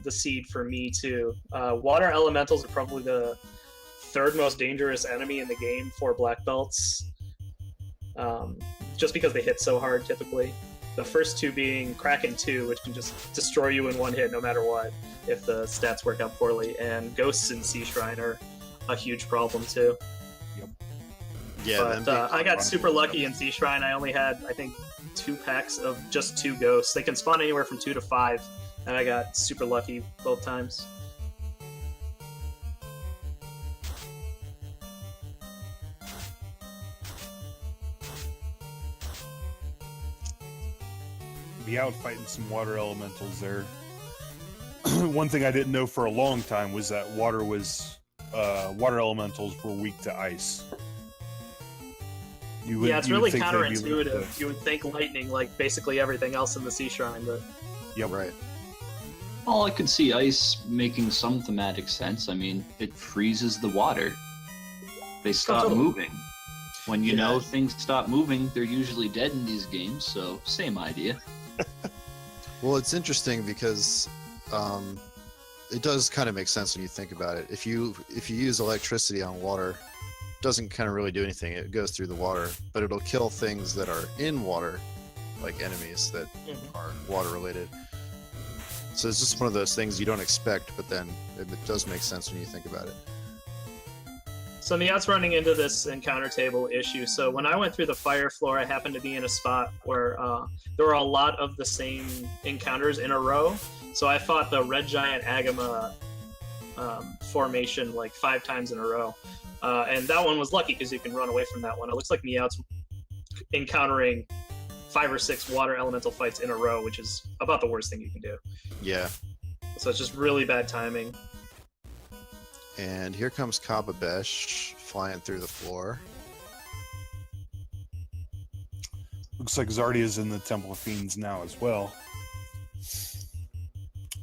The seed for me too. Water elementals are probably the 3rd most dangerous enemy in the game for black belts, just because they hit so hard typically. The first two being Kraken 2, which can just destroy you in one hit no matter what, if the stats work out poorly, and Ghosts in Sea Shrine are a huge problem too. Yeah, But I got super lucky in Sea Shrine. I only had, I think, 2 packs of just 2 ghosts. They can spawn anywhere from 2 to 5, and I got super lucky both times. Miaut fighting some water elementals there. One thing I didn't know for a long time was that water elementals were weak to ice. Yeah, it's really think they'd be counterintuitive. You would think lightning, like basically everything else in the Sea Shrine, but Yep. Right. Well, I could see ice making some thematic sense. I mean, it freezes the water. They stop totally. moving. When you Yeah. know things stop moving, they're usually dead in these games, so same idea. Well, it's interesting because it does kind of make sense when you think about it. If you use electricity on water, it doesn't kind of really do anything. It goes through the water, but it'll kill things that are in water, like enemies that are water related. So it's just one of those things you don't expect, but then it does make sense when you think about it. So Miaut's running into this encounter table issue. So when I went through the fire floor, I happened to be in a spot where there were a lot of the same encounters in a row. So I fought the red giant Agama formation like 5 times in a row. And that one was lucky because you can run away from that one. It looks like Miaut's encountering 5 or 6 water elemental fights in a row, which is about the worst thing you can do. Yeah. So it's just really bad timing. And here comes Kababesh flying through the floor. Looks like Czardia's in the Temple of Fiends now as well.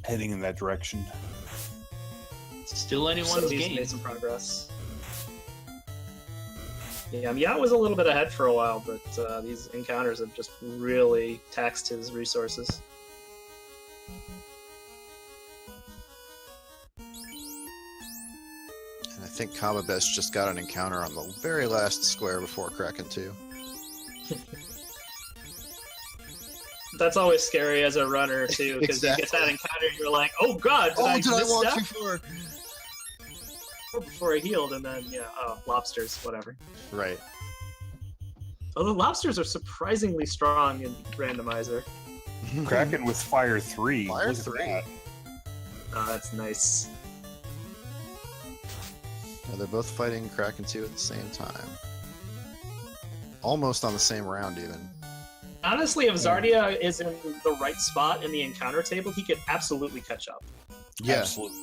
Heading in that direction. Still anyone's He's game. made some progress. Yeah, Miaut was a little bit ahead for a while, but these encounters have just really taxed his resources. And I think Kababesh just got an encounter on the very last square before Kraken 2. That's always scary as a runner too, because you get that encounter, you're like, "Oh God, did I did I miss walk that?" too far? Before I healed, and then lobsters, whatever. Right. Although lobsters are surprisingly strong in randomizer. Kraken with Fire 3. Fire Look at 3. that. Oh, that's nice. Yeah, they're both fighting Kraken 2 at the same time. Almost on the same round, even. Honestly, if Czardia is in the right spot in the encounter table, he could absolutely catch up. Yeah. Absolutely.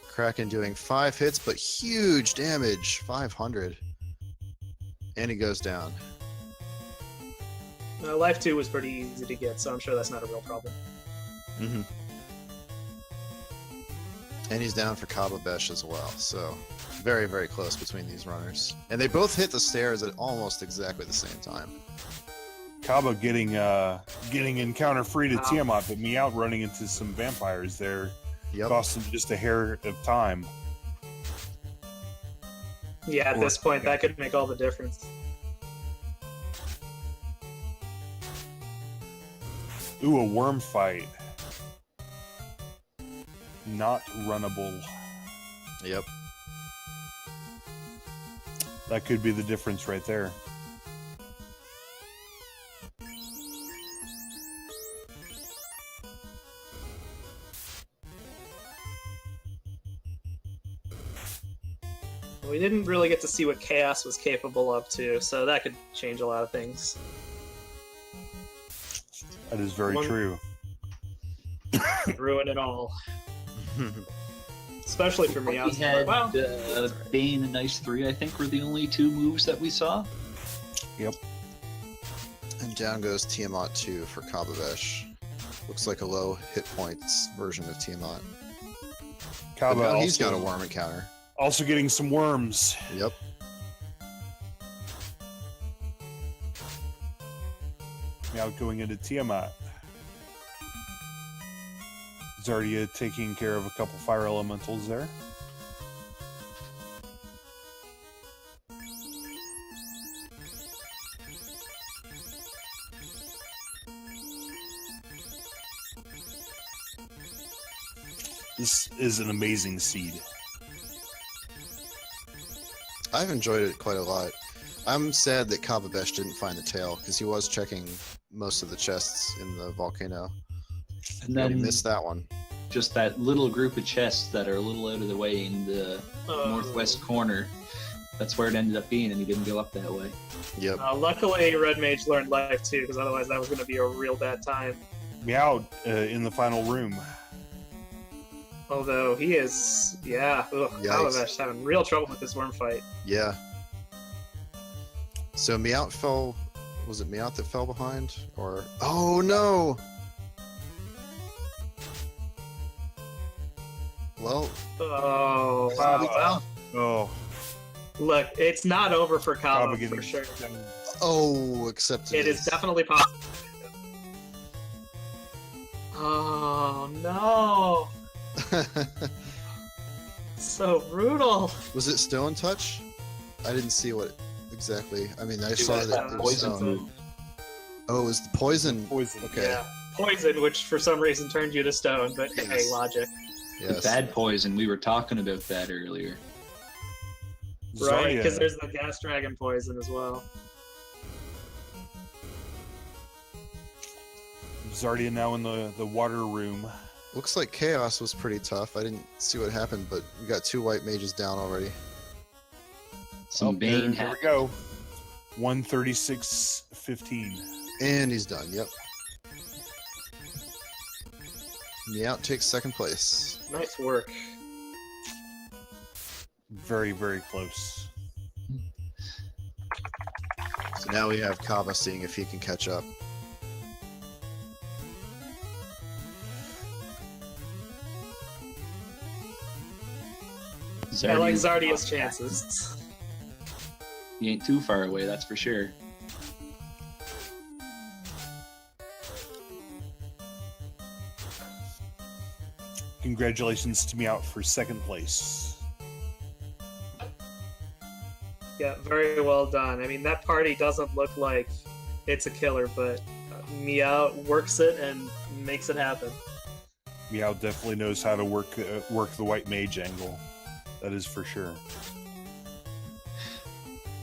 Kraken doing 5 hits, but huge damage. 500. And he goes down. Life 2 was pretty easy to get, so I'm sure that's not a real problem. Mm-hmm. And he's down for Kababesh as well, so very, very close between these runners. And they both hit the stairs at almost exactly the same time. Kaba getting encounter free to Tiamat, but Miaut running into some vampires there. Yep. Cost him just a hair of time. Yeah, at this point, that could make all the difference. Ooh, a worm fight. Not runnable. Yep. That could be the difference right there. We didn't really get to see what Chaos was capable of, too, so that could change a lot of things. That is very true. Ruin it all. Especially for me. We had Bane and Ice 3, I think, were the only 2 moves that we saw. Yep. And down goes Tiamat 2 for Kababesh. Looks like a low hit points version of Tiamat. But Kaba now also, he's got a worm encounter. also getting some worms. Yep. Now going into Tiamat. Czardia taking care of a couple fire elementals there. This is an amazing seed. I've enjoyed it quite a lot. I'm sad that Kababesh didn't find the tail because he was checking most of the chests in the volcano. And But he then missed that one. just that little group of chests that are a little out of the way in the northwest corner. That's where it ended up being, and he didn't go up that way. Yep. Luckily, Red Mage learned life too, because otherwise that was going to be a real bad time. Miaut in the final room. Although he is, Kababesh having real trouble with this worm fight. Yeah. So Miaut fell. Was it Miaut that fell behind? Or. Oh no! Well. Oh, wow. Oh, Look, it's not over for Kaba Kaba for sure. Oh, except It is definitely possible. Oh no! So brutal. Was it stone touch? I didn't see what exactly. I mean, I saw was that it was poison stone. move. Oh, it was the poison. poison. Okay. Yeah, poison, which for some reason turned you to stone. But hey, Yes. logic. The Yes. bad poison, we were talking about that earlier. Right, Czardia. because there's the gas dragon poison as well. Czardia now in the water room. Looks like chaos was pretty tough. I didn't see what happened, but we got 2 white mages down already. Some Bane There we happened. go. 136.15. And he's done. Yep. Miaut takes second place. Nice work. Very, very close. So now we have Kaba seeing if he can catch up. I like Czardia- Czardia's chances. He ain't too far away, that's for sure. Congratulations to Miaut for second place. Yeah, very well done. I mean, that party doesn't look like it's a killer, but Miaut works it and makes it happen. Miaut definitely knows how to work the white mage angle. That is for sure.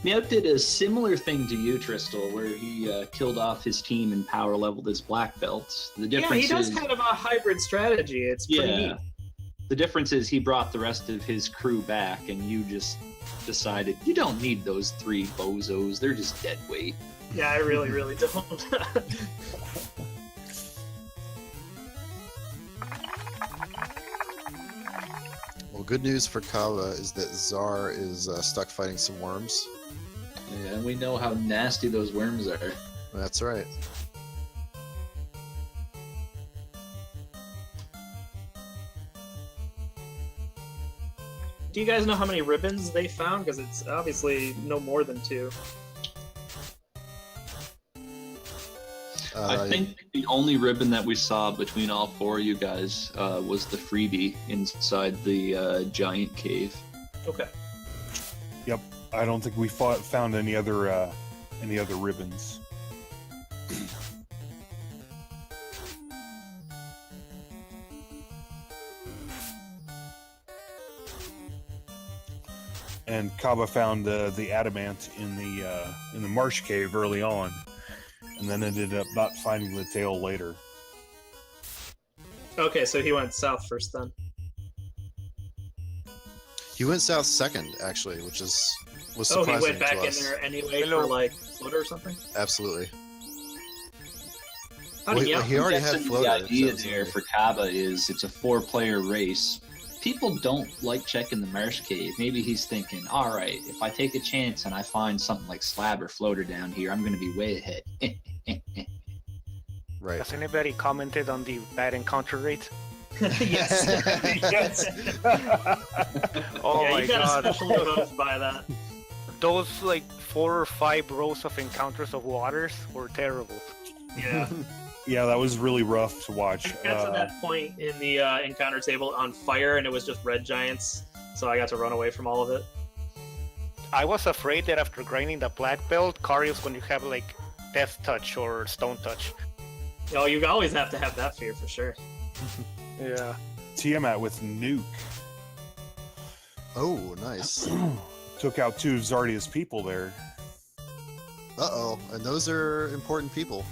Miaut did a similar thing to you, Tristal, where he killed off his team and power leveled his black belt. The Yeah, difference he does is, kind of a hybrid strategy. It's pretty neat. The difference is he brought the rest of his crew back, and you just decided you don't need those 3 bozos. They're just dead weight. Yeah, I really, really don't. Well, good news for Kaba is that Czar is stuck fighting some worms. Yeah, and we know how nasty those worms are. That's right. Do you guys know how many ribbons they found? Because it's obviously no more than 2. I think the only ribbon that we saw between all 4 of you guys was the freebie inside the giant cave. Okay. Yep. I don't think we found any other ribbons. And Kaba found the adamant in the marsh cave early on, and then ended up not finding the tail later. Okay, so he went south first then. He went south second, actually, which was Oh, surprising he went back to in us. there anyway Hello. for like floater or something? Absolutely. How do Well, you he already had Guessing floater. The idea so- there for Kaba is it's a 4-player race. People don't like checking the marsh cave. Maybe he's thinking, all right, if I take a chance and I find something like slab or floater down here, I'm going to be way ahead. Right. Has anybody commented on the bad encounter rate? Yes. Yes. Oh yeah, my you got god. especially buzzed by that. Those like 4 or 5 rows of encounters of waters were terrible. Yeah. Yeah, that was really rough to watch. I got to that point in the encounter table on fire, and it was just red giants, so I got to run away from all of it. I was afraid that after grinding the black belt, Kari was going to have like death touch or stone touch. Oh, you always have to have that fear for sure. Yeah. Tiamat with nuke. Oh, nice. Took out 2 of Czardia's people there. Uh-oh, and those are important people.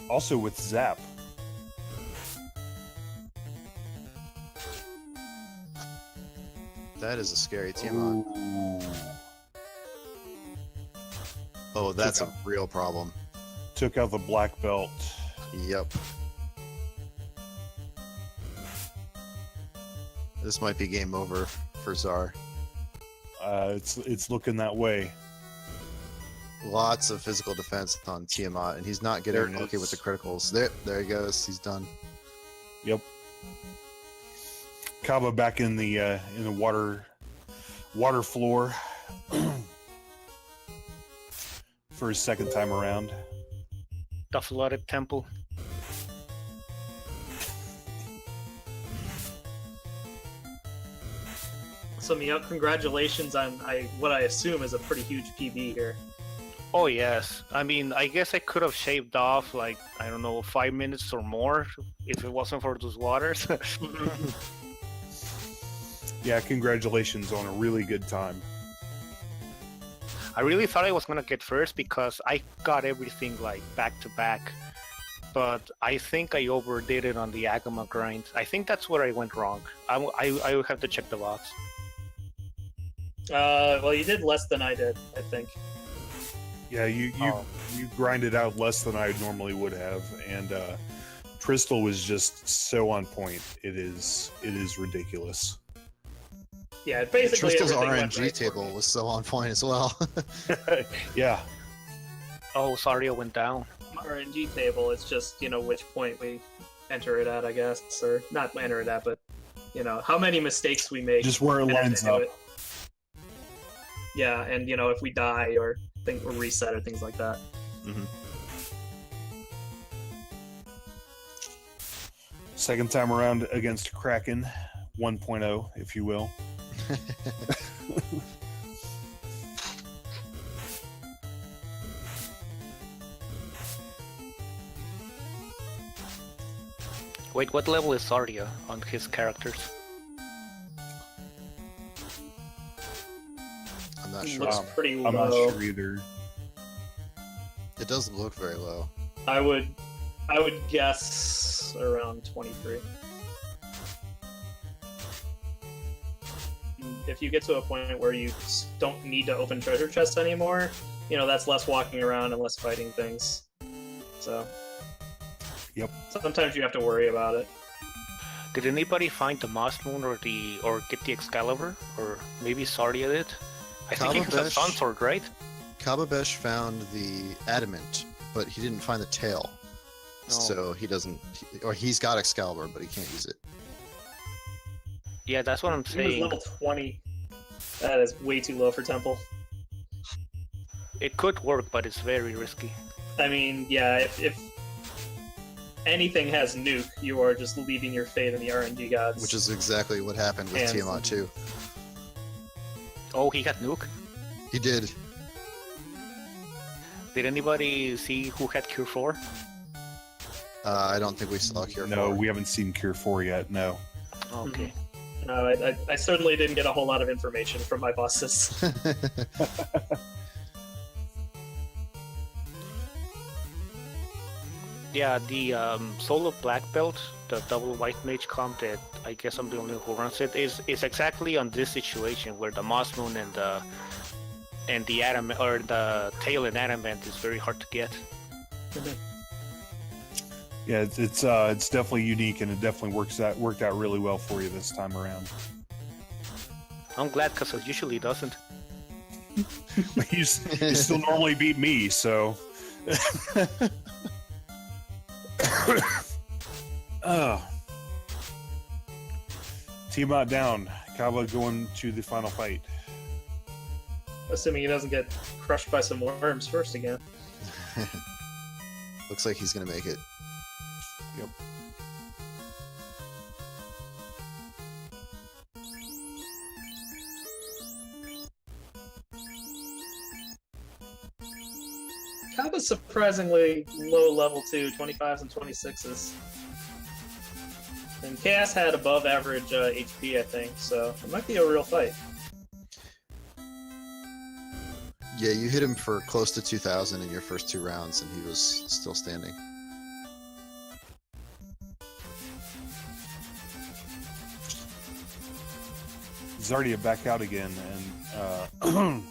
Also with Zap. That is a scary Tiamat. Ooh. Oh, that's a Took real problem. Took out the black belt. Yep. This might be game over for Czar. It's looking that way. Lots of physical defense on Tiamat, and he's not There getting it lucky with the is. criticals. There he goes. He's done. Yep. Kaba back in the water floor for his second time around. The flooded temple. So Miaut, congratulations on what I assume is a pretty huge PB here. Oh yes. I mean, I guess I could have shaved off like, I don't know, 5 minutes or more if it wasn't for those waters. Yeah, congratulations on a really good time. I really thought I was gonna get first because I got everything like back to back. But I think I overdid it on the Agama grind. I think that's where I went wrong. I would have to check the box. Well, you did less than I did, I think. Yeah, you grinded out less than I normally would have, and Tristal was just so on point. It is ridiculous. Yeah, basically Tristal's everything went RNG right for table me. was so on point as well. Yeah, Oh, Czardia went down. RNG table. It's just which point we enter it at, I guess, or not enter it at, but how many mistakes we make. just where it and lines into up. it. Yeah, and if we die or reset or things like that. Second time around against Kraken 1.0, if you will. Wait, what level is Czardia on his characters? I'm not It sure. looks pretty low. I'm not sure either. It doesn't look very low. I would guess around 23. If you get to a point where you don't need to open treasure chests anymore, that's less walking around and less fighting things. So, Yep. sometimes you have to worry about it. Did anybody find the Moss Moon or get the Excalibur? Or maybe Czardia did? I think he has a Kababesh. Sun Sword, right? Kababesh found the adamant, but he didn't find the tail. No. So he doesn't, or he's got Excalibur, but he can't use it. Yeah, that's what I'm He was saying. level 20. That is way too low for Temple. It could work, but it's very risky. I mean, yeah, if anything has nuke, you are just leaving your fate in the RNG gods. Which is exactly what happened with And- Tiamat too. Oh, he had nuke? He did. Did anybody see who had Cure 4? I don't think we saw Cure No, 4. we haven't seen Cure 4 yet. No. Okay. No, I certainly didn't get a whole lot of information from my bosses. Yeah, the solo black belt, the double white mage comp that I guess I'm the only one who runs it, is exactly on this situation where the Moss Moon and the adamant or the tail and adamant is very hard to get. Yeah, it's definitely unique, and it definitely worked out really well for you this time around. I'm glad because it usually doesn't. you still normally beat me, so. Tiamat down. Kaba going to the final fight. Assuming he doesn't get crushed by some worms first again. Looks like he's gonna make it. Yep. Kaba's surprisingly low level too, 25s and 26s. And Chaos had above average HP, I think, so it might be a real fight. Yeah, you hit him for close to 2,000 in your first 2 rounds, and he was still standing. Czardia back out again and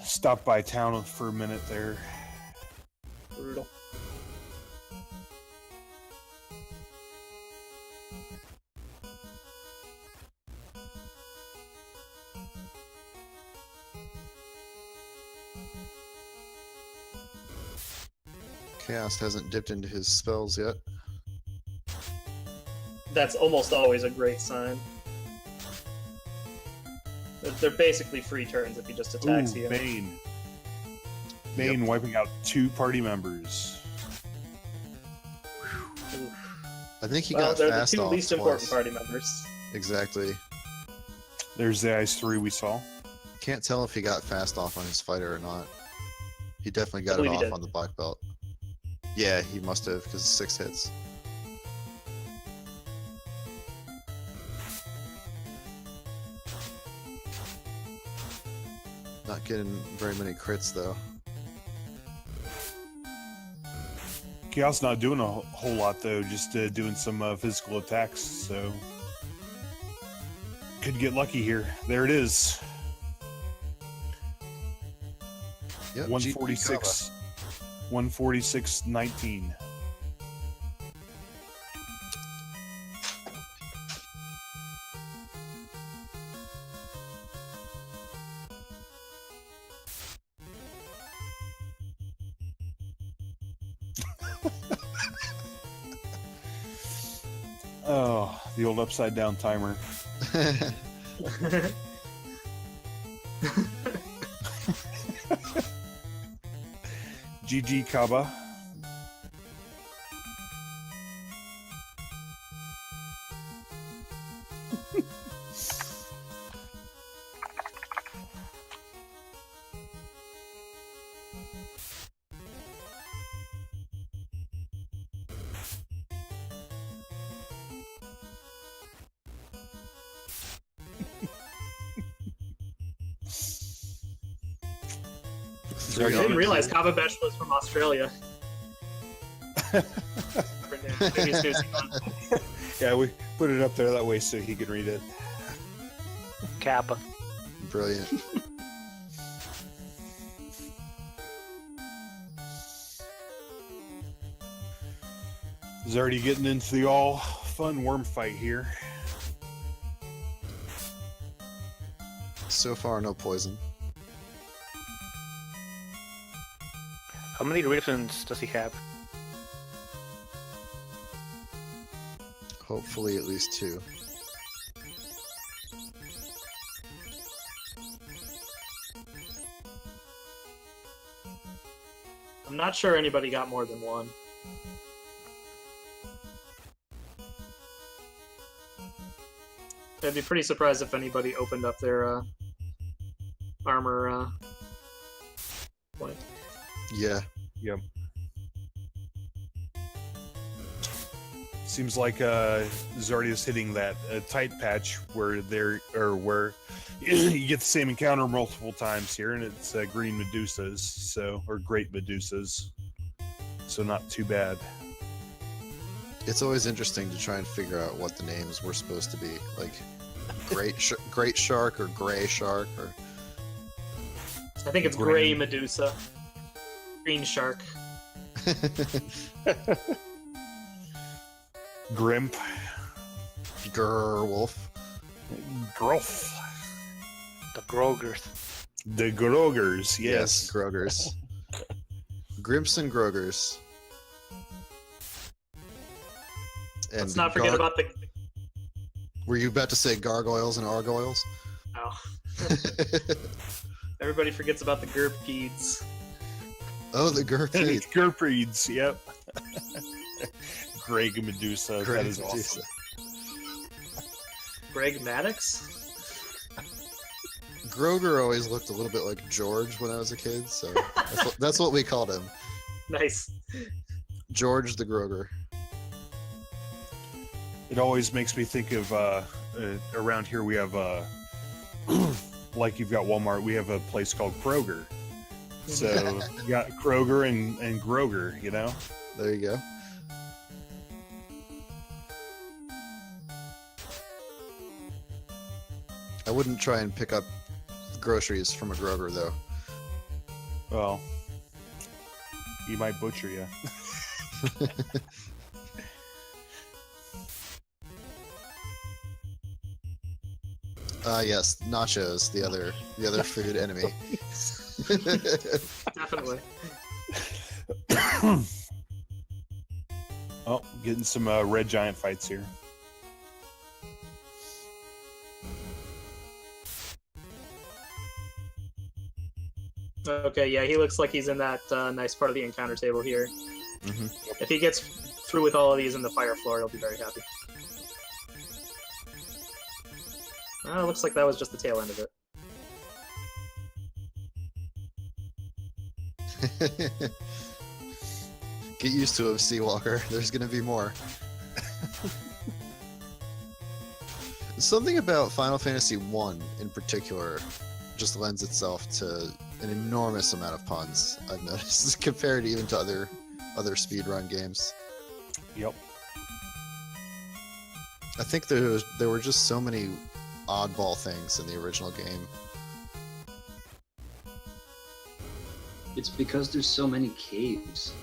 stopped by town for a minute there. Brutal. Chaos hasn't dipped into his spells yet. That's almost always a great sign. They're basically free turns if he just attacks you. Bane. Bane wiping out 2 party members. I think he Well, got they're the fast 2 off least important twice. party members. Exactly. There's the ice 3 we saw. Can't tell if he got fast off on his fighter or not. He definitely got it believe he off did. on the black belt. Yeah, he must have, because 6 hits. Not getting very many crits though. Chaos not doing a whole lot though, just doing some physical attacks, so could get lucky here. There it is. Yep, 146. 146.19. Oh, the old upside down timer. GG Kaba. I didn't realize Kababesh was from Australia. Maybe it's New Zealand. Yeah, we put it up there that way so he could read it. Kappa. Brilliant. He's already getting into the all fun worm fight here. So far, no poison. How many ribbons does he have? Hopefully at least 2. I'm not sure anybody got more than 1. I'd be pretty surprised if anybody opened up their armor point. Yeah. Yep. Seems like Czardia's hitting that tight patch where where you get the same encounter multiple times here, and it's green Medusas, so or great Medusas, so not too bad. It's always interesting to try and figure out what the names were supposed to be, like great shark or gray shark or. I think it's Gray Medusa. Green Shark. Grimp. Grrwolf. Growth. The Grogers. The Grogers, yes. Grogers. Grimps and Grogers. And Let's not forget about the. Were you about to say gargoyles and argoyles? Oh. Everybody forgets about the Gerpedes. Oh, the Gerpedes. Gerpedes, yep. Greg Medusa, Greg that is Medusa. awesome. Greg Maddox? Groger always looked a little bit like George when I was a kid, so that's what we called him. Nice. George the Groger. It always makes me think of around here we have like you've got Walmart, we have a place called Kroger. So you got Kroger and Groger, you know? There you go. I wouldn't try and pick up groceries from a Groger, though. Well, he might butcher you. Yes, nachos, the other food enemy. Definitely. Oh, getting some red giant fights here. Okay, yeah, he looks like he's in that nice part of the encounter table here. Mm-hmm. If he gets through with all of these in the fire floor, he'll be very happy. Oh, looks like that was just the tail end of it. Get used to it, Seawalker. There's gonna be more. Something about Final Fantasy I in particular just lends itself to an enormous amount of puns, I've noticed, compared even to other speedrun games. Yep. I think there were just so many oddball things in the original game. It's because there's so many caves.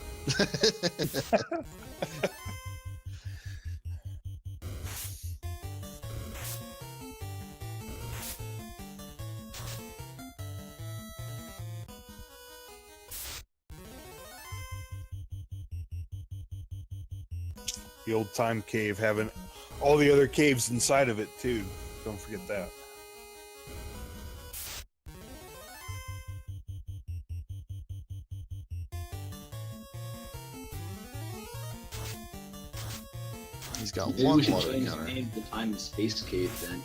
The old time cave having all the other caves inside of it too. Don't forget that. He's got Maybe one we should water change encounter. the name to Time and Space Cave then.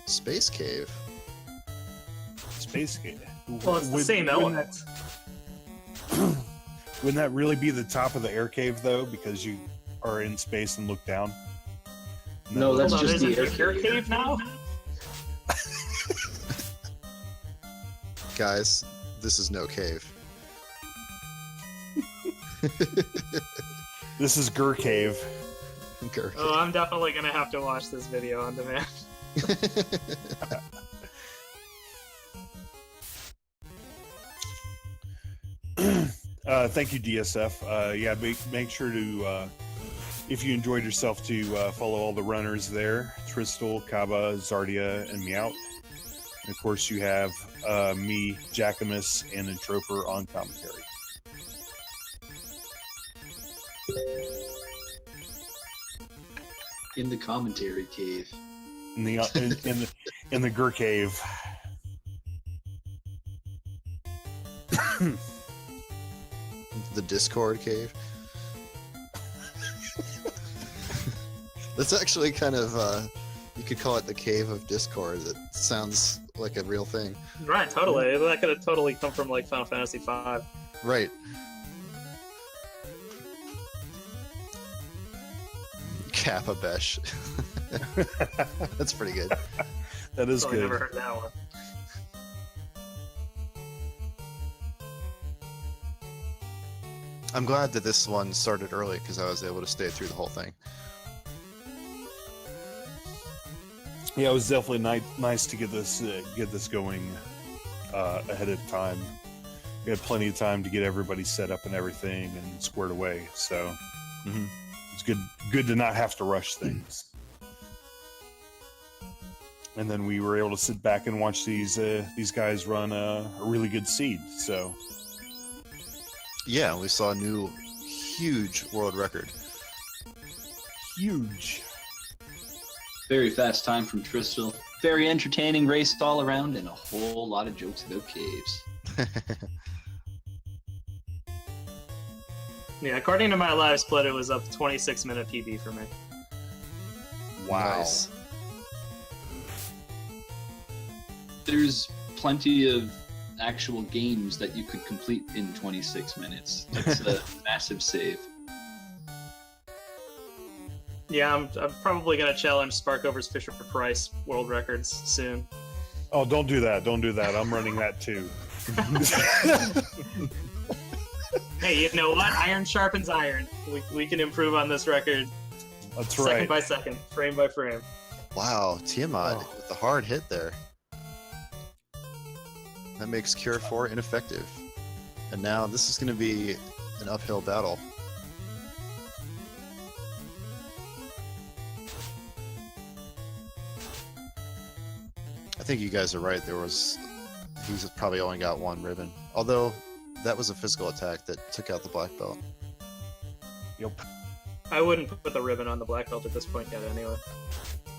Space cave. Space cave. Well, it's the same element. Wouldn't that really be the top of the air cave though? Because you are in space and look down. And No, then- that's Hold on, just there's the an air cave now? Guys, this is no cave. This is Gur Cave. Gur Oh, I'm definitely gonna have to watch this video on demand. Thank you, DSF. Yeah, make sure to, if you enjoyed yourself, to follow all the runners there: Tristal, Kaba, Czardia, and Miaut. And of course, you have me, Jackamus, and Entroper on commentary. in the commentary cave. In the Gur Cave. The Discord cave. That's actually kind of, you could call it the Cave of Discord. That sounds like a real thing. Right, totally. That could have totally come from like Final Fantasy V. Right. Kababesh. That's pretty good. That is Totally good. never heard that one. I'm glad that this one started early because I was able to stay through the whole thing. Yeah, it was definitely nice to get this going ahead of time. We had plenty of time to get everybody set up and everything and squared away. So it's good to not have to rush things. And then we were able to sit back and watch these guys run a really good seed. So Yeah, we saw a new huge world record. huge. Very fast time from Tristal. Very entertaining race all around, and a whole lot of jokes about caves. Yeah, according to my live split, it was up 26-minute PB for me. Wow. Nice. There's plenty of actual games that you could complete in 26 minutes. That's a massive save. Yeah, I'm probably gonna challenge Sparkover's Fisher Price world records soon. Oh, don't do that. Don't do that. I'm running that too. Hey, you know what? Iron sharpens iron. We can improve on this record That's second right. by second, frame by frame. Wow, Tiamat Oh. with the hard hit there. That makes Cure 4 ineffective. And now this is going to be an uphill battle. I think you guys are right. He's probably only got one ribbon. Although that was a physical attack that took out the black belt. Yep. I wouldn't put the ribbon on the black belt at this point yet, anyway.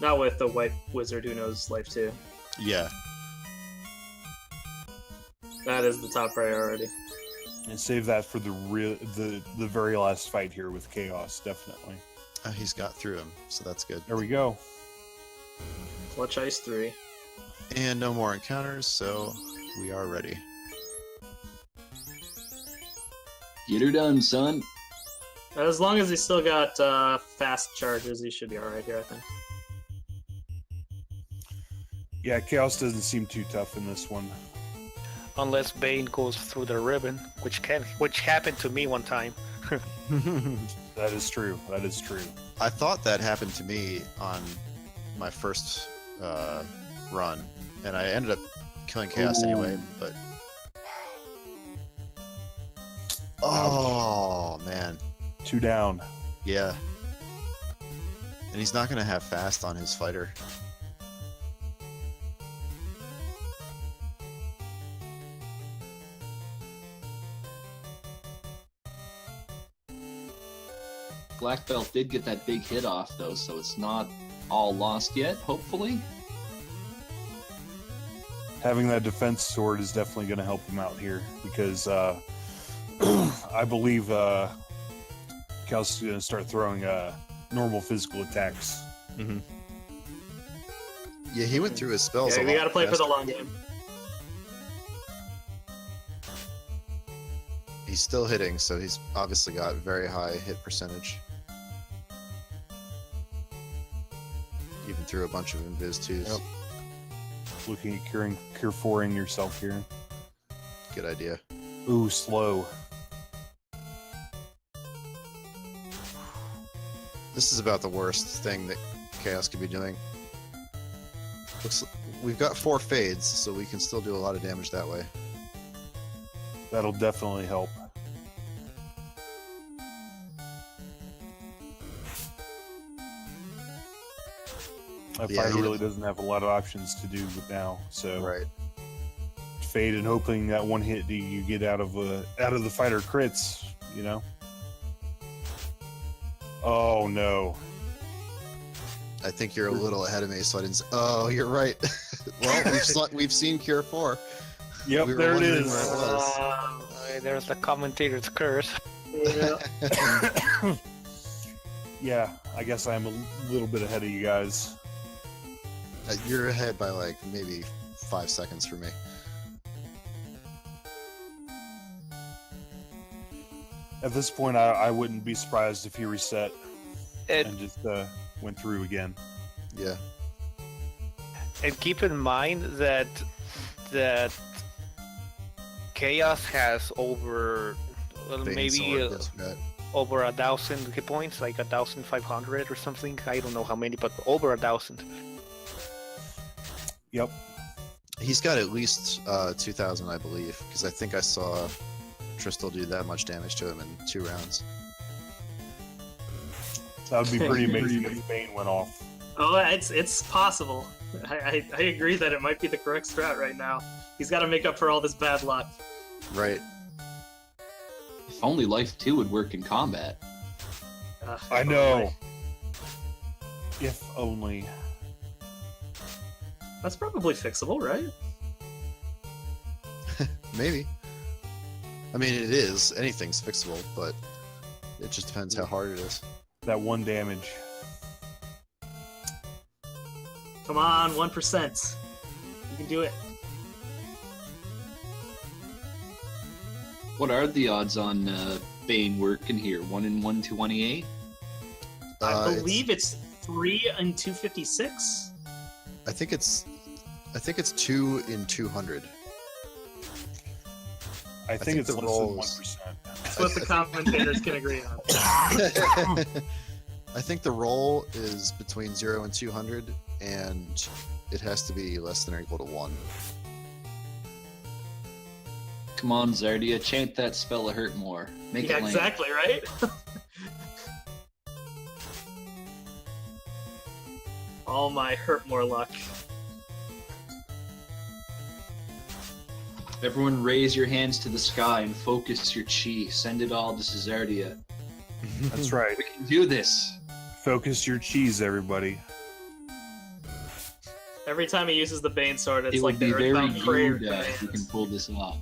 Not with the white wizard who knows life too. Yeah. That is the top priority. And save that for the very last fight here with Chaos, definitely. He's got through him, so that's good. There we go. Clutch Ice 3. And no more encounters, so we are ready. Get her done, son. As long as he's still got fast charges, he should be alright here, I think. Yeah, Chaos doesn't seem too tough in this one. Unless Bane goes through the ribbon, which happened to me one time. That is true. That is true. I thought that happened to me on my first run, and I ended up killing Chaos anyway, but... Oh, man. 2 down. Yeah. And he's not going to have fast on his fighter. Black Belt did get that big hit off, though, so it's not all lost yet, hopefully. Having that defense sword is definitely going to help him out here, because I believe Chaos is going to start throwing normal physical attacks. Mm-hmm. Yeah, he went through his spells Yeah, a we lot gotta play for the faster. long game. He's still hitting, so he's obviously got very high hit percentage. Even through a bunch of invis twos. Yep. Looking at cure 4ing yourself here. Good idea. Ooh, slow. This is about the worst thing that Chaos could be doing. We've got 4 fades, so we can still do a lot of damage that way. That'll definitely help. That Yeah, fighter he really does- doesn't have a lot of options to do now, so Right. fade and hoping that one hit that you get out of the fighter crits, you know. Oh no! I think you're a little ahead of me, so I didn't. Oh, you're right. Well, we've seen Cure 4. Yep, We were there it wondering is. where it was. There's the commentator's curse. Yeah. Yeah, I guess I'm a little bit ahead of you guys. You're ahead by like maybe 5 seconds for me. At this point, I wouldn't be surprised if he reset And, and just went through again. Yeah. and keep in mind that Chaos has over Bane maybe sword, yes, right. over 1,000 hit points, like 1,500 or something. I don't know how many, but over 1,000. Yep. He's got at least 2,000, I believe, because I think I saw Tristal do that much damage to him in 2 rounds. That would be pretty amazing if Bane went off. Oh, it's possible. I agree that it might be the correct strat right now. He's got to make up for all this bad luck. Right. If only Life 2 would work in combat. I know. If only. That's probably fixable, right? Maybe. I mean, it is. Anything's fixable, but it just depends how hard it is. That 1 damage. Come on, 1%. You can do it. What are the odds on Bane working here? 1 in 128? I believe it's 3 in 256. I think it's 2 in 200. I think it's the less rolls- than 1%. That's what the commentators can agree on. I think the roll is between 0 and 200, and it has to be less than or equal to 1. Come on, Czardia, chant that spell to hurt more. Make Yeah, it land. exactly, right? All my hurt more luck. Everyone raise your hands to the sky and focus your chi. Send it all to Czardia. That's right. We can do this. Focus your cheese, everybody. Every time he uses the Bane Sword, it's It like would be the very Earthbound prayer good if we can demands. pull this off.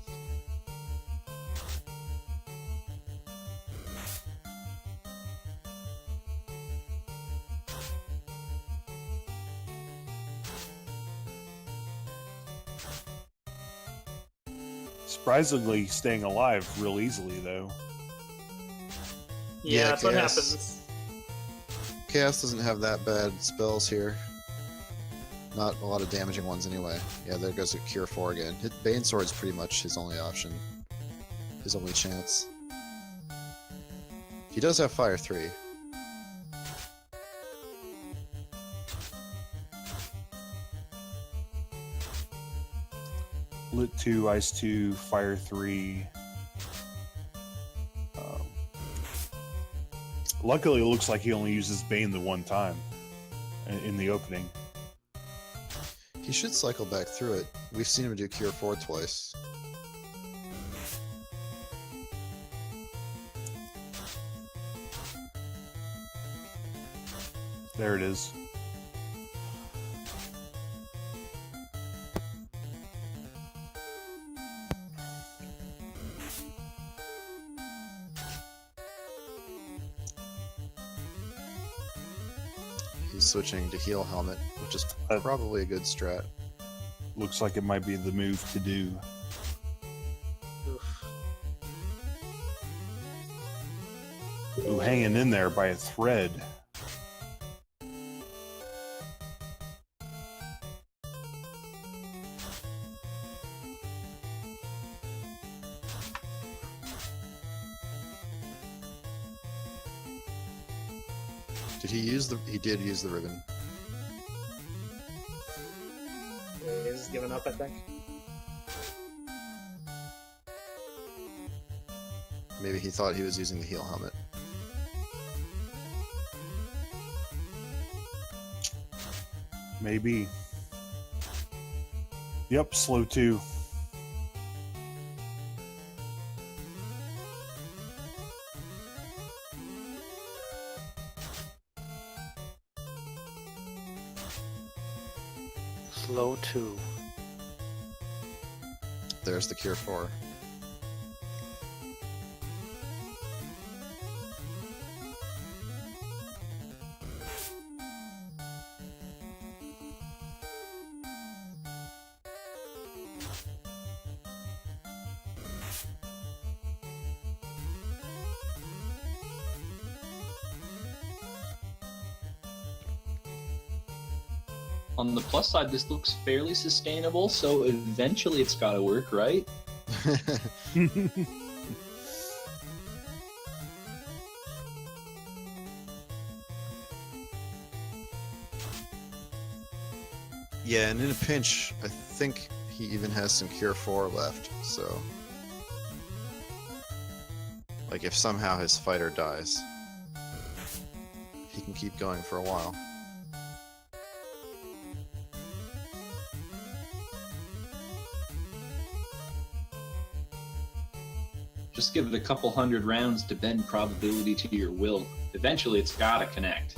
Surprisingly, staying alive real easily, though. Yeah, Yeah, that's what chaos. happens. Chaos doesn't have that bad spells here. Not a lot of damaging ones anyway. Yeah, there goes a Cure 4 again. Bane Sword's pretty much his only option. His only chance. He does have Fire 3. Lit 2, Ice 2, Fire 3. Luckily, it looks like he only uses Bane the one time in the opening. He should cycle back through it. We've seen him do Cure 4 twice. There it is. He's switching to Heal Helmet, which is Uh, probably a good strat. Looks like it might be the move to do. Oof. Ooh, hanging in there by a thread. Did he use the... He did use the ribbon. He's given up, I think. Maybe he thought he was using the Heal Helmet. Maybe. Yep, slow 2. Slow 2. There's the Cure 4. On the plus side, this looks fairly sustainable, so eventually it's gotta work, right? Yeah, and in a pinch, I think he even has some Cure 4 left, so... Like, if somehow his fighter dies, he can keep going for a while. Just give it a couple hundred rounds to bend probability to your will. Eventually it's gotta connect.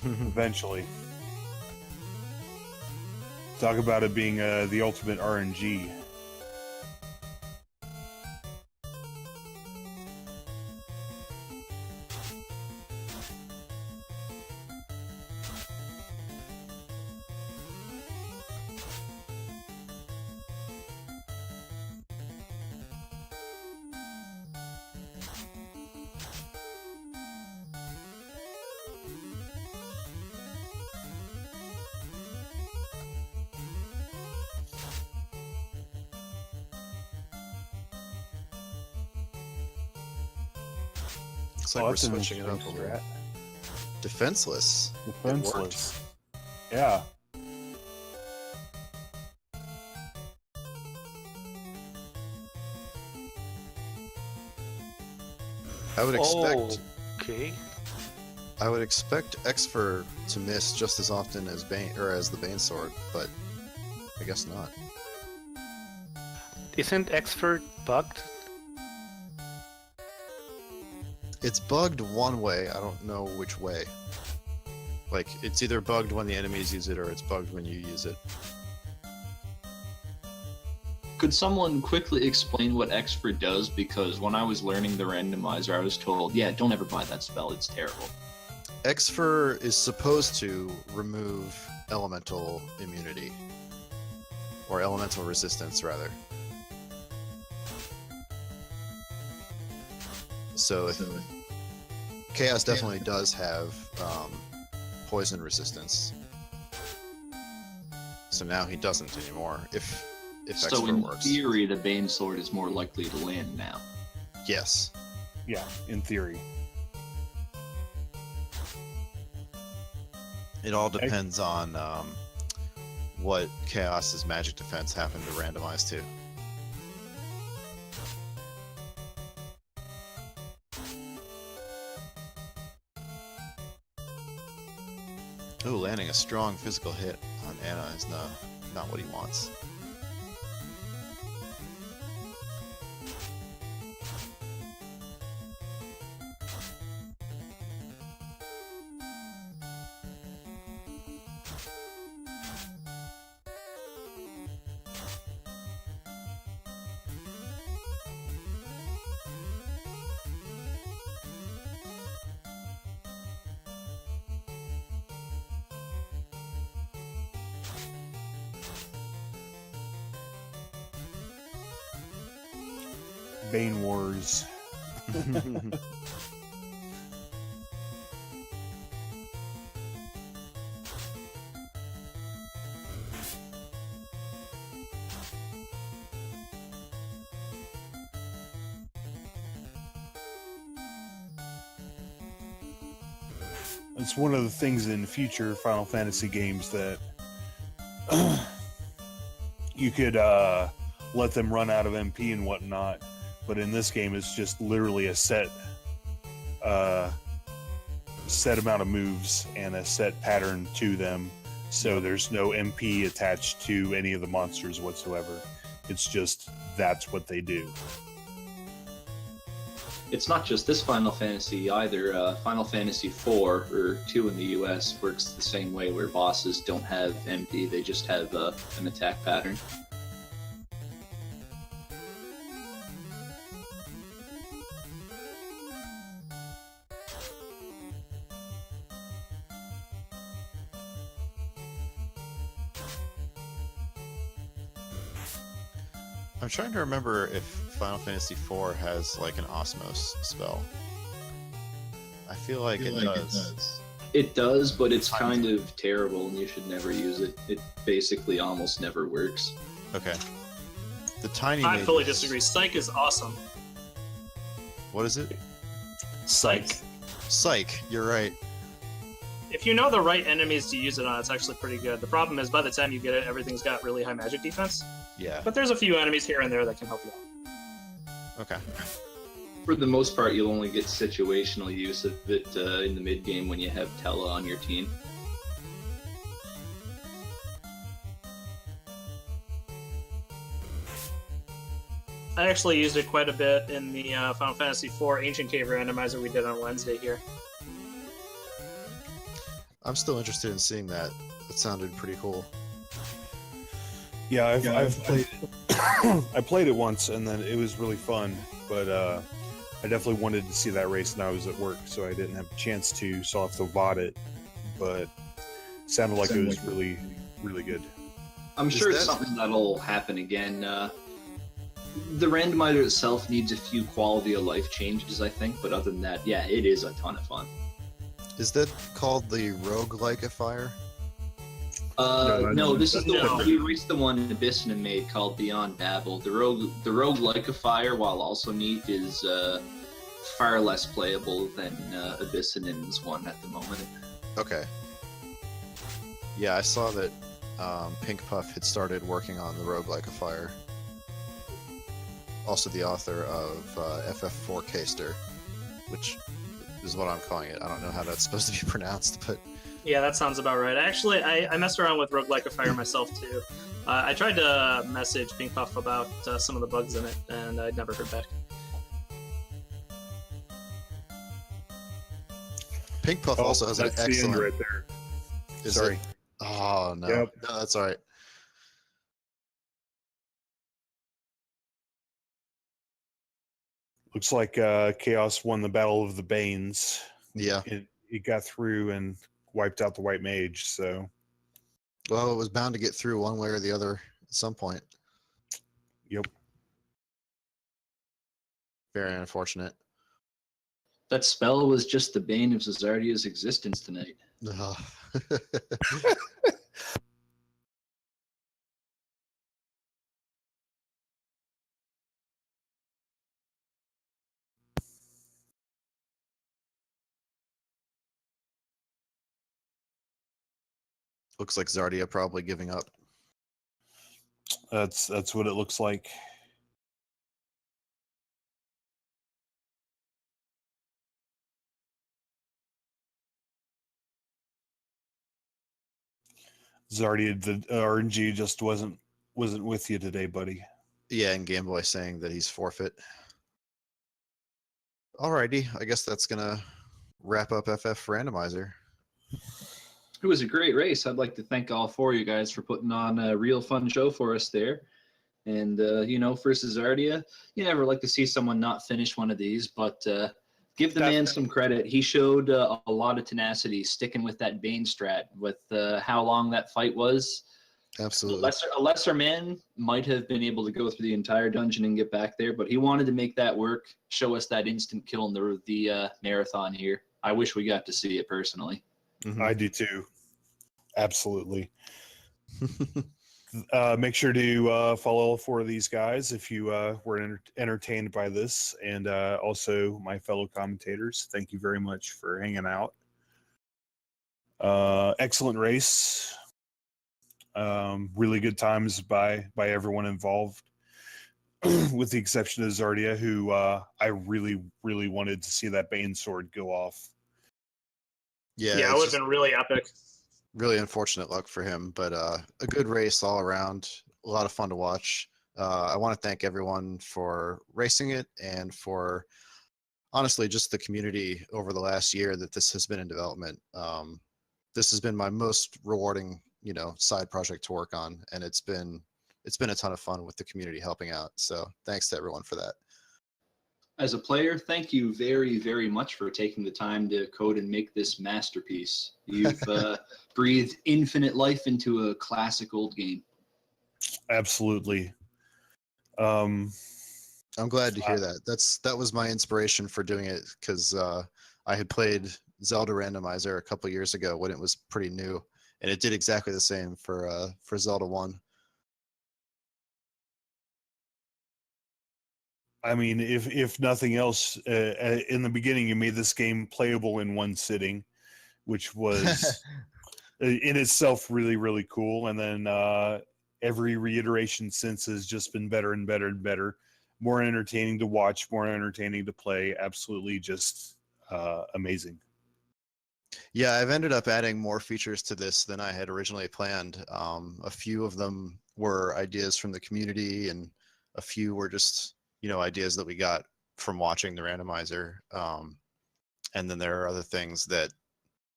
Eventually. Talk about it being the ultimate RNG. Looks like we're switching it up a little. Defenseless. Defenseless. Yeah. I would expect. Oh, okay. I would expect Exfer to miss just as often as Bane or as the Bane Sword, but I guess not. Isn't Expert bugged? It's bugged one way. I don't know which way. Like, it's either bugged when the enemies use it or it's bugged when you use it. Could someone quickly explain what Expert does? Because when I was learning the randomizer, I was told, yeah, don't ever buy that spell, it's terrible. Exfer is supposed to remove elemental immunity. Or elemental resistance, rather. So, Chaos definitely does have poison resistance. So now he doesn't anymore, if So Expert in works. theory, the Bane Sword is more likely to land now. Yes. Yeah, in theory. It all depends on what Chaos's magic defense happened to randomize to. Ooh, landing a strong physical hit on Anna is not what he wants. Bane Wars. It's one of the things in future Final Fantasy games that you could let them run out of MP and whatnot, but in this game it's just literally a set amount of moves and a set pattern to them, so there's no MP attached to any of the monsters whatsoever. It's just that's what they do. It's not just this Final Fantasy either. Final Fantasy 4 or 2 in the US works the same way, where bosses don't have MP, they just have an attack pattern. I'm trying to remember if Final Fantasy IV has like an Osmos spell. I feel like it does. It does, but it's kind of terrible and you should never use it. It basically almost never works. Okay. The tiny I fully mages- disagree. Psych is awesome. What is it? Psych. Psych, you're right. If you know the right enemies to use it on, it's actually pretty good. The problem is by the time you get it, everything's got really high magic defense. Yeah. But there's a few enemies here and there that can help you out. Okay. For the most part, you'll only get situational use of it in the mid-game when you have Tella on your team. I actually used it quite a bit in the Final Fantasy IV Ancient Cave randomizer we did on Wednesday here. I'm still interested in seeing that. It sounded pretty cool. Yeah, I've played it. I played it once and then it was really fun, but I definitely wanted to see that race and I was at work, so I didn't have a chance to, so I'll have to VOD it, but it sounded like it was really, really good. I'm sure it's something that'll happen again. The randomizer itself needs a few quality of life changes, I think, but other than that, yeah, it is a ton of fun. Is that called the roguelikefier? No, this is the No. one we released, the one Abyssina made called Beyond Babel. The roguelikefier, while also neat, is far less playable than Abyssinen's one at the moment. Okay. Yeah, I saw that Pink Puff had started working on the Roguelike of Fire. Also the author of FF4 Caster, which is what I'm calling it. I don't know how that's supposed to be pronounced, but... Yeah, that sounds about right. Actually, I messed around with Roguelike of Fire myself, too. I tried to message Pink Puff about some of the bugs in it, and I never heard back. Pink Puff also has an that's the end excellent... right there. Is Sorry. it? Oh, no. Yep. No, that's all right. Looks like Chaos won the Battle of the Banes. Yeah. It got through and wiped out the White Mage, so... Well, it was bound to get through one way or the other at some point. Yep. Very unfortunate. That spell was just the bane of Czardia's existence tonight. Ugh. Looks like Czardia probably giving up. That's what it looks like. Czardia, the RNG just wasn't with you today, buddy. Yeah, and Game Boy saying that he's forfeit. Alrighty, I guess that's gonna wrap up FF Randomizer. It was a great race. I'd like to thank all four of you guys for putting on a real fun show for us there. And, you know, for Czardia, you never like to see someone not finish one of these, but give the man some credit. He showed a lot of tenacity sticking with that Bane strat with how long that fight was. Absolutely. A lesser man might have been able to go through the entire dungeon and get back there, but he wanted to make that work, show us that instant kill in the marathon here. I wish we got to see it personally. Mhm. I do too. Absolutely. Make sure to follow all four of these guys if you were entertained by this, and also my fellow commentators. Thank you very much for hanging out. Excellent race. Really good times by everyone involved, with the exception of Czardia, who I really wanted to see that Bane sword go off. Yeah, it would have been really epic. Really unfortunate luck for him, but a good race all around. A lot of fun to watch. I want to thank everyone for racing it and for, honestly, just the community over the last year that this has been in development. This has been my most rewarding, you know, side project to work on, and it's been a ton of fun with the community helping out. So thanks to everyone for that. As a player, thank you very, very much for taking the time to code and make this masterpiece. You've breathed infinite life into a classic old game. Absolutely. I'm glad to hear that. That was my inspiration for doing it, because I had played Zelda Randomizer a couple years ago when it was pretty new, and it did exactly the same for Zelda 1. I mean, if nothing else, in the beginning, you made this game playable in one sitting, which was in itself really cool. And then every reiteration since has just been better and better and better, more entertaining to watch, more entertaining to play. Absolutely, just amazing. Yeah, I've ended up adding more features to this than I had originally planned. A few of them were ideas from the community, and a few were just, you know, ideas that we got from watching the randomizer. And then there are other things that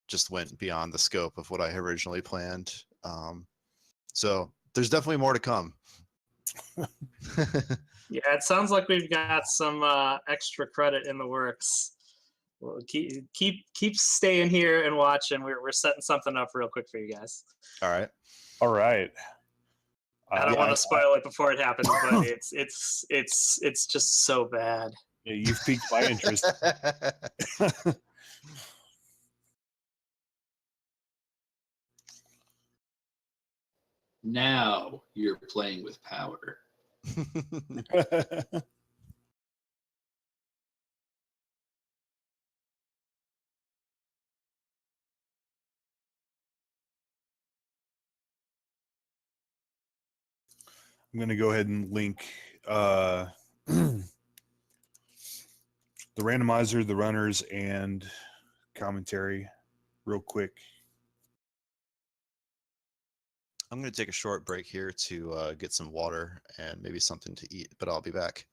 just went beyond the scope of what I had originally planned. So there's definitely more to come. Yeah, it sounds like we've got some extra credit in the works. Well, keep staying here and watching. We're setting something up real quick for you guys. All right. I don't want to spoil it before it happens, but it's just so bad. Yeah, you've piqued my interest. Now you're playing with power. I'm going to go ahead and link the randomizer, the runners, and commentary real quick. I'm going to take a short break here to get some water and maybe something to eat, but I'll be back.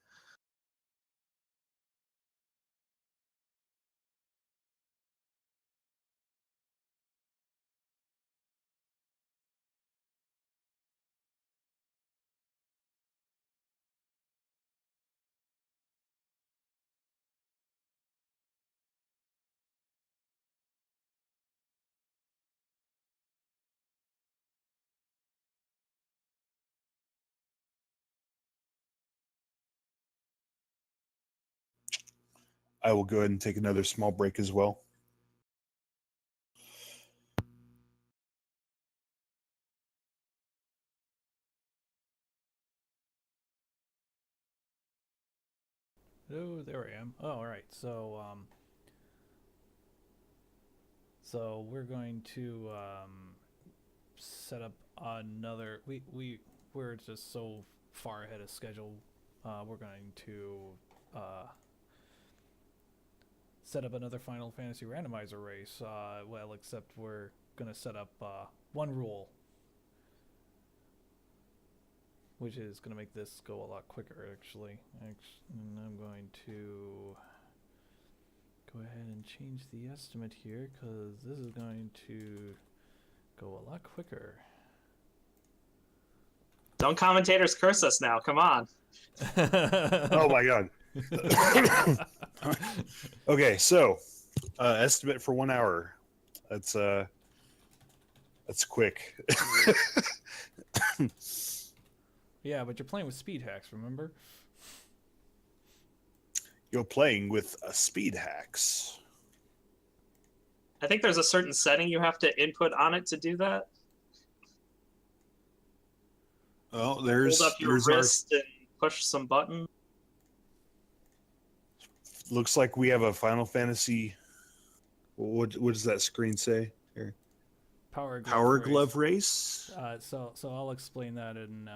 I will go ahead and take another small break as well. Oh, there I am. Oh, all right. So, so we're going to set up another. We're just so far ahead of schedule. We're going to set up another Final Fantasy randomizer race. Well, except we're gonna set up one rule, which is gonna make this go a lot quicker. Actually, and I'm going to go ahead and change the estimate here because this is going to go a lot quicker. Don't commentators curse us now. Come on. Oh my god. Okay, so estimate for 1 hour. That's quick. Yeah, but you're playing with speed hacks, remember? You're playing with speed hacks. I think there's a certain setting you have to input on it to do that. Oh, there's Hold up your wrist and push some button. Looks like we have a Final Fantasy. What does that screen say here? Power Glove race. So I'll explain that and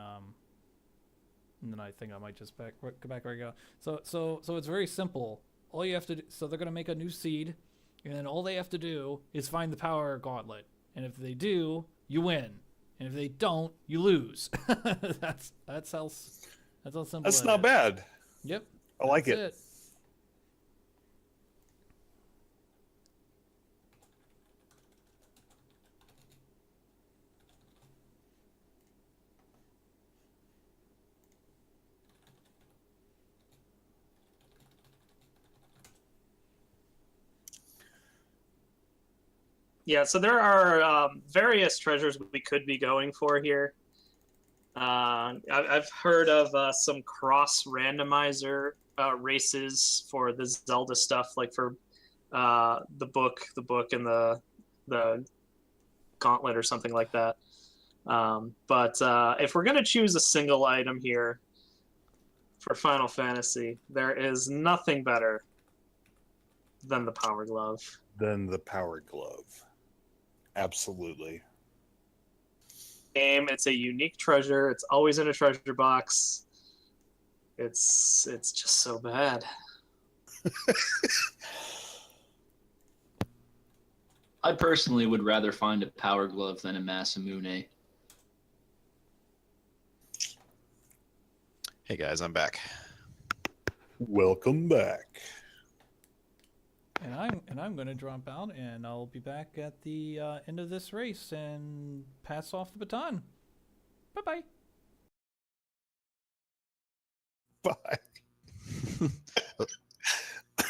then I think I might just go back where I go. So it's very simple. All you have to do, so they're gonna make a new seed, and then all they have to do is find the power gauntlet. And if they do, you win. And if they don't, you lose. that's how simple. That's not bad. Yep. I like it. Yeah, so there are various treasures we could be going for here. I've heard of some cross randomizer races for the Zelda stuff, like for the book and the gauntlet or something like that. But if we're gonna choose a single item here for Final Fantasy, there is nothing better than the Power Glove. Absolutely. It's a unique treasure. It's always in a treasure box. It's just so bad. I personally would rather find a Power Glove than a Masamune. Hey guys, I'm back. Welcome back. And I'm gonna drop out, and I'll be back at the end of this race and pass off the baton. Bye bye. Bye.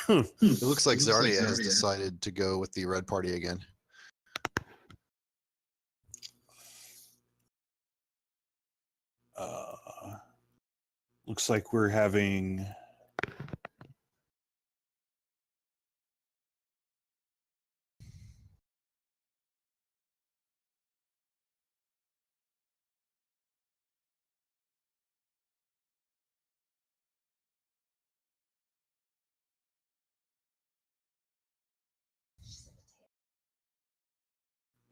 It looks like Czardia has decided to go with the red party again. Looks like we're having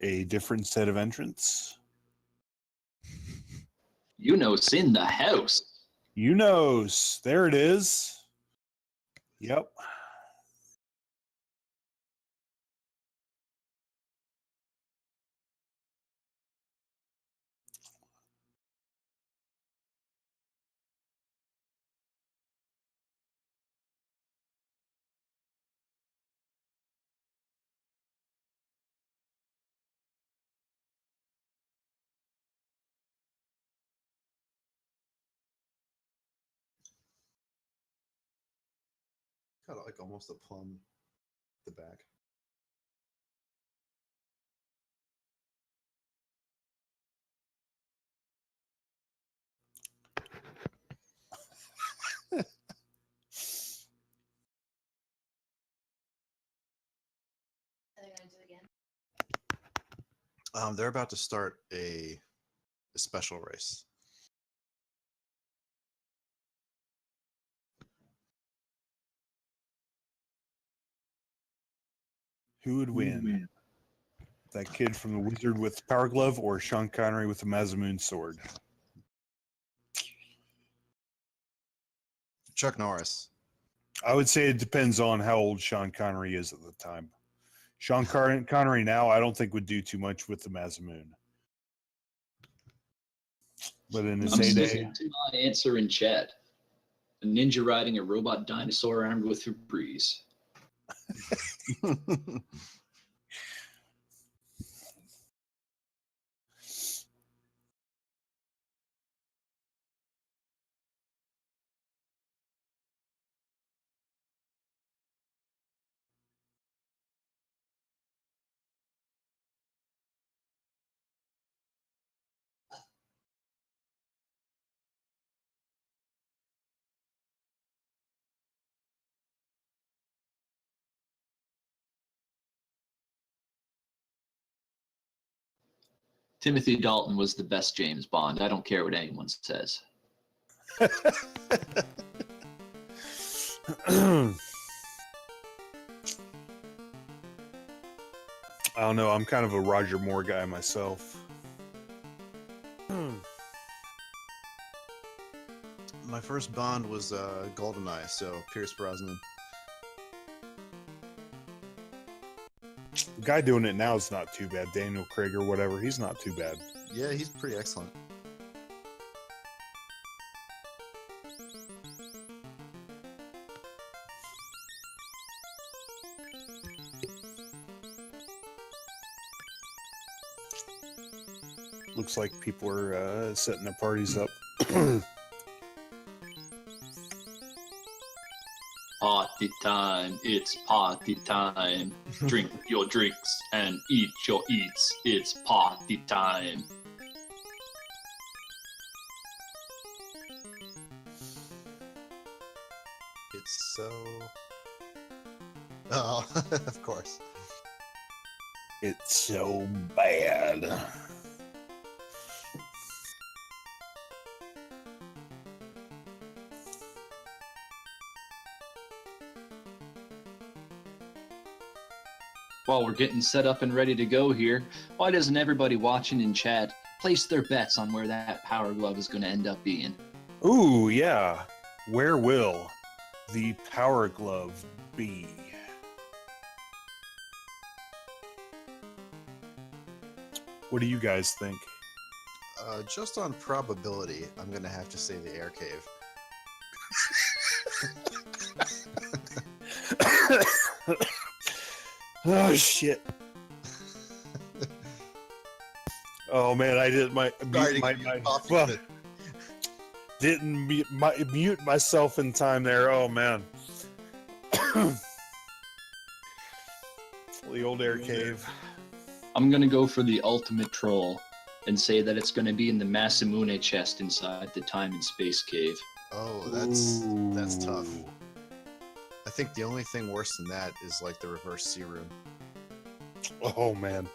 a different set of entrants. Eunos in the house. Eunos. There it is. Yep. Kind of like almost a plum at the back. They're about to start a special race. Who would win? That kid from the Wizard with the Power Glove or Sean Connery with the Masamune sword? Chuck Norris. I would say it depends on how old Sean Connery is at the time. Sean Connery now, I don't think would do too much with the Masamune. But in his I'm heyday, sticking to my answer in chat. A ninja riding a robot dinosaur armed with Febreze. Timothy Dalton was the best James Bond. I don't care what anyone says. I don't know. I'm kind of a Roger Moore guy myself. My first Bond was GoldenEye, so Pierce Brosnan. The guy doing it now is not too bad. Daniel Craig or whatever. He's not too bad. Yeah, he's pretty excellent. Looks like people are setting their parties up. Party time, it's party time. Drink your drinks and eat your eats. It's party time. It's so... Oh, of course. It's so bad. While we're getting set up and ready to go here, why doesn't everybody watching in chat place their bets on where that Power Glove is going to end up being? Ooh, yeah. Where will the Power Glove be? What do you guys think? Just on probability, I'm going to have to say the air cave. Oh, shit. Oh, man, I did didn't mute myself in time there. Oh, man. The old air cave. I'm going to go for the ultimate troll and say that it's going to be in the Masamune chest inside the time and space cave. Oh, that's tough. I think the only thing worse than that is like the reverse C room. Oh, man.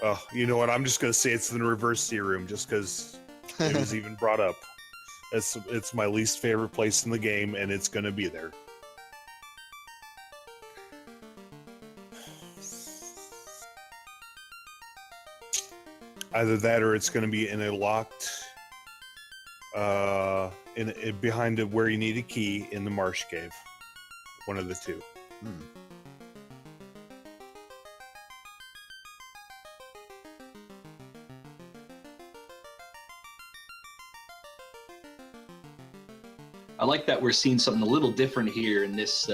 Oh, you know what? I'm just going to say it's in the reverse C room just because it was even brought up. It's my least favorite place in the game, and it's going to be there. Either that or it's going to be in a locked behind where you need a key in the marsh cave. One of the two. Hmm. I like that we're seeing something a little different here in this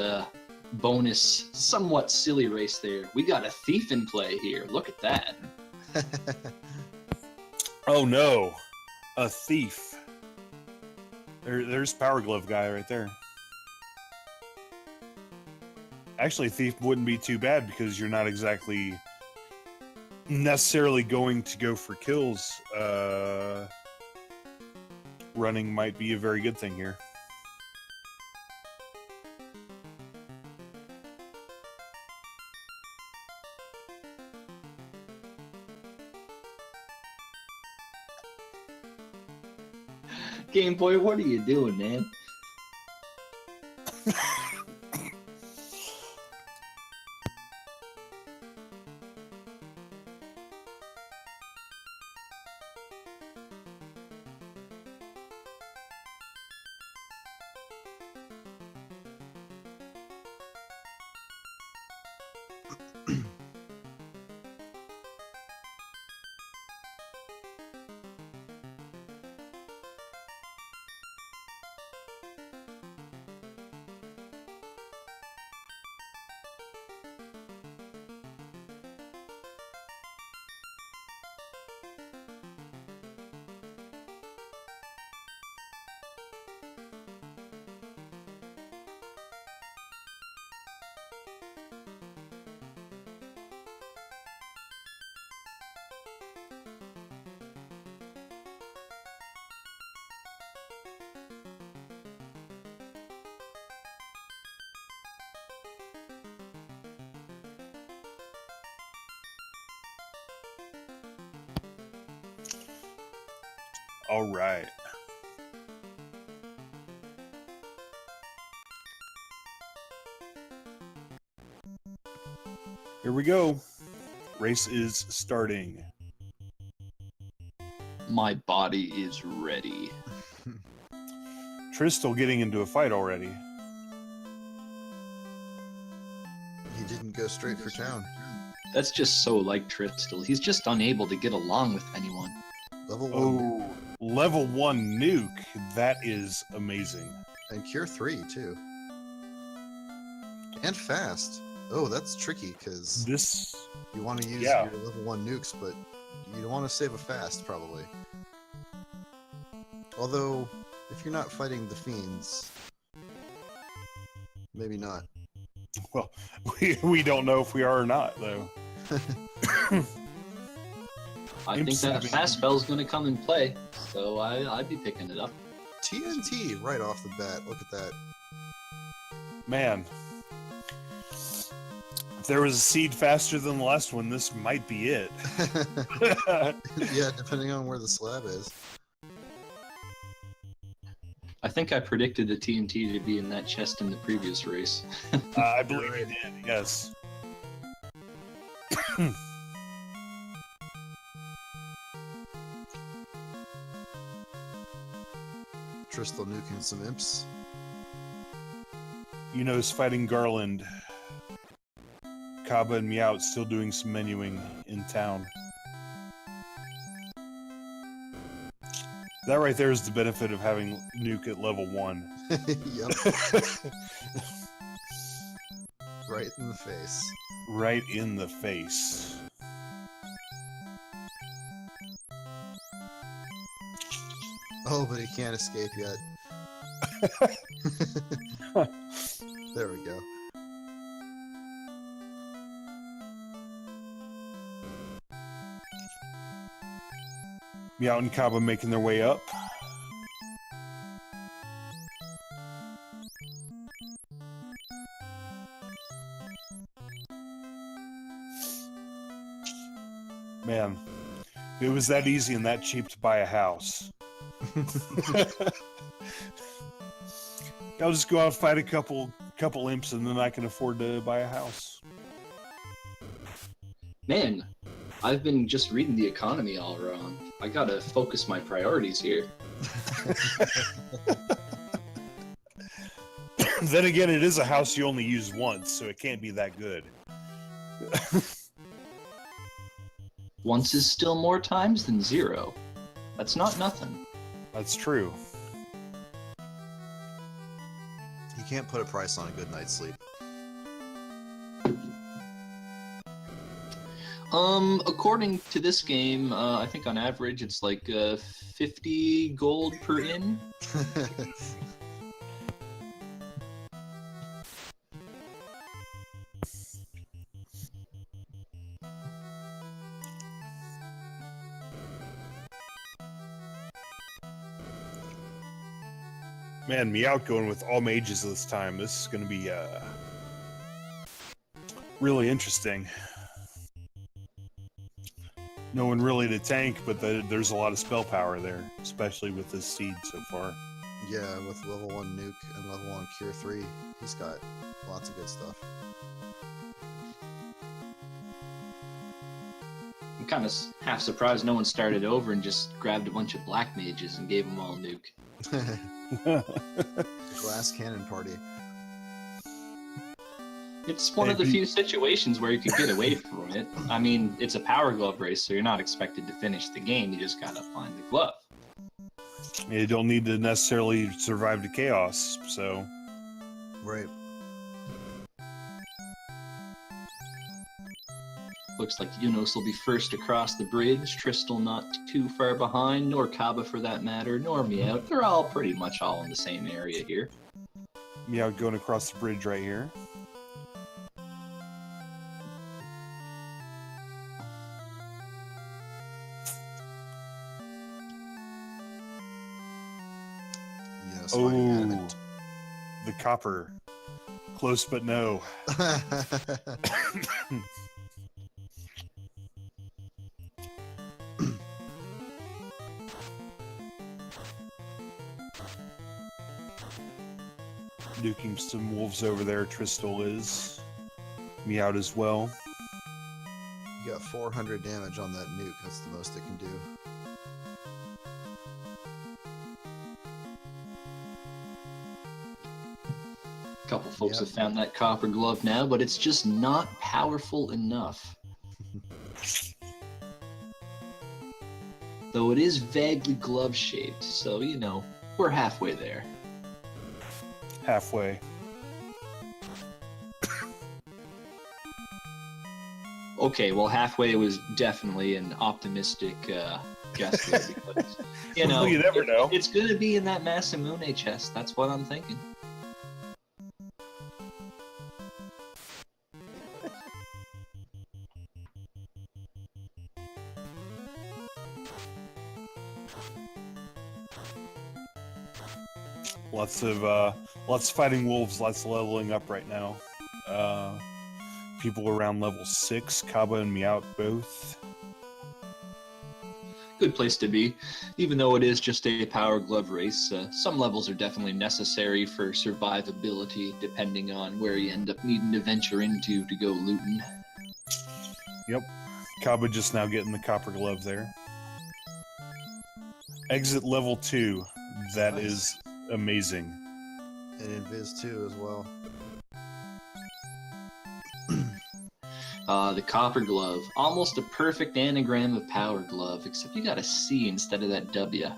bonus, somewhat silly race there. We got a thief in play here. Look at that. Oh no, a thief. There's Power Glove guy right there. Actually, a thief wouldn't be too bad because you're not exactly necessarily going to go for kills. Running might be a very good thing here. Game Boy, what are you doing, man? All right. Here we go. Race is starting. My body is ready. Tristal getting into a fight already. He didn't go straight for town. That's just so like Tristal. He's just unable to get along with anyone. Level 1. Oh, level 1 nuke. That is amazing. And Cure 3, too. And fast. Oh, that's tricky, because This, you want to use yeah. your level 1 nukes, but you don't want to save a fast, probably. Although, if you're not fighting the fiends, maybe not. well, we don't know if we are or not, though. I think that Imps- fast spell's gonna come in play, so I'd be picking it up. TNT right off the bat. Look at that. Man. If there was a seed faster than the last one, this might be it. Yeah, depending on where the slab is. I think I predicted the TNT to be in that chest in the previous race. I believe you did, yes. Tristal nuking some imps. Eunos fighting Garland. Kaba and Miaut still doing some menuing in town. That right there is the benefit of having nuke at level 1. Yep. Right in the face. Right in the face. Oh, but he can't escape yet. There we go. Miaut and Kaba making their way up. Man, if it was that easy and that cheap to buy a house. I'll just go out and fight a couple imps and then I can afford to buy a house. Man, I've been just reading the economy all wrong. I gotta focus my priorities here. Then again, it is a house you only use once, so it can't be that good. Once is still more times than 0. That's not nothing. That's true. You can't put a price on a good night's sleep. According to this game, I think on average it's like 50 gold per inn. Man, Miaut going with all mages this time. This is going to be really interesting. No one really to tank, but there's a lot of spell power there, especially with this seed so far. Yeah, with level 1 nuke and level 1 cure 3, he's got lots of good stuff. I'm kind of half surprised no one started over and just grabbed a bunch of black mages and gave them all nuke. Glass cannon party. It's one of the few situations where you could get away from it. I mean, it's a power glove race, so you're not expected to finish the game. You just gotta find the glove. You don't need to necessarily survive the chaos, so... Right. Looks like Eunos will be first across the bridge. Tristal not too far behind, nor Kaba for that matter, nor Miaut. They're all pretty much all in the same area here. Miaut going across the bridge right here. Yes, Oh, the copper. Close but no. Nuking some wolves over there, Tristal is. Miaut as well. You got 400 damage on that nuke. That's the most it can do. A couple folks have found that copper glove now, but it's just not powerful enough. Though it is vaguely glove-shaped, so, you know, we're halfway there. Halfway. Okay, well, halfway was definitely an optimistic guess there, because, you know, Well, you never know. it's going to be in that Masamune chest. That's what I'm thinking. Lots of fighting wolves, lots of leveling up right now. People around level 6, Kaba and Miaut both. Good place to be. Even though it is just a power glove race, some levels are definitely necessary for survivability, depending on where you end up needing to venture into to go looting. Yep. Kaba just now getting the copper glove there. Exit level 2. That Nice. is amazing. And Invis 2 as well. The copper glove. Almost a perfect anagram of power glove, except you got a C instead of that W.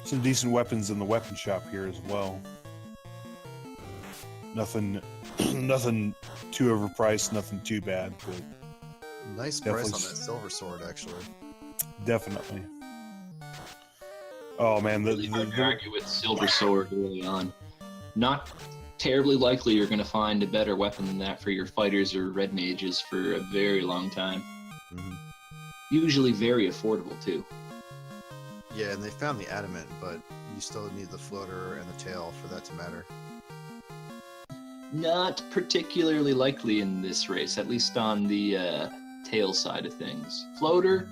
Some decent weapons in the weapon shop here as well. Nothing too overpriced, nothing too bad, but Nice price on Definitely that silver sword, actually. definitely. Oh man, Really hard to argue with Silver Sword early on. Not terribly likely you're going to find a better weapon than that for your fighters or red mages for a very long time. Mm-hmm. Usually very affordable too. Yeah, and they found the adamant, but you still need the floater and the tail for that to matter. Not particularly likely in this race, at least on the tail side of things. Floater,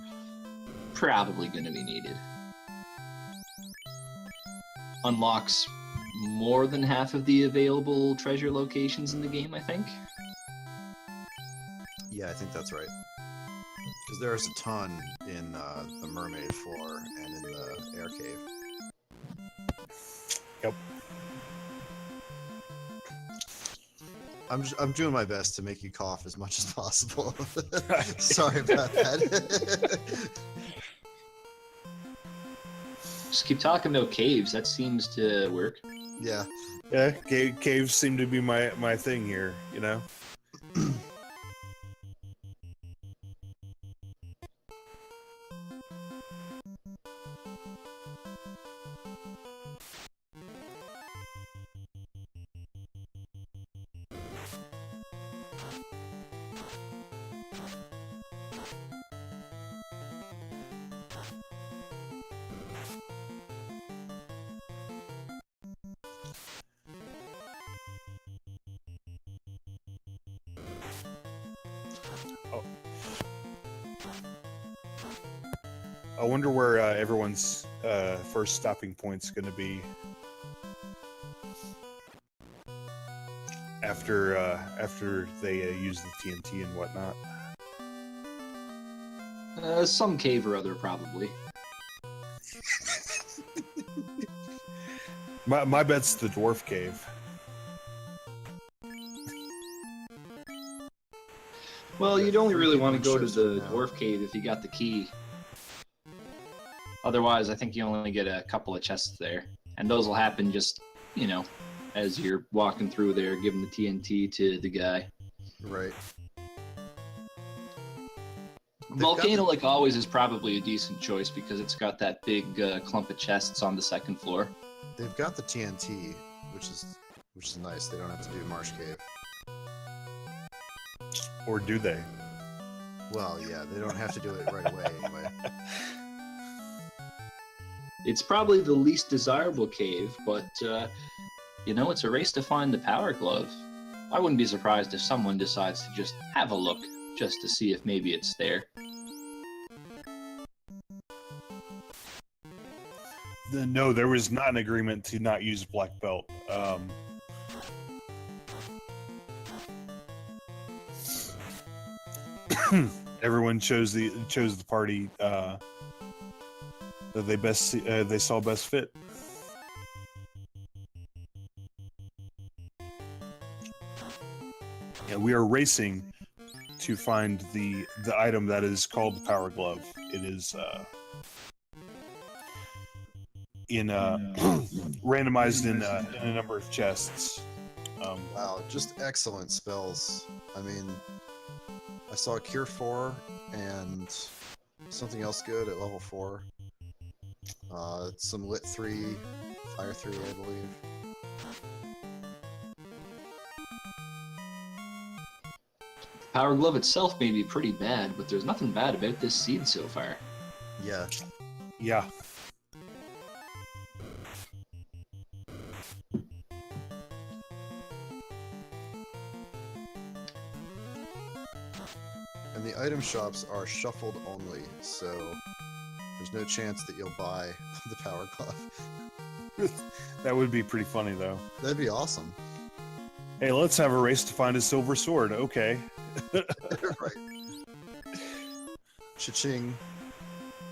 probably going to be needed. Unlocks more than half of the available treasure locations in the game, I think. Yeah, I think that's right. Because there's a ton in the mermaid floor and in the air cave. Yep. I'm doing my best to make you cough as much as possible. Sorry about that. Just keep talking about caves. That seems to work. Yeah. Yeah, caves seem to be my thing here, you know? I wonder where everyone's first stopping point's going to be after they use the TNT and whatnot. Some cave or other, probably. My bet's the dwarf cave. Well, you'd only really want to go to Shows the now. dwarf cave if you got the key. Otherwise, I think you only get a couple of chests there. And those will happen just, you know, as you're walking through there, giving the TNT to the guy. Right. Volcano, like always, is probably a decent choice because it's got that big clump of chests on the second floor. They've got the TNT, which is nice. They don't have to do Marsh Cave. Or do they? Well, yeah, they don't have to do it right away anyway. It's probably the least desirable cave, but, you know, it's a race to find the power glove. I wouldn't be surprised if someone decides to just have a look, just to see if maybe it's there. No, there was not an agreement to not use black belt. Everyone chose the party that they saw best fit. And we are racing to find the item that is called the power glove. It is randomized in a number of chests. Wow, just excellent spells. I mean, I saw Cure 4 and something else good at level 4. Some Lit 3, Fire 3, I believe. Power glove itself may be pretty bad, but there's nothing bad about this seed so far. Yeah. Yeah. And the item shops are shuffled only, so there's no chance that you'll buy the power glove. That would be pretty funny, though. That'd be awesome. Hey, let's have a race to find a silver sword. Okay. Right. Cha-ching.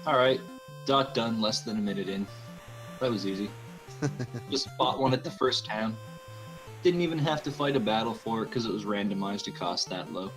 Alright, dot done, less than a minute in. That was easy. Just bought one at the first town. Didn't even have to fight a battle for it because it was randomized to cost that low.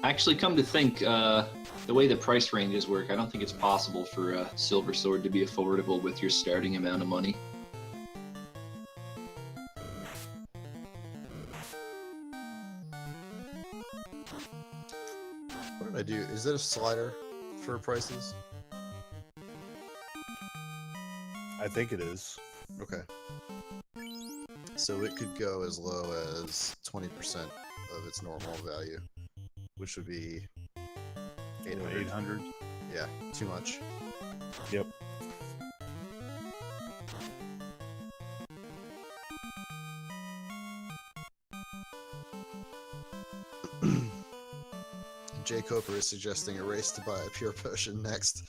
Actually, come to think, the way the price ranges work, I don't think it's possible for a silver sword to be affordable with your starting amount of money. What did I do? Is that a slider for prices? I think it is. Okay. So it could go as low as 20% of its normal value, which would be 800. 800. Yeah, too much. Yep. Jay Coper is suggesting a race to buy a pure potion next.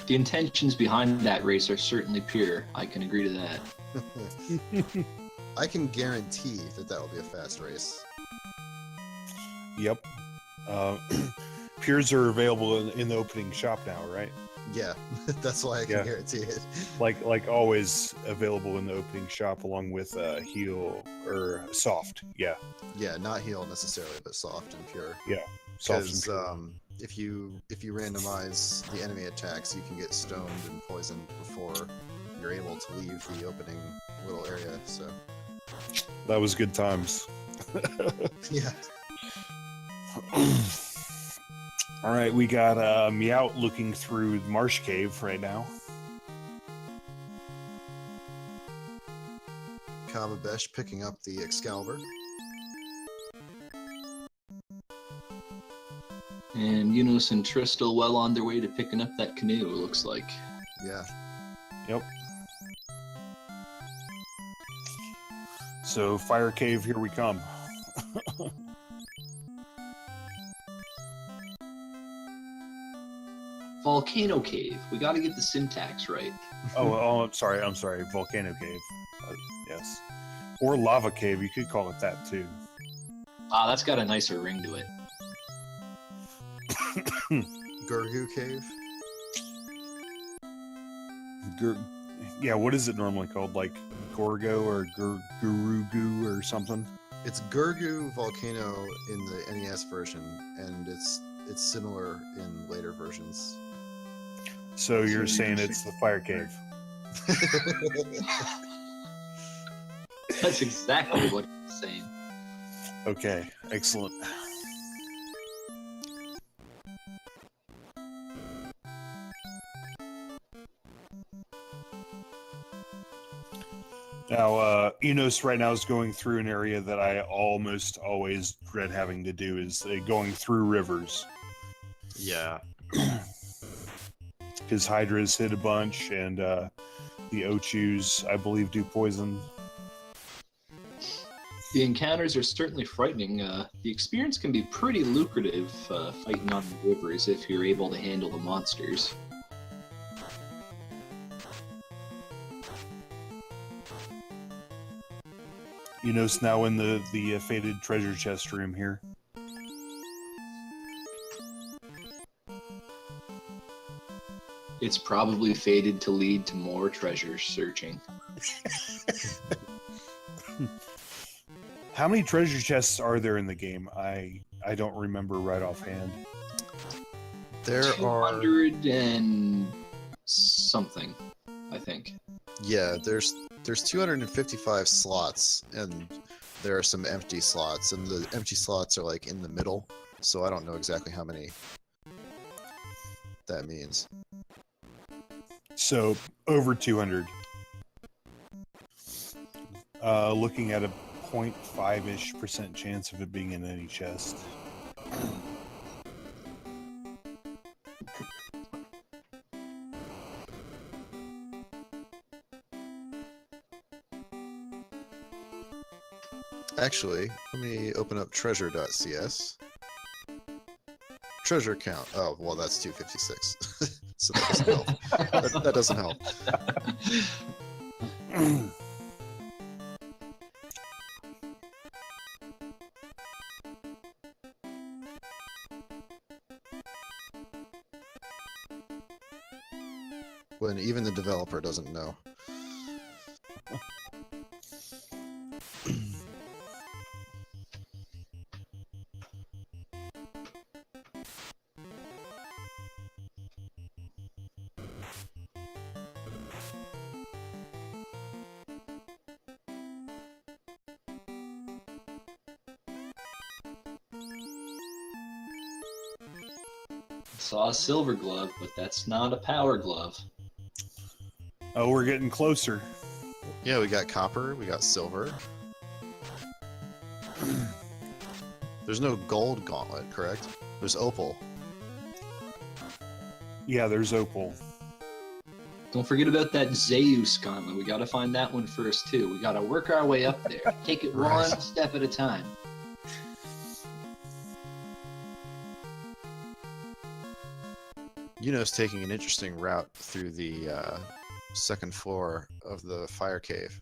The intentions behind that race are certainly pure. I can agree to that. I can guarantee that will be a fast race. Yep. Pures are available in the opening shop now, right? Yeah, that's why I can Yeah. guarantee it. Like always available in the opening shop along with heal or soft. Yeah, Yeah, not heal necessarily, but soft and pure. soft and Because pure. if you randomize the enemy attacks, you can get stoned and poisoned before you're able to leave the opening little area. So That was good times. yeah, All right, we got Miaut looking through the marsh cave right now. Kababesh picking up the Excalibur. And Eunos and Tristal well on their way to picking up that canoe, it looks like. Yeah, Yep. So fire cave, here we come. Volcano Cave. We gotta get the syntax right. Oh, I'm sorry. Volcano cave. Yes. Or lava cave, you could call it that too. Ah, that's got a nicer ring to it. Gurgu Cave. Yeah, what is it normally called? Like Gorgo or Gurugu or something? It's Gurgu Volcano in the NES version, and it's similar in later versions. So you're saying it's the fire cave. That's exactly what he's saying. Okay, excellent. Now, Enos right now is going through an area that I almost always dread having to do, is going through rivers. Yeah. His Hydras hit a bunch, and the Ochus, I believe, do poison. The encounters are certainly frightening. The experience can be pretty lucrative fighting on the rivers if you're able to handle the monsters. Enos now in the faded treasure chest room here. It's probably fated to lead to more treasure searching. How many treasure chests are there in the game? I don't remember right offhand. There are 200 and something, I think. yeah, there's 255 slots, and there are some empty slots, and the empty slots are like in the middle, so I don't know exactly how many that means. So over 200. Looking at a 0.5-ish% chance of it being in any chest. Actually, let me open up treasure.cs. Treasure count. Oh, well, that's 256. So that doesn't help. That doesn't help. When even the developer doesn't know. Saw a silver glove, but that's not a power glove. Oh, we're getting closer. Yeah, we got copper, we got silver. There's no gold gauntlet, correct? There's opal. Yeah, there's opal. Don't forget about that Zeus gauntlet. We got to find that one first, too. We got to work our way up there. Take it Right. one step at a time. Eunos taking an interesting route through the second floor of the fire cave.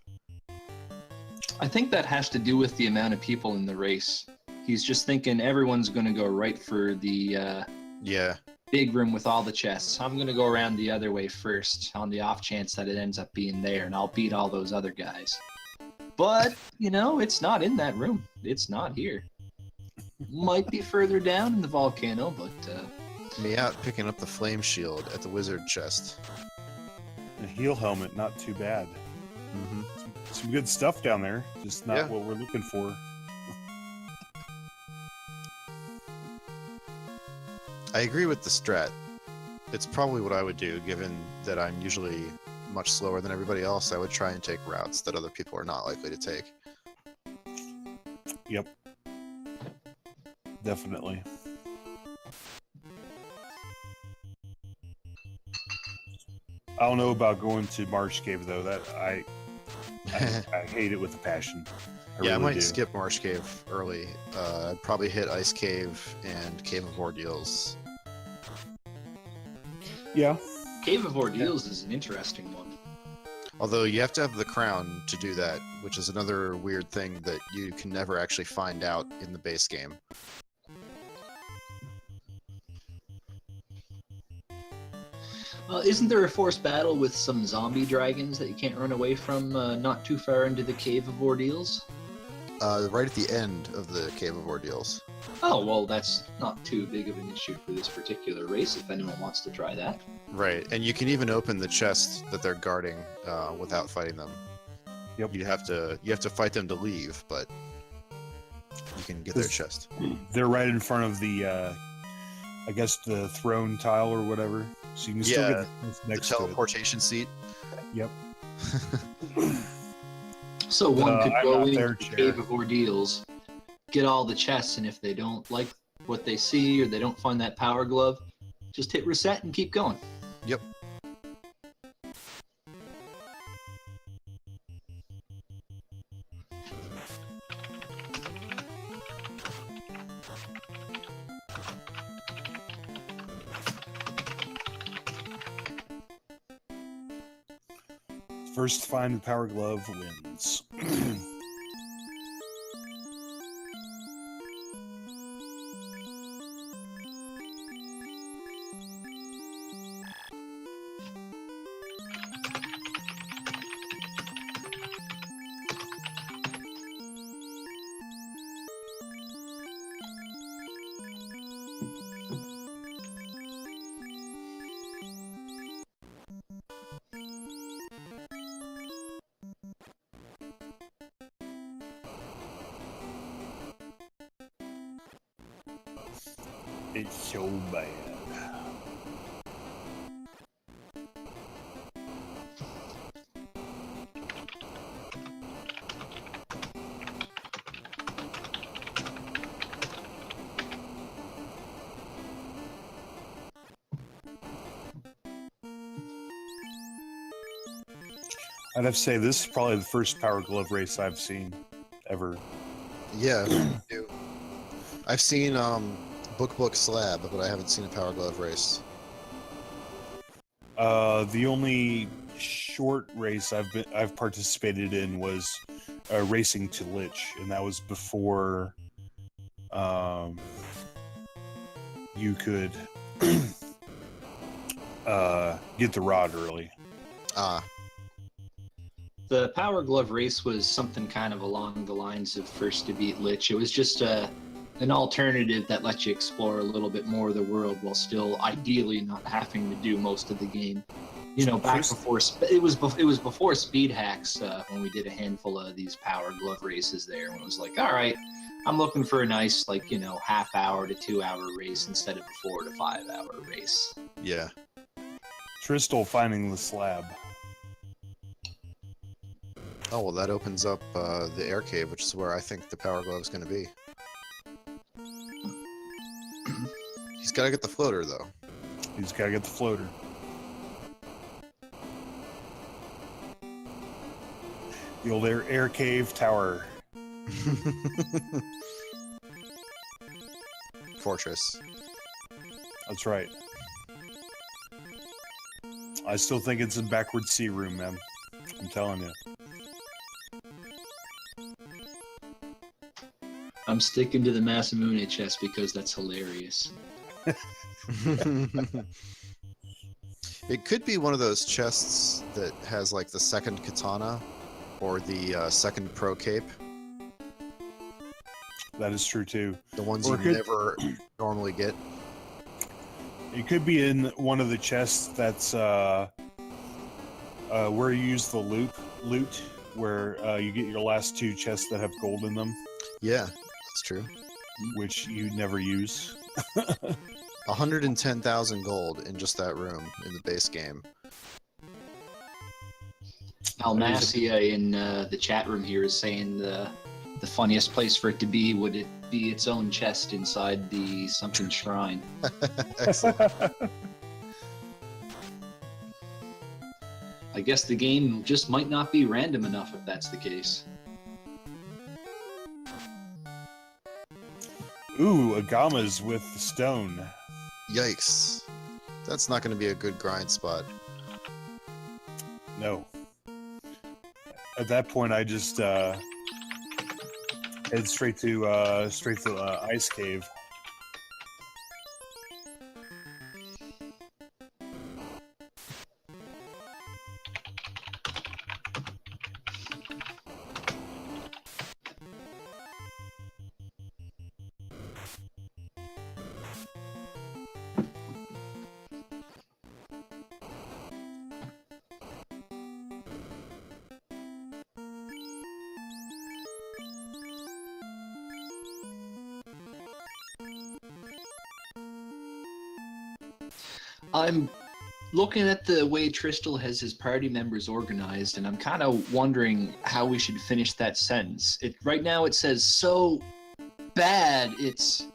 I think that has to do with the amount of people in the race. He's just thinking everyone's going to go right for the Yeah, big room with all the chests. I'm going to go around the other way first on the off chance that it ends up being there, and I'll beat all those other guys. But, it's not in that room. It's not here. Might be further down in the volcano, but Miaut picking up the flame shield at the wizard chest. A heal helmet, not too bad. Mm-hmm. Some good stuff down there, just not Yeah. what we're looking for. I agree with the strat. It's probably what I would do, given that I'm usually much slower than everybody else. I would try and take routes that other people are not likely to take. Yep. Definitely. I don't know about going to Marsh Cave though. That I hate it with a passion. Yeah, I really might do. skip Marsh Cave early. I'd probably hit Ice Cave and Cave of Ordeals. Yeah. Cave of Ordeals is an interesting one. Although you have to have the crown to do that, which is another weird thing that you can never actually find out in the base game. Isn't there a forced battle with some zombie dragons that you can't run away from not too far into the Cave of Ordeals? Right at the end of the Cave of Ordeals. Oh, well, that's not too big of an issue for this particular race if anyone wants to try that. Right, and you can even open the chest that they're guarding without fighting them. Yep. You have to fight them to leave, but you can get their chest. They're right in front of the, I guess the throne tile or whatever. So you can still Yeah, get The next to it. teleportation seat. Yep. So one could I'm go not into there, the Chair. Cave of Ordeals, get all the chests, and if they don't like what they see or they don't find that power glove, just hit reset and keep going. Yep. First to find the power glove wins. It's so bad. I'd have to say this is probably the first Power Glove race I've seen ever. Yeah, do. I've seen Book Slab, but I haven't seen a Power Glove race. The only short race I've participated in was racing to Lich, and that was before you could get the rod early. Ah, The Power Glove race was something kind of along the lines of First to Beat Lich. It was just an alternative that lets you explore a little bit more of the world while still ideally not having to do most of the game. You know, back before it was before speed hacks when we did a handful of these Power Glove races there, and it was like, all right, I'm looking for a nice half hour to 2 hour race instead of a 4 to 5 hour race. yeah. Tristal finding the slab. Oh, well, that opens up the air cave, which is where I think the Power Glove is going to be. He's got to get the floater, though. He's got to get the floater. The old air cave tower. Fortress. That's right. I still think it's a backward sea room, man. I'm telling you. I'm sticking to the Masamune chest because that's hilarious. It could be one of those chests that has like the second katana or the second pro cape. That is true too. The ones Or you it could- never normally get. It could be in one of the chests that's where you use the loot, where you get your last 2 chests that have gold in them, Yeah, that's true. which you never use. 110,000 gold in just that room in the base game. Almacia in the chat room here is saying the funniest place for it to be would it be its own chest inside the something shrine. Excellent. I guess the game just might not be random enough if that's the case. Ooh, Agamas with stone. Yikes. That's not going to be a good grind spot. No. At that point, I just head straight to Ice Cave. I'm looking at the way Tristal has his party members organized, and I'm kind of wondering how we should finish that sentence. Right now it says, so bad, it's...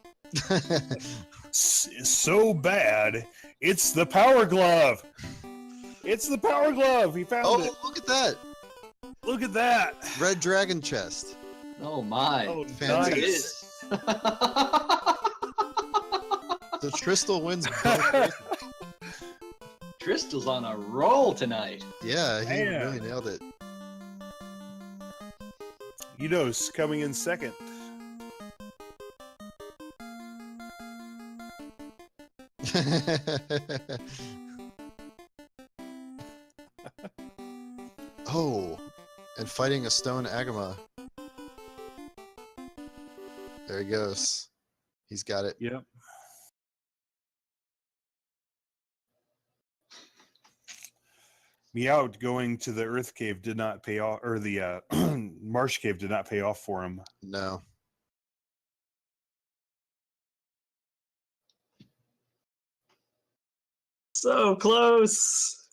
So bad, it's the Power Glove! It's the Power Glove! He found it! Oh, look at that! Look at that! Red Dragon chest. Oh my. Oh, Fantastic. It nice! is. The Tristal wins both races. Tristal's on a roll tonight. Yeah, he Man. really nailed it. Eunos coming in second. Oh, and fighting a stone Agama. There he goes. He's got it. Yep. Miaut going to the Earth Cave did not pay off, or the Marsh Cave did not pay off for him. No. So close.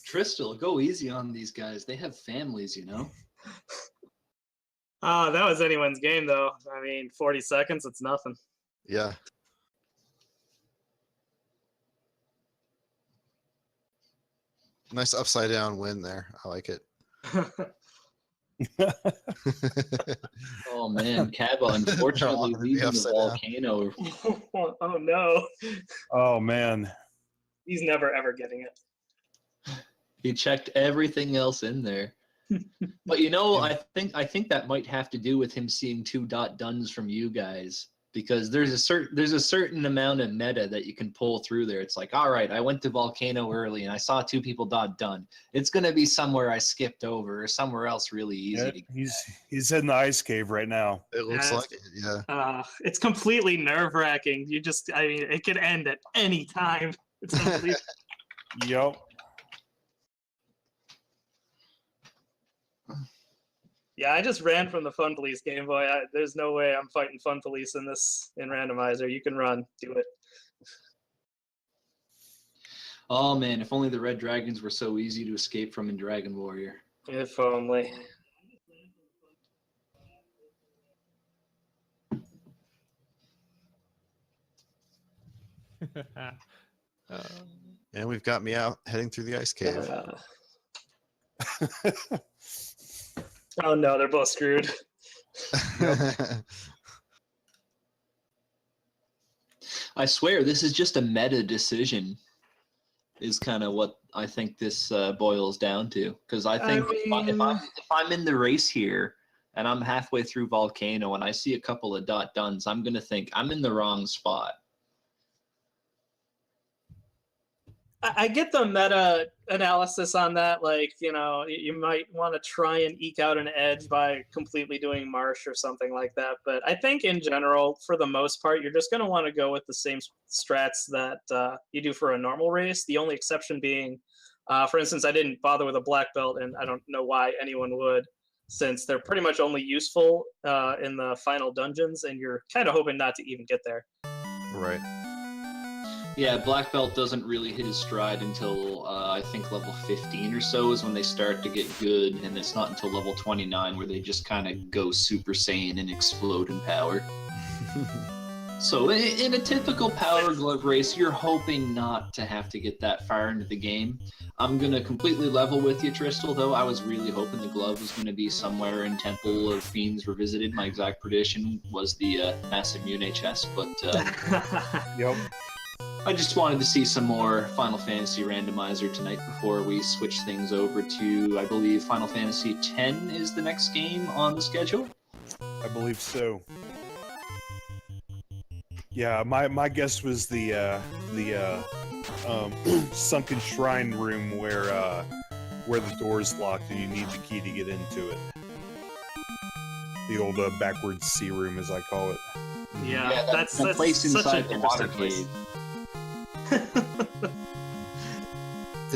Tristal, go easy on these guys. They have families, you know? That was anyone's game, though. I mean, 40 seconds, it's nothing. Yeah. Nice upside down win there. I like it. Oh man, Kaba unfortunately They're all gonna be leaving the upside down. volcano. Oh no. Oh man. He's never ever getting it. He checked everything else in there. But you know, I think that might have to do with him seeing 2 duns from you guys, because there's a certain amount of meta that you can pull through there. It's like, all right, I went to volcano early and I saw 2 people done. It's gonna be somewhere I skipped over or somewhere else really easy Yeah, to get. he's in the ice cave right now. It looks Yeah, like it. Yeah. It's completely nerve-wracking. I mean, it could end at any time. It's complete. Yep. Yeah, I just ran from the Fun Police Game Boy. There's no way I'm fighting Fun Police in randomizer. You can run, do it. Oh man, if only the red dragons were so easy to escape from in Dragon Warrior. If only. And we've got Miaut heading through the ice cave. Oh no, they're both screwed. I swear, this is just a meta decision. Is kind of what I think this boils down to. Because I think if I'm in the race here and I'm halfway through Volcano and I see a couple of duns, I'm gonna think I'm in the wrong spot. I get the meta analysis on that. Like, you know, you might want to try and eke out an edge by completely doing Marsh or something like that. But I think in general, for the most part, you're just going to want to go with the same strats that you do for a normal race. The only exception being, for instance, I didn't bother with a black belt, and I don't know why anyone would, since they're pretty much only useful in the final dungeons, and you're kind of hoping not to even get there. Right. Yeah, Black Belt doesn't really hit his stride until I think level 15 or so is when they start to get good, and it's not until level 29 where they just kind of go Super Saiyan and explode in power. So in a typical Power Glove race, you're hoping not to have to get that far into the game. I'm going to completely level with you, Tristal, though. I was really hoping the glove was going to be somewhere in Temple of Fiends Revisited. My exact prediction was the massive Mune chest, but... Yep. I just wanted to see some more Final Fantasy randomizer tonight before we switch things over to, I believe, Final Fantasy X is the next game on the schedule. I believe so. Yeah, my guess was the sunken shrine room where the door's locked and you need the key to get into it. The old backwards C room, as I call it. Yeah, that's the place such inside an the water interesting place. cave.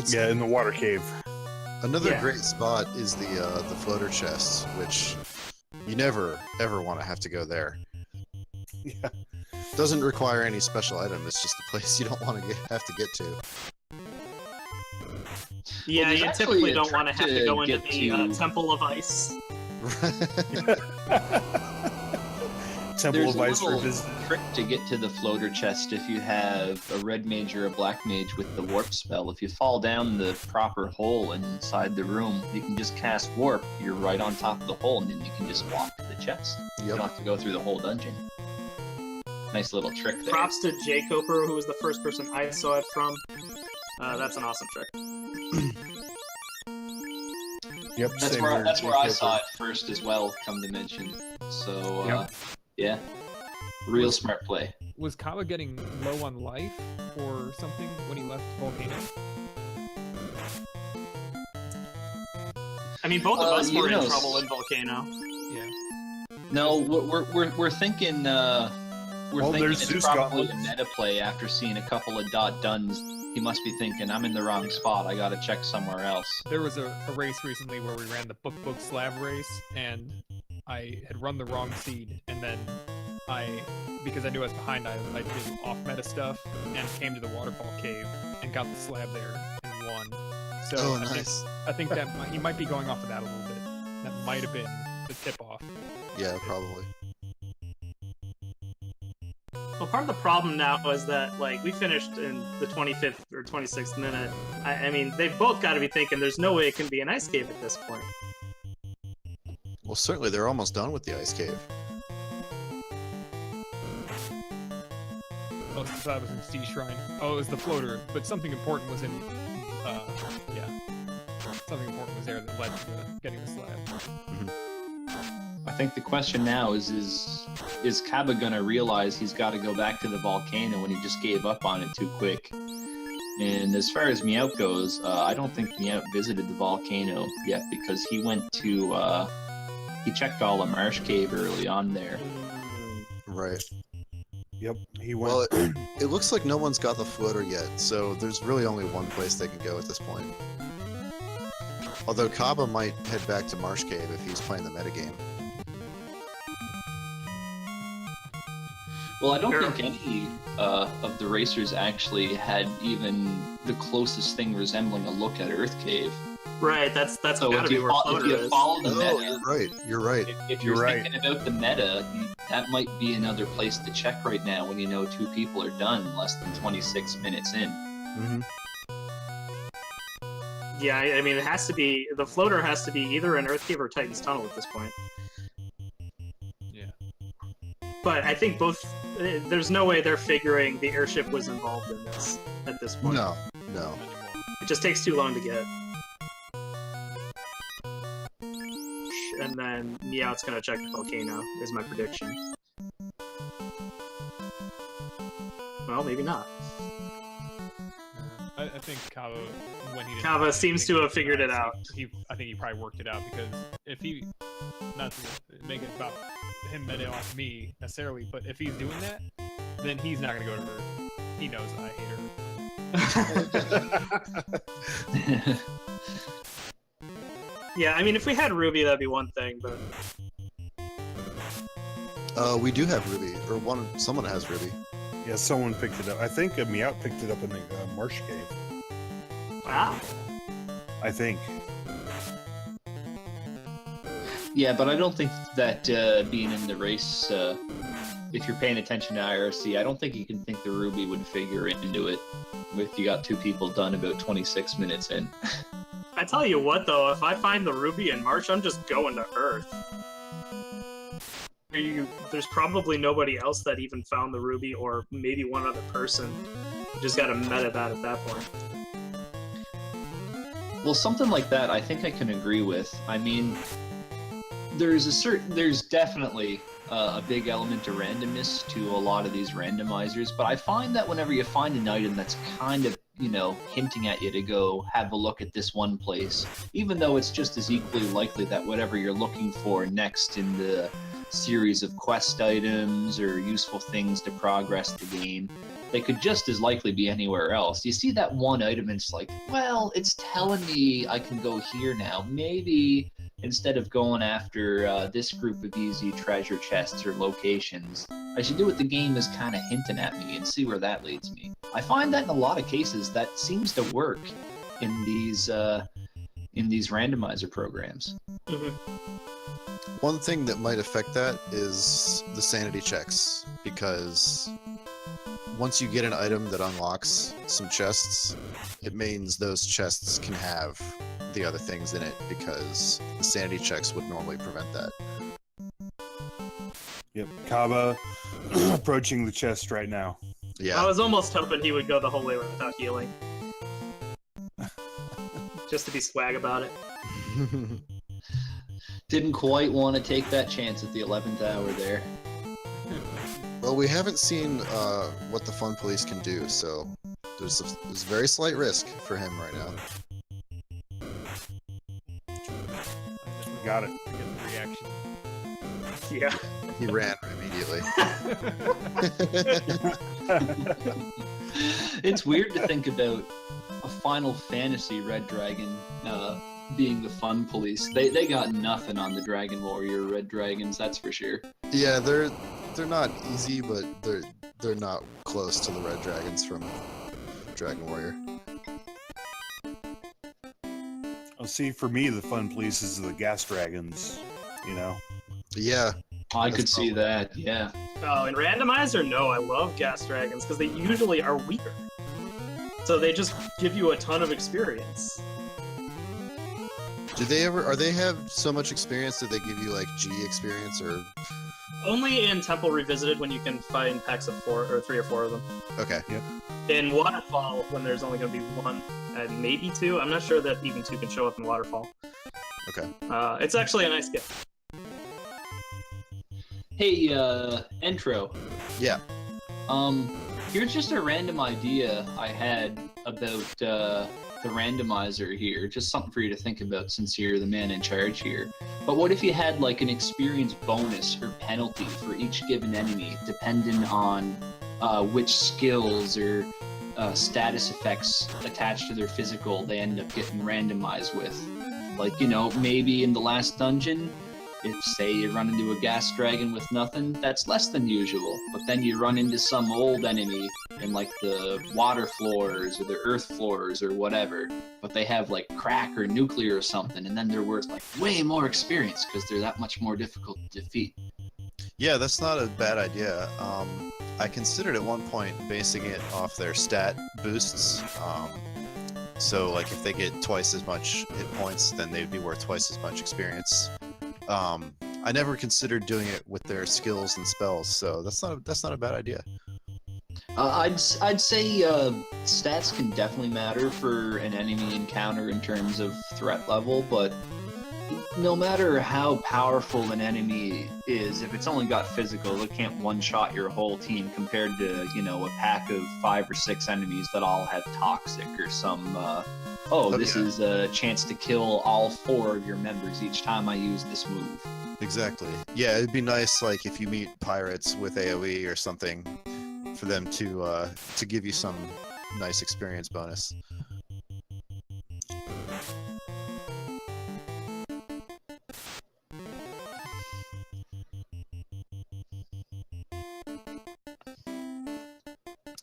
Yeah, in the water cave. Another great spot is the floater chest, which you never ever want to have to go there. Yeah. Doesn't require any special item. It's just a place you don't want to have to get to. Yeah, there's you actually typically a don't want to trick have to to go into get the to- Temple of Ice. Temple There's of a Ice little Revisit. trick to get to the floater chest if you have a red mage or a black mage with the warp spell. If you fall down the proper hole inside the room, you can just cast warp. You're right on top of the hole, and then you can just walk to the chest. You don't have to go through the whole dungeon. Nice little trick there. Props to Jay Coper, who was the first person I saw it from. That's an awesome trick. Yep, That's same where here, that's Jake where I Cooper. saw it first as well. Come to mention. So Yep. yeah, real smart play. Was Kaba getting low on life or something when he left Volcano? I mean, both of us were in Eunos. trouble in Volcano. Yeah. No, we're thinking. We're thinking there's it's Zeus probably a gauntlets. meta play after seeing a couple of duns. He must be thinking, I'm in the wrong spot. I gotta check somewhere else. There was a race recently where we ran the book slab race, and I had run the wrong seed, and then because I knew I was behind, I did off meta stuff and came to the waterfall cave and got the slab there and won. So Oh, I nice. think that he might be going off of that a little bit. That might have been the tip off. Yeah, probably. Well, part of the problem now is that, like, we finished in the 25th or 26th minute. I mean, they've both got to be thinking there's no way it can be an ice cave at this point. Well, certainly they're almost done with the ice cave. Oh, so that was in Sea Shrine. Oh, it was the floater, but something important was in. Something important was there that led to getting the slab. I think the question now is Kaba gonna realize he's got to go back to the volcano when he just gave up on it too quick? And as far as Miaut goes, I don't think Miaut visited the volcano yet because he went to he checked all the Marsh Cave early on there. Right. Yep, he went. Well, it looks like no one's got the floater yet, so there's really only one place they can go at this point. Although Kaba might head back to Marsh Cave if he's playing the metagame. Well, I don't think any of the racers actually had even the closest thing resembling a look at Earth Cave. Right, that's So got to if be you, where if Floater you is. follow the Oh, meta, you're right. You're right. if You're you're right. thinking about the meta, that might be another place to check right now when you know two people are done less than 26 minutes in. Mm-hmm. Yeah, I mean, it has to be the floater has to be either an Earthcave or Titan's Tunnel at this point. Yeah. But I think both. There's no way they're figuring the airship was involved in this at this point. No. It just takes too long to get. And then Miaut's gonna check the volcano, is my prediction. Well, maybe not. I think Kava, when he Kava seems to have figured it out. I think he probably worked it out, because if he, not to make it about him betting off me necessarily, but if he's doing that, then he's not gonna go to Earth. He knows I hate her. Yeah, I mean, if we had Ruby, that'd be one thing, but We do have Ruby, or someone has Ruby. Yeah, someone picked it up. I think Miaut picked it up in the marsh cave. wow. I think. Yeah, but I don't think that being in the race, if you're paying attention to IRC, I don't think you can think the Ruby would figure into it if you got two people done about 26 minutes in. I tell you what, though, if I find the Ruby in March, I'm just going to Earth. There's probably nobody else that even found the Ruby, or maybe one other person. You just gotta meta that at that point. Well, something like that, I think I can agree with. I mean, there's definitely a big element of randomness to a lot of these randomizers, but I find that whenever you find an item that's kind of, hinting at you to go have a look at this one place, even though it's just as equally likely that whatever you're looking for next in the series of quest items or useful things to progress the game, they could just as likely be anywhere else. You see that one item and it's like, well, it's telling me I can go here now. Maybe instead of going after this group of easy treasure chests or locations, I should do what the game is kind of hinting at me and see where that leads me. I find that in a lot of cases that seems to work in these randomizer programs. Mm-hmm. One thing that might affect that is the sanity checks, because once you get an item that unlocks some chests, it means those chests can have the other things in it, because the sanity checks would normally prevent that. Yep, Kaba approaching the chest right now. Yeah. I was almost hoping he would go the whole way without healing. Just to be swag about it. Didn't quite want to take that chance at the 11th hour there. Well, we haven't seen what the Fun Police can do, so there's a very slight risk for him right now. Got it. I get the reaction. Yeah. He ran immediately. It's weird to think about a Final Fantasy Red Dragon being the Fun Police. They got nothing on the Dragon Warrior Red Dragons, that's for sure. Yeah, they're not easy, but they're not close to the Red Dragons from Dragon Warrior. Oh, see, for me, the Fun Police is the gas dragons. Yeah. I could see that, yeah. Oh, in Randomizer, no, I love gas dragons because they usually are weaker. So they just give you a ton of experience. Do they have so much experience that they give you like G experience, or? Only in Temple Revisited when you can find packs of 4 or 3 or 4 of them. Okay. Yep. In Waterfall, when there's only going to be 1 and maybe 2, I'm not sure that even 2 can show up in Waterfall. Okay. It's actually a nice gift. Hey, Entro. Yeah. Here's just a random idea I had about the randomizer here. Just something for you to think about since you're the man in charge here. But what if you had like an experience bonus or penalty for each given enemy, depending on which skills or status effects attached to their physical they end up getting randomized with? Like, maybe in the last dungeon, if, say, you run into a gas dragon with nothing, that's less than usual. But then you run into some old enemy in, like, the water floors or the earth floors or whatever, but they have, like, crack or nuclear or something, and then they're worth, like, way more experience because they're that much more difficult to defeat. Yeah, that's not a bad idea. I considered at one point basing it off their stat boosts. So like if they get twice as much hit points, then they'd be worth twice as much experience. I never considered doing it with their skills and spells, so that's not a bad idea. I'd say stats can definitely matter for an enemy encounter in terms of threat level, but no matter how powerful an enemy is, if it's only got physical, it can't one-shot your whole team compared to, you know, a pack of 5 or 6 enemies that all have toxic or some, this is a chance to kill all 4 of your members each time I use this move. Exactly. Yeah, it'd be nice, like, if you meet pirates with AoE or something, for them to give you some nice experience bonus.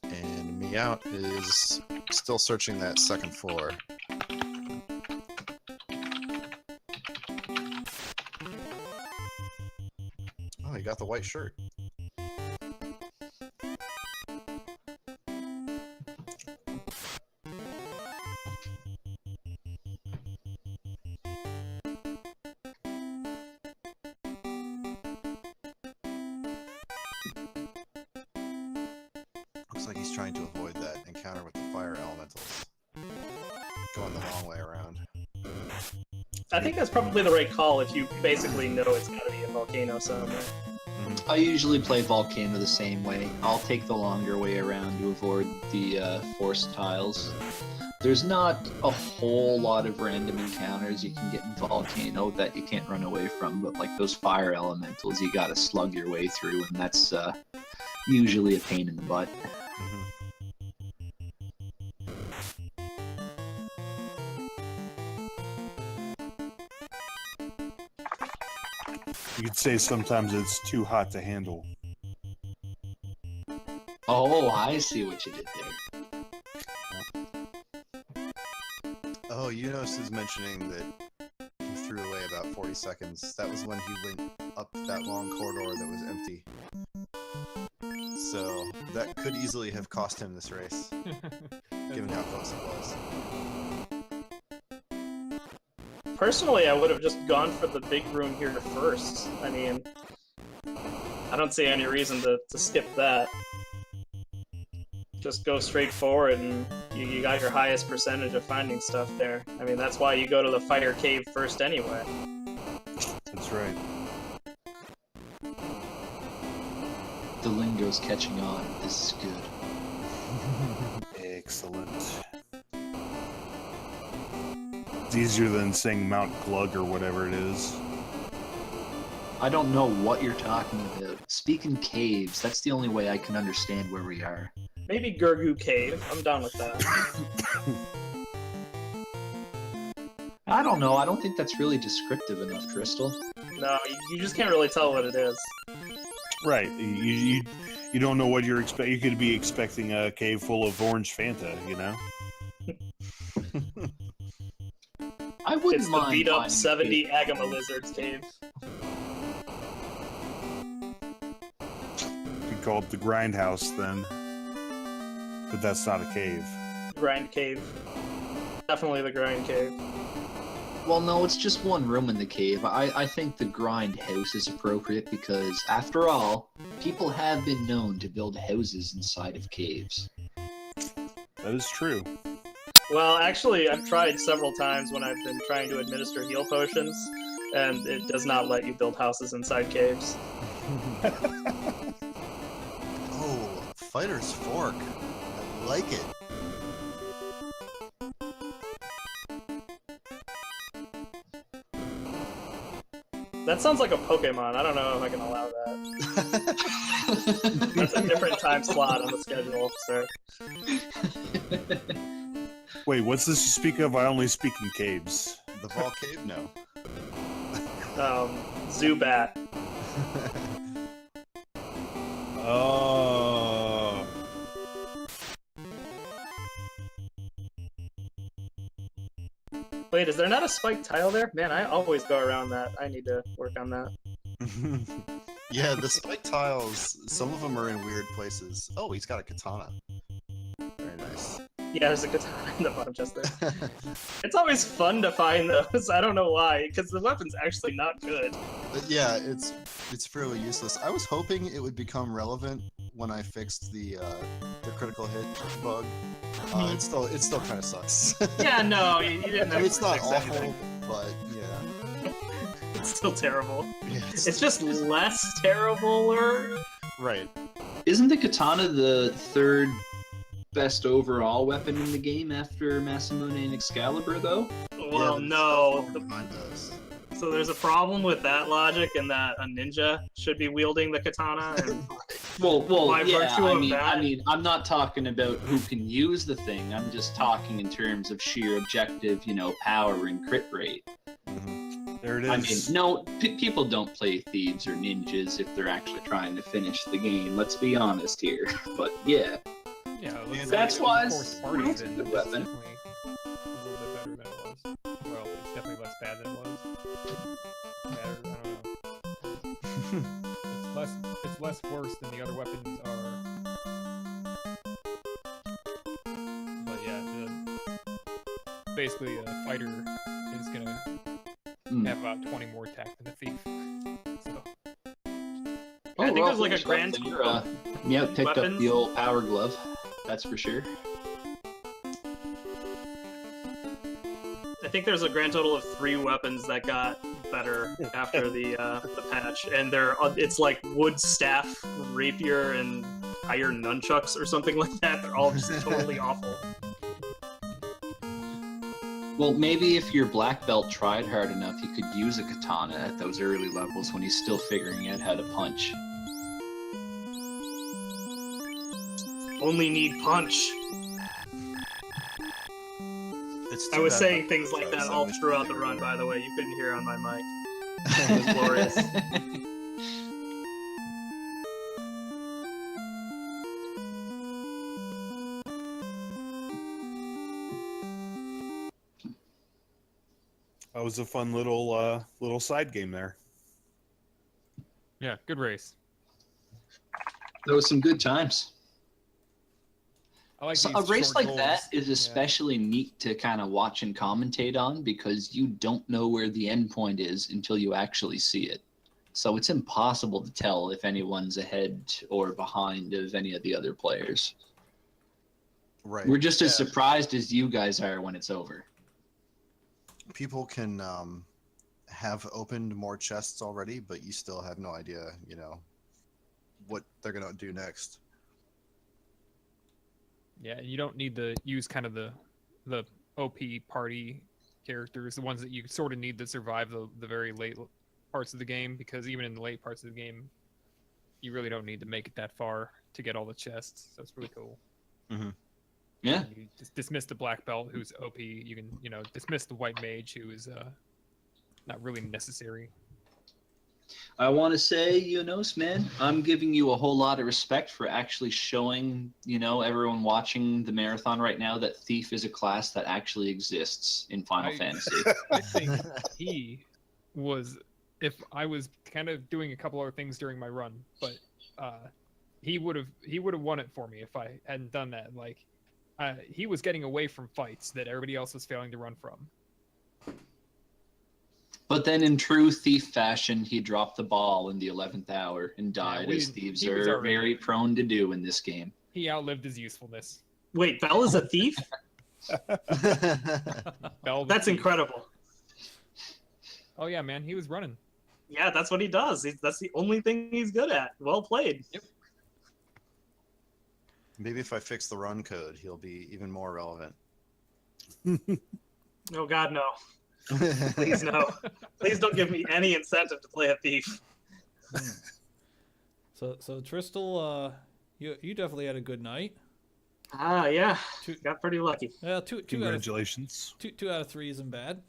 And Miaut is still searching that second floor. Oh, he got the white shirt. Looks like he's trying to avoid that encounter with the fire elementals. Going the long way around. I think that's probably the right call if you basically know it's got to be a volcano somewhere. I usually play Volcano the same way. I'll take the longer way around to avoid the forced tiles. There's not a whole lot of random encounters you can get in Volcano that you can't run away from, but like those fire elementals, you gotta slug your way through, and that's usually a pain in the butt. You could say sometimes it's too hot to handle. Oh, I see what you did there. Oh, Eunos is mentioning that he threw away about 40 seconds. That was when he went up that long corridor that was empty. So that could easily have cost him this race, given how close it was. Personally, I would have just gone for the big room here first. I mean, I don't see any reason to skip that. Just go straight forward and you got your highest percentage of finding stuff there. I mean, that's why you go to the fire cave first anyway. That's right. The lingo's catching on. This is good. Excellent. It's easier than saying Mount Glug or whatever it is. I don't know what you're talking about. Speak in caves. That's the only way I can understand where we are. Maybe Gurgu Cave. I'm down with that. I don't know. I don't think that's really descriptive enough, Crystal. No, you just can't really tell what it is. Right. You don't know what you're expecting. You could be expecting a cave full of orange Fanta, you know? I wouldn't It's the mind beat up finding 70 Agama Lizards cave. You could call it the Grindhouse then. But that's not a cave. Grind cave. Definitely the grind cave. Well, no, it's just one room in the cave. I think the grind house is appropriate because, after all, people have been known to build houses inside of caves. That is true. Well, actually, I've tried several times when I've been trying to administer heal potions, and it does not let you build houses inside caves. Oh, Fighter's Fork. I like it. That sounds like a Pokemon. I don't know if I can allow that. That's a different time slot on the schedule, sir. Wait, what's this you speak of? I only speak in caves. The Vol Cave? No. Zubat. Oh. Wait, is there not a spiked tile there? Man, I always go around that. I need to work on that. Yeah, the spike tiles, some of them are in weird places. Oh, he's got a katana. Very nice. Yeah, there's a katana in the bottom chest there. It's always fun to find those. I don't know why, because the weapon's actually not good. But yeah, it's fairly useless. I was hoping it would become relevant when I fixed the critical hit bug. It still kind of sucks. Yeah, no, you didn't. I mean, it's not fix awful, anything. but yeah. It's still terrible. Yeah, It's just less terrible. right. Isn't the katana the third best overall weapon in the game after Masamune and Excalibur, though? Well, no. Mine does. So there's a problem with that logic in that a ninja should be wielding the katana. And Well, By yeah. virtue of I that- mean, I'm not talking about who can use the thing. I'm just talking in terms of sheer objective, power and crit rate. There it is. I mean, no, people don't play thieves or ninjas if they're actually trying to finish the game. Let's be honest here. But yeah, Yeah, it looks That's like why in Force Party, it's a then good it's weapon. definitely a little bit better than it was. Well, it's definitely less bad than it was. Better, I don't know. It's less worse than the other weapons are. But yeah, basically a fighter is gonna have about 20 more attack than a thief. So I think there's like a grand Miaut picked up weapons. the old power glove. That's for sure. I think there's a grand total of 3 weapons that got better after the patch, and it's like wood staff, rapier, and iron nunchucks or something like that. They're all just totally awful. Well, maybe if your black belt tried hard enough, you could use a katana at those early levels when he's still figuring out how to punch. Only need punch. It's I too was bad saying my things like controls that all always throughout the figure run, it by out. the way. You couldn't hear on my mic. It was glorious. That was a fun little side game there. yeah, good race. There was some good times. I like So these a race short like that goals. is especially neat to kind of watch and commentate on because you don't know where the end point is until you actually see it. So it's impossible to tell if anyone's ahead or behind of any of the other players. Right. We're just as surprised as you guys are when it's over. People can have opened more chests already, but you still have no idea, what they're gonna do next. Yeah, you don't need to use kind of the OP party characters, the ones that you sort of need to survive the very late parts of the game, because even in the late parts of the game, you really don't need to make it that far to get all the chests. So it's really cool. Yeah. You just dismiss the black belt, who's OP. You can, dismiss the white mage, who is not really necessary. I want to say, man, I'm giving you a whole lot of respect for actually showing, everyone watching the marathon right now that Thief is a class that actually exists in Final Fantasy. I think he was, if I was kind of doing a couple other things during my run, but he would have won it for me if I hadn't done that. Like, he was getting away from fights that everybody else was failing to run from. But then in true Thief fashion, he dropped the ball in the 11th hour and died, we as didn't- thieves he was are already- very prone to do in this game. He outlived his usefulness. Wait, Bell is a thief? Bell the That's thief. incredible. Oh yeah, man, he was running. Yeah, that's what he does. That's the only thing he's good at. Well played. Maybe if I fix the run code, he'll be even more relevant. Oh God, no. Please no. Please don't give me any incentive to play a thief. So Tristal, you definitely had a good night. Ah, yeah. Two- Got pretty lucky. Yeah, two out of Congratulations. two out of 3 isn't bad.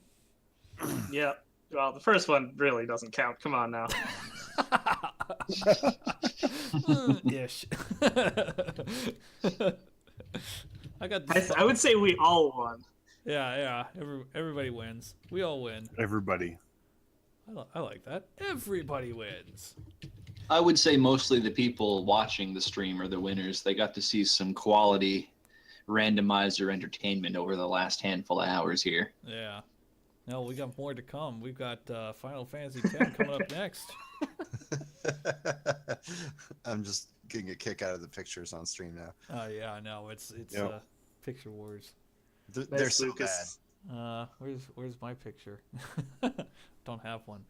Yeah. Well, the first one really doesn't count. Come on now. Ish. I got. I would say we all won. Yeah. Everybody wins. We all win. Everybody. I like that. Everybody wins. I would say mostly the people watching the stream are the winners. They got to see some quality randomizer entertainment over the last handful of hours here. Yeah. No, we got more to come. We've got Final Fantasy X coming up next. I'm just getting a kick out of the pictures on stream now. Oh yeah, I know. It's Yep. Picture wars. They're so Lucas. Where's my picture? Don't have one.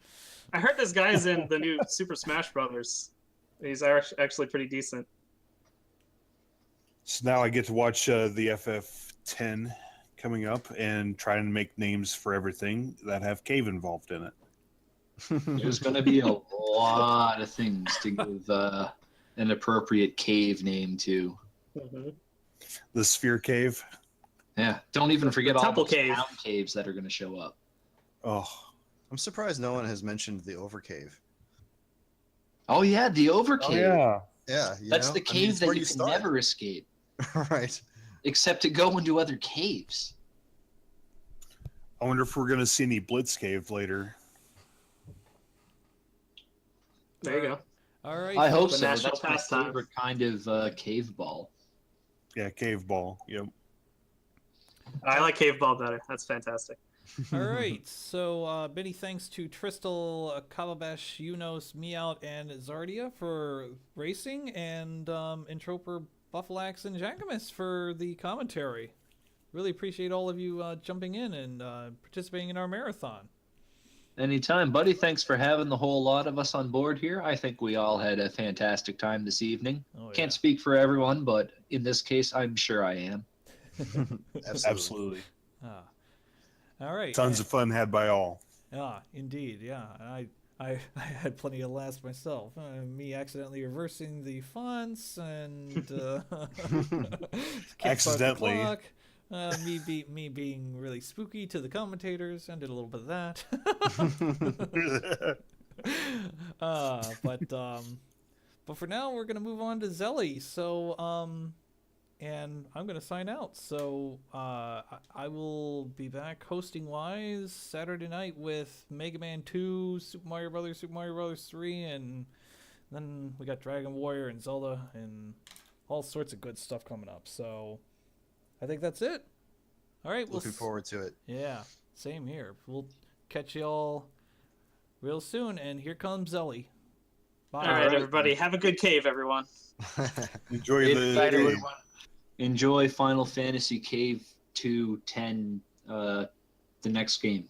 I heard this guy's in the new Super Smash Brothers. He's actually pretty decent. So now I get to watch the FF10 coming up and try and make names for everything that have cave involved in it. There's going to be a lot of things to give an appropriate cave name to. Mm-hmm. The Sphere Cave. Yeah, don't even forget all Temple the Cave. town caves that are going to show up. Oh, I'm surprised no one has mentioned the Overcave. Oh yeah, the Overcave. yeah. Yeah, That's the cave it's that where you can start. never escape, Right. except to go into other caves. I wonder if we're going to see any Blitz Cave later. There you go. All right. I hope The so. national That's my pastime. favorite kind of cave ball. Yeah, Cave Ball. Yep. I like Cave Ball better. That's fantastic. All right. So many thanks to Tristal, Kababesh, Miaut, and Czardia for racing, and Introper, Buffalax, and Jackamus for the commentary. Really appreciate all of you jumping in and participating in our marathon. Anytime, buddy. Thanks for having the whole lot of us on board here. I think we all had a fantastic time this evening. Oh, yeah. Can't speak for everyone, but in this case, I'm sure I am. Absolutely. Ah. All right. Tons of fun had by all. Yeah, indeed. Yeah, I had plenty of laughs myself. Me accidentally reversing the fonts and Accidentally. me being really spooky to the commentators, and did a little bit of that. But for now, we're gonna move on to Zelly. So and I'm gonna sign out. So I will be back hosting wise Saturday night with Mega Man 2, Super Mario Brothers 3, and then we got Dragon Warrior and Zelda and all sorts of good stuff coming up. So I think that's it. All right, Looking forward to it. Yeah, same here. We'll catch y'all real soon. And here comes Zelly. Bye. All right, everybody. Have a good cave, everyone. Enjoy Good night, the everyone. Enjoy Final Fantasy Cave 2 10, the next game.